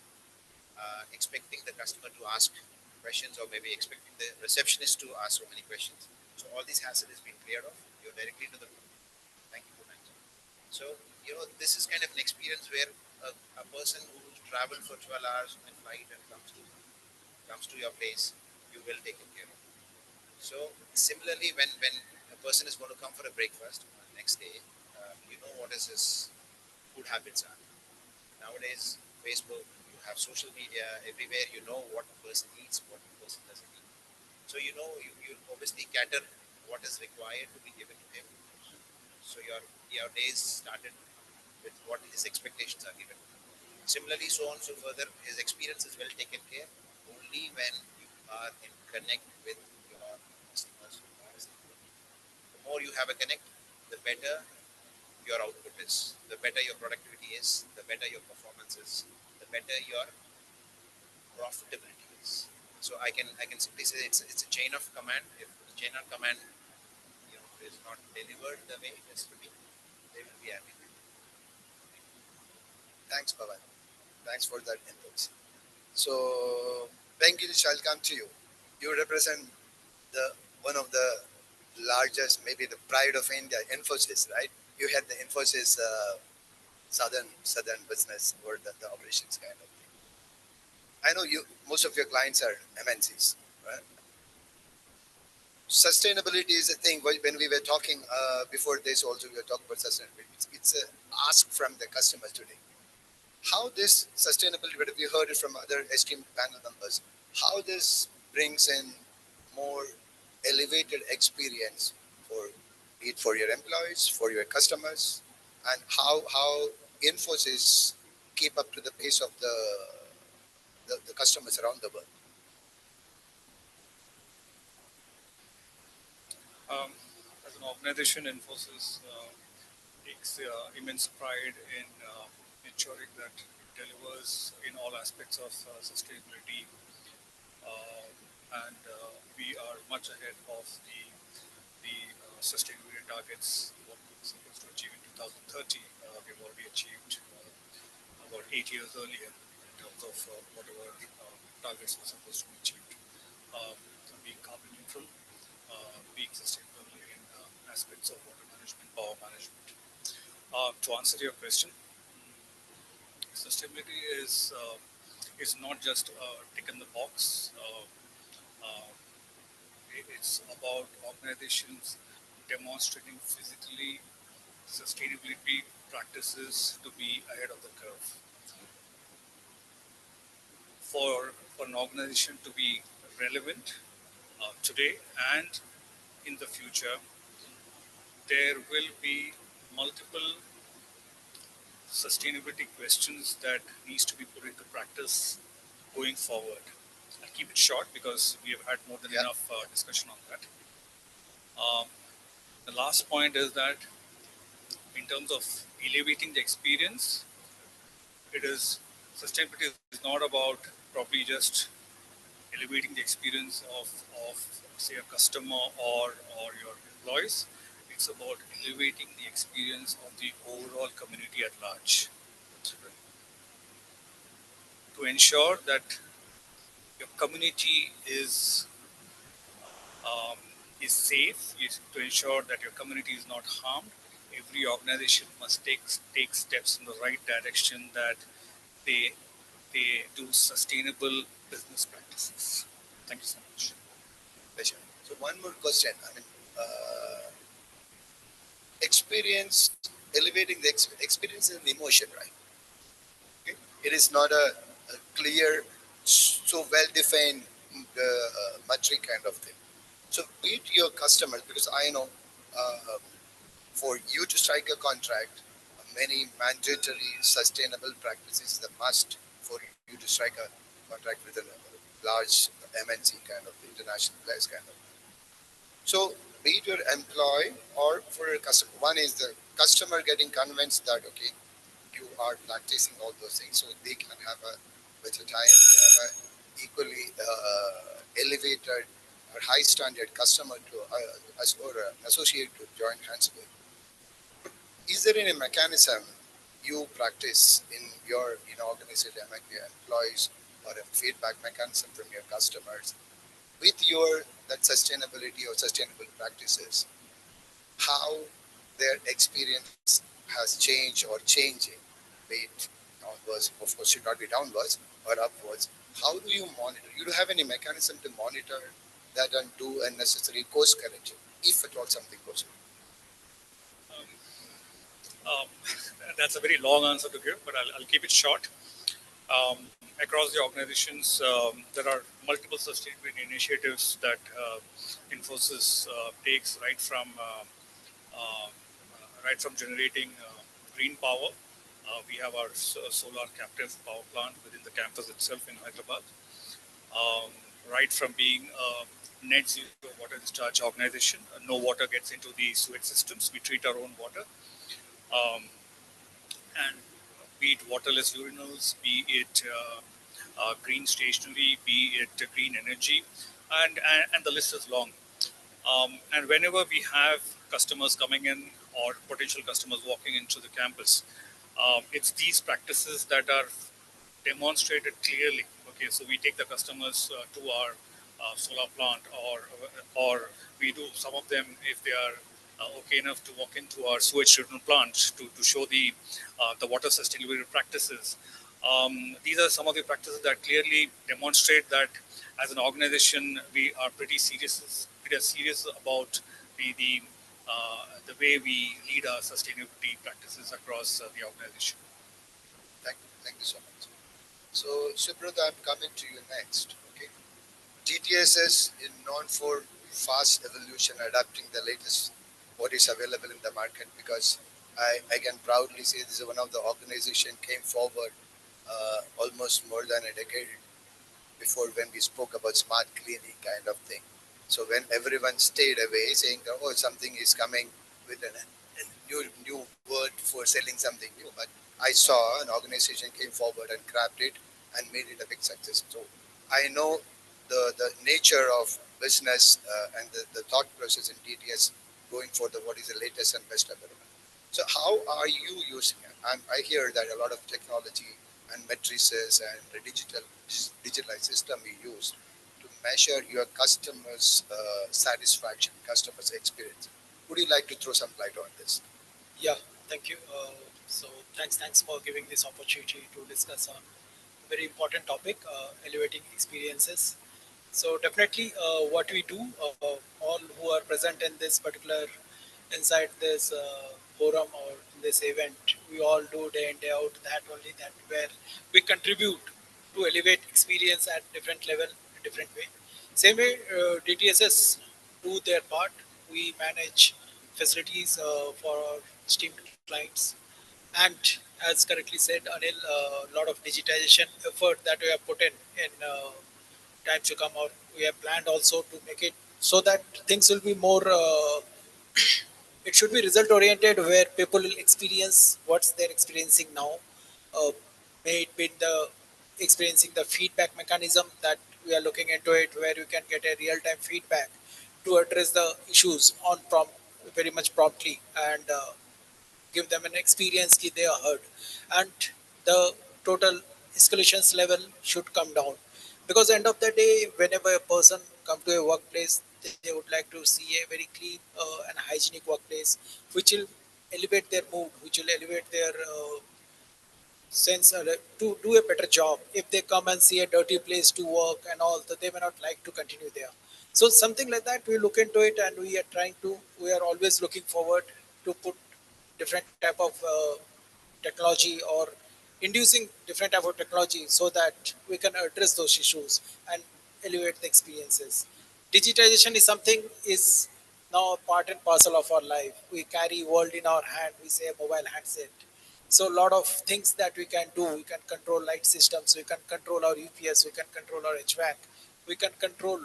expecting the customer to ask questions or maybe expecting the receptionist to ask so many questions. So all these hassle has been cleared off. You're directly to the room. Thank you for that. So you know this is kind of an experience where a person who traveled for 12 hours on a flight and comes to your place, you will take care of. So similarly, when a person is going to come for a breakfast next day, you know what is his food habits are. Nowadays, Facebook, you have social media everywhere. You know what a person eats, what a person doesn't eat. So you know you obviously cater what is required to be given to him. So your days started with what his expectations are given. Similarly, so on so further, his experience is well taken care only when you are in connect with your customers. The more you have a connect, the better your output is, the better your productivity is, the better your performance is, the better your profitability is. So I can simply say it's a chain of command. If the chain of command is not delivered the way it has to be, they will be happy. Thanks, Pawan. Thanks for that input. So, Venkish, I'll come to you. You represent the one of the largest, maybe the pride of India, Infosys, right? You had the Infosys southern business or the operations kind of thing. I know you. Most of your clients are MNCs, right? Sustainability is a thing. When we were talking before this, also we were talking about sustainability. It's a ask from the customers today. How this sustainability, but we heard it from other esteemed panel members, how this brings in more elevated experience for it for your employees, for your customers, and how Infosys keep up to the pace of the customers around the world. As an organization, Infosys takes immense pride in ensuring that it delivers in all aspects of sustainability, and we are much ahead of the sustainability targets what we were supposed to achieve in 2030. We've already achieved about 8 years earlier in terms of whatever targets were supposed to be achieved. Being carbon neutral, being sustainable in aspects of water management, power management. To answer your question, sustainability is not just tick in the box. It's about organizations demonstrating physically sustainability practices to be ahead of the curve. For an organization to be relevant today and in the future, there will be multiple sustainability questions that needs to be put into practice going forward. I'll keep it short because we have had more than enough discussion on that. The last point is that in terms of elevating the experience, sustainability is not about probably just elevating the experience of say a customer or your employees. It's about elevating the experience of the overall community at large to ensure that your community is is safe, is to ensure that your community is not harmed. Every organization must take steps in the right direction, that they do sustainable business practices. Thank you so much. Pleasure. So one more question. I mean, experience, elevating the experience is an emotion, right? Okay? It is not a clear, so well-defined metric kind of thing. So be it your customers, because I know for you to strike a contract, many mandatory sustainable practices is a must for you to strike a contract with a large MNC kind of international players kind of. So be it your employee or for a customer, one is the customer getting convinced that okay, you are practicing all those things, so they can have a better time. They have a equally elevated or high standard customer to as or associate to join hands with. Is there any mechanism you practice in your organization among your employees or a feedback mechanism from your customers with your that sustainability or sustainable practices, how their experience has changed or changing, be it downwards, of course should not be downwards or upwards. How do you monitor? You do have any mechanism to monitor that and do a necessary course correction if at all something goes wrong? Um, that's a very long answer to give, but I'll keep it short. Across the organizations, there are multiple sustainability initiatives that Infosys takes right from generating green power. We have our solar captive power plant within the campus itself in Hyderabad. Um, right from being a net zero water discharge organization, no water gets into the sewage systems. We treat our own water. Um, and be it waterless urinals, be it green stationery, be it green energy, and the list is long. And whenever we have customers coming in or potential customers walking into the campus, it's these practices that are demonstrated clearly. Okay, so we take the customers to our solar plant, or we do some of them if they are okay enough to walk into our sewage treatment plant to show the water sustainability practices. These are some of the practices that clearly demonstrate that as an organization we are pretty serious about the way we lead our sustainability practices across the organization. Thank you so much. So, Subrata, I'm coming to you next. Okay, TTSS is known for fast evolution, adapting the latest what is available in the market. Because I can proudly say this is one of the organization came forward almost more than a decade before when we spoke about smart cleaning kind of thing. So when everyone stayed away, saying that, oh, something is coming with a new word for selling something new, but I saw an organization came forward and grabbed it and made it a big success. So I know the nature of business and the thought process in TTS going for the what is the latest and best available. So how are you using it? I hear that a lot of technology and matrices and the digitalized system you use to measure your customers' satisfaction, customers' experience. Would you like to throw some light on this? Yeah, thank you. So thanks for giving this opportunity to discuss on a very important topic, elevating experiences. So definitely, what we do, all who are present in this particular inside this forum or in this event, we all do day in day out that only that where we contribute to elevate experience at different level, in different way. Same way, DTSS do their part. We manage facilities for our esteemed clients, and as correctly said, Anil, a lot of digitization effort that we have put in times to come out. We have planned also to make it so that things will be more. It should be result oriented, where people will experience what's they're experiencing now. Uh, may it be the experiencing the feedback mechanism that we are looking into it, where you can get a real time feedback to address the issues on prompt very much promptly, and give them an experience that they are heard, and the total escalations level should come down, because end of the day whenever a person come to a workplace, they would like to see a very clean and hygienic workplace, which will elevate their mood, which will elevate their sense to do a better job. If they come and see a dirty place to work and all, that they may not like to continue there. So something like that, we look into it, and we are always looking forward to put different type of technology or inducing different type of technology so that we can address those issues and elevate the experiences. Digitization is something is now part and parcel of our life. We carry world in our hand. We say a mobile handset. So a lot of things that we can do. We can control light systems. We can control our UPS. We can control our HVAC. We can control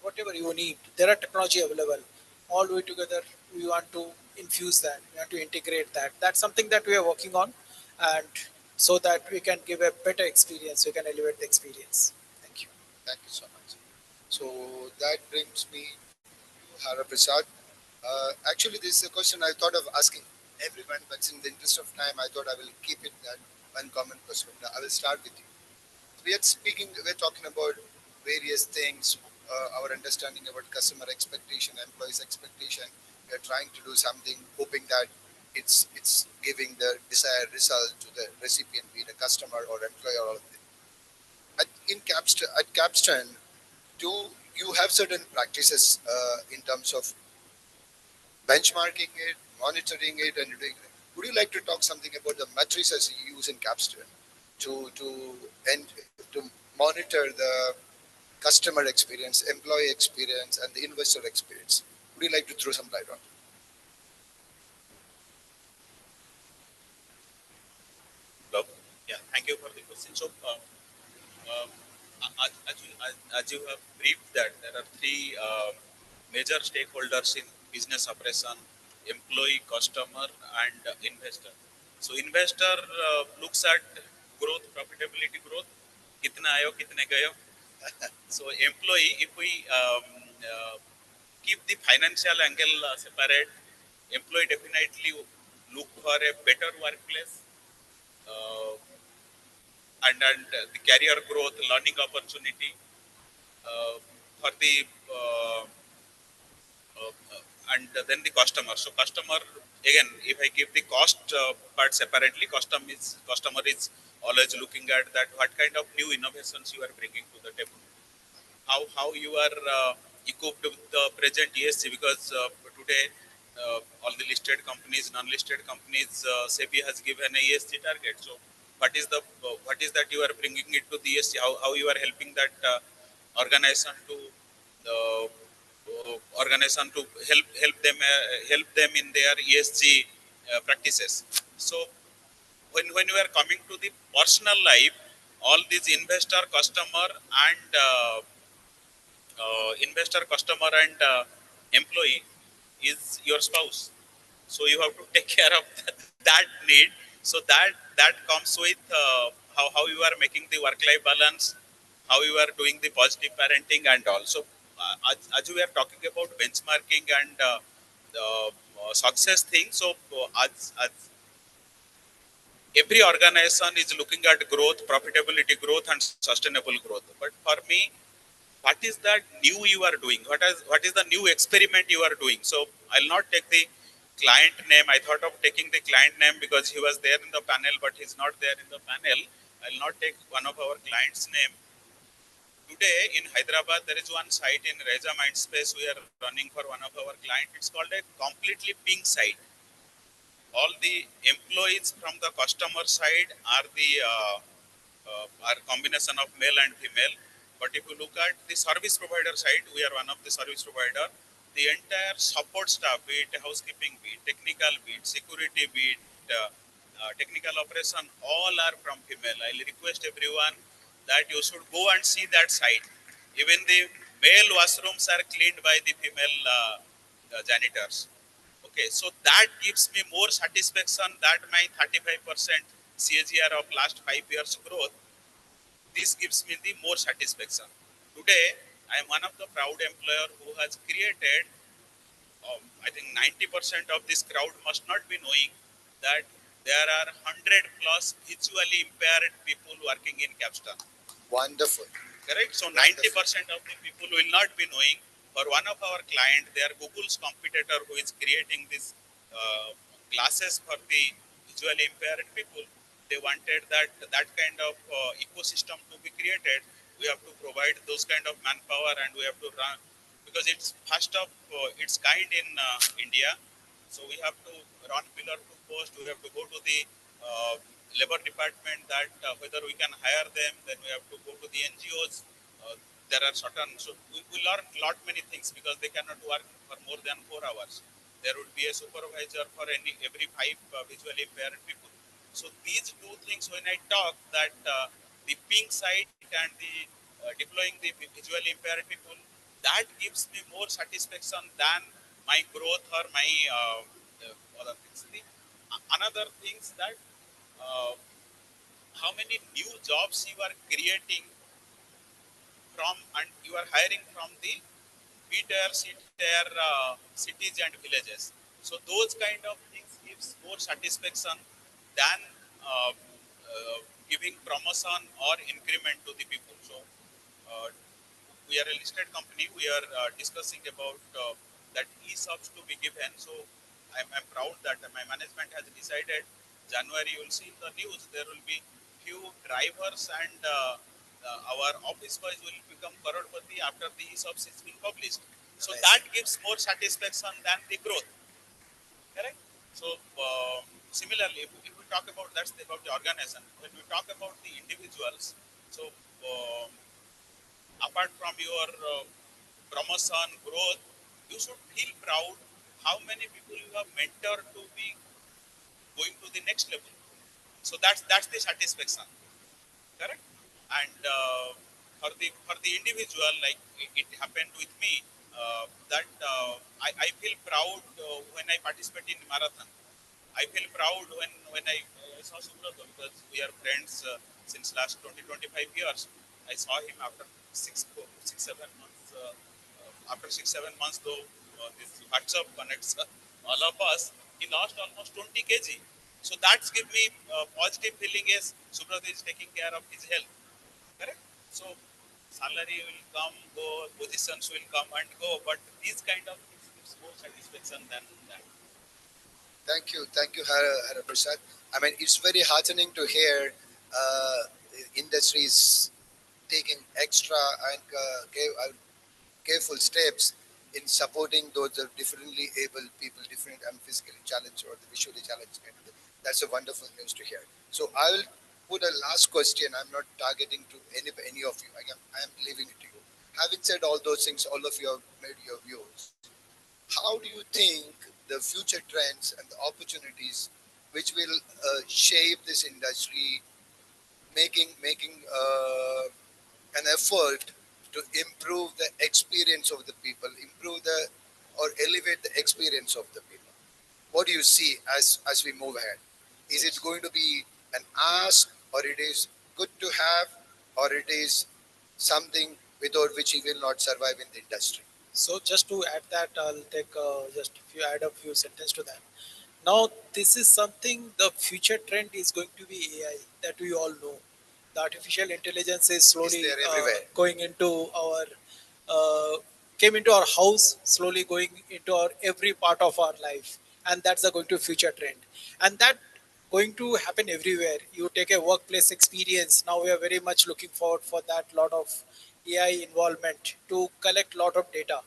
whatever you need. There are technology available. All the way together, we want to infuse that. We want to integrate that. That's something that we are working on, and so that we can give a better experience. We can elevate the experience. Thank you. Thank you so much. So that brings me to Hara Prasad. Actually, this is a question I thought of asking everyone, but in the interest of time, I thought I will keep it that one common question. I will start with you. We're talking about various things, our understanding about customer expectation, employees' expectation. We're trying to do something, hoping that it's giving the desired result to the recipient, be it a customer or employee or all of it. At Capstone, do you have certain practices in terms of benchmarking it, monitoring it, and doing it? Would you like to talk something about the matrices you use in Capstone to monitor the customer experience, employee experience, and the investor experience? Would you like to throw some light on? Hello. Yeah, thank you for the question. So, as you have briefed that there are three major stakeholders in business operation: employee, customer, and investor. So, investor looks at growth, profitability growth, kitna ayo, kitne gayo. So, employee, if we keep the financial angle separate, employee definitely look for a better workplace. And the career growth, learning opportunity for the and then the customer. So customer, again, if I keep the cost part separately, customer is always looking at that what kind of new innovations you are bringing to the table, how you are equipped with the present ESG, because today all the listed companies, non-listed companies, SEBI has given a ESG target. So what is that you are bringing it to the ESG? How you are helping that organization to uh, help them in their ESG practices. So when you are coming to the personal life, all these investor, customer, and employee is your spouse. So you have to take care of that need. So that comes with how you are making the work-life balance, how you are doing the positive parenting and all. So as we are talking about benchmarking and the success thing, so as every organization is looking at growth, profitability growth, and sustainable growth. But for me, what is that new you are doing? What is the new experiment you are doing? So I'll not take the client name. I thought of taking the client name because he was there in the panel, but he's not there in the panel. I'll not take one of our clients' name. Today in Hyderabad, there is one site in Reza Mindspace we are running for one of our clients. It's called a completely pink site. All the employees from the customer side are the are combination of male and female. But if you look at the service provider side, we are one of the service provider. The entire support staff, be it housekeeping, be it technical, be it security, be it technical operation, all are from female. I'll request everyone that you should go and see that site. Even the male washrooms are cleaned by the female janitors. Okay, so that gives me more satisfaction that my 35% CAGR of last 5 years growth, this gives me the more satisfaction. Today, I am one of the proud employer who has created, I think 90% of this crowd must not be knowing that there are 100 plus visually impaired people working in Capstone. Wonderful. Correct? So 90% of the people will not be knowing for one of our client, they are Google's competitor who is creating this classes for the visually impaired people. They wanted that kind of ecosystem to be created. We have to provide those kind of manpower, and we have to run because it's first of its kind in India. So we have to run pillar to post. We have to go to the labor department that whether we can hire them. Then we have to go to the NGOs. There are certain, so we learn lot many things because they cannot work for more than 4 hours. There would be a supervisor for every five visually impaired people. So these two things, when I talk that the pink side and the deploying the visually impaired people, that gives me more satisfaction than my growth or my other things. Another things that uh, how many new jobs you are creating from and you are hiring from the B-tier, C-tier cities and villages. So those kind of things gives more satisfaction than giving promotion or increment to the people. So uh, we are a listed company. We are discussing about that ESOPs to be given. So I'm proud that my management has decided January you will see in the news there will be few drivers and our office boys will become crorepati after the ESOPs is being published. So that gives more satisfaction than the growth. Correct? So similarly, if we talk about about the organization, when we talk about the individuals, so apart from your promotion, growth, you should feel proud how many people you have mentored to be going to the next level. So that's the satisfaction, correct? And for the individual, like it happened with me, that I feel proud when I participate in marathon. I feel proud when I saw Subrata because we are friends since last 20-25 years. I saw him after 6-7 months. After 6-7 months, though, this WhatsApp connects all of us. He lost almost 20 kg. So that's give me positive feeling is Subrata is taking care of his health. Correct? So salary will come, go, positions will come and go, but these kind of things gives more satisfaction than that. Thank you, Hara Prasad. I mean, it's very heartening to hear industries taking extra and careful steps in supporting those differently able people, different and physically challenged or the visually challenged. That's a wonderful news to hear. So I will put a last question. I'm not targeting to any of you. I am leaving it to you. Having said all those things, all of you have made your views. How do you think the future trends and the opportunities which will shape this industry, making an effort to improve the experience of the people, improve the or elevate the experience of the people? What do you see as we move ahead? Is it going to be an ask, or it is good to have, or it is something without which he will not survive in the industry? So just to add that, I'll take just a few add a few sentences to that. Now, this is something the future trend is going to be AI that we all know. The artificial intelligence is slowly there everywhere. going into our came into our house, slowly going into our every part of our life, and that's the going to future trend, and that going to happen everywhere. You take a workplace experience. Now we are very much looking forward for that lot of AI involvement to collect lot of data.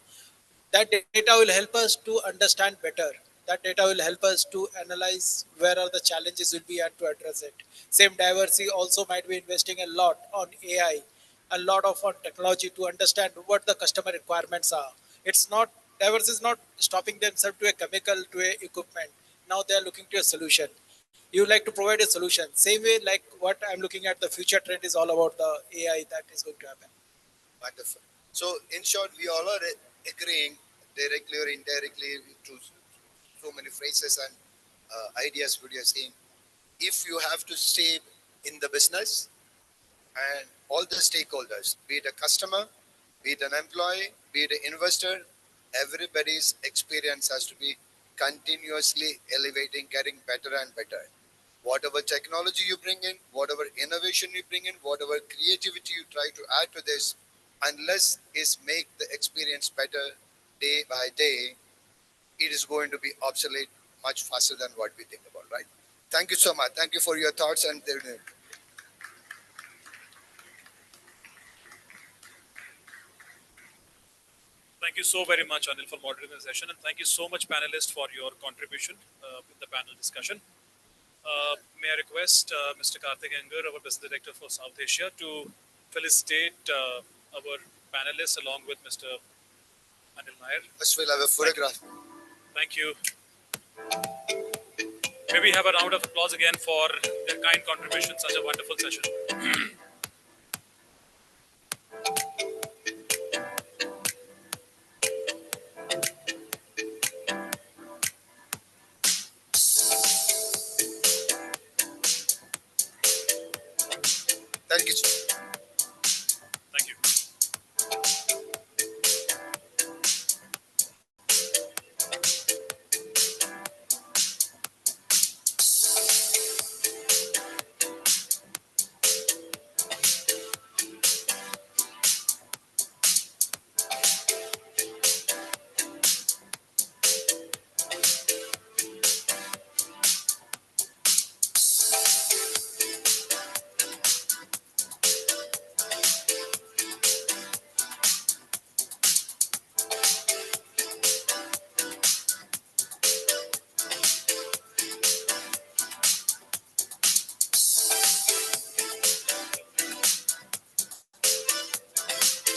That data will help us to understand better. That data will help us to analyze where are the challenges will be and to address it. Same diversity also might be investing a lot on AI, a lot of on technology to understand what the customer requirements are. It's not diverse is not stopping themselves to a chemical to a equipment. Now they are looking to a solution. You like to provide a solution. Same way like what I'm looking at, the future trend is all about the AI that is going to happen. Wonderful. So, in short, we all are agreeing directly or indirectly to so many phrases and ideas what you're saying. If you have to stay in the business, and all the stakeholders, be it a customer, be it an employee, be it an investor, everybody's experience has to be continuously elevating, getting better and better. Whatever technology you bring in, whatever innovation you bring in, whatever creativity you try to add to this, unless is make the experience better day by day, it is going to be obsolete much faster than what we think about, right? Thank you so much. Thank you for your thoughts and Thank you so very much, Anil, for moderating the session, and thank you so much, panelists, for your contribution in the panel discussion. May I request Mr. Karthik Engar, our Business Director for South Asia, to felicitate our panelists along with Mr. Anil Nair. First, we'll have a photograph. Thank you. May we have a round of applause again for their kind contribution, such a wonderful session. Thank you. Thank you.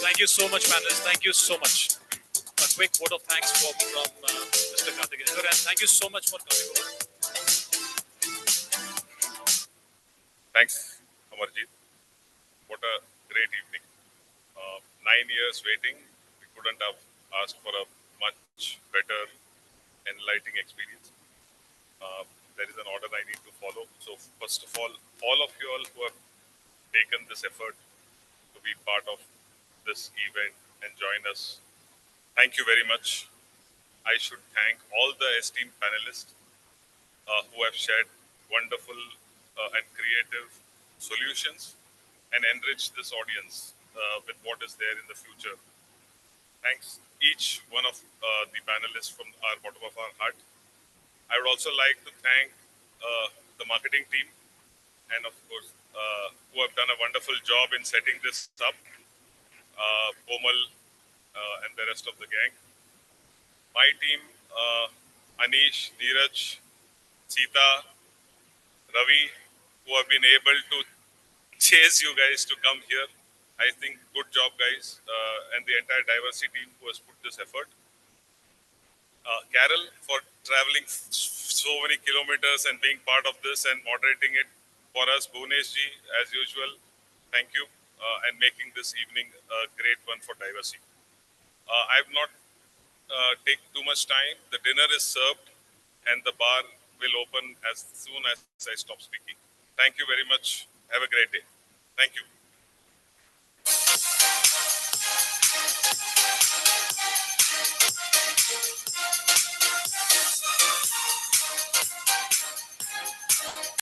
Thank you so much, panelists. Thank you so much. A quick vote of thanks from Mr. Karthik Engar, and thank you so much for coming over. Thanks, Amarjeet. What a great evening. 9 years waiting. We couldn't have asked for a much better, enlightening experience. There is an order I need to follow. So first of all of you all who have taken this effort to be part of this event and join us, thank you very much. I should thank all the esteemed panelists who have shared wonderful and creative solutions and enriched this audience with what is there in the future. Thanks each one of the panelists from our bottom of our heart. I would also like to thank the marketing team and of course who have done a wonderful job in setting this up, Komal and the rest of the gang. My team, Anish, Neeraj, Sita, Ravi, who have been able to chase you guys to come here. I think good job, guys, and the entire diversity team who has put this effort. Carol for traveling so many kilometers and being part of this and moderating it for us. Bhunesh ji, as usual, thank you and making this evening a great one for diversity. I have not take too much time. The dinner is served and the bar will open as soon as I stop speaking. Thank you very much. Have a great day. Thank you.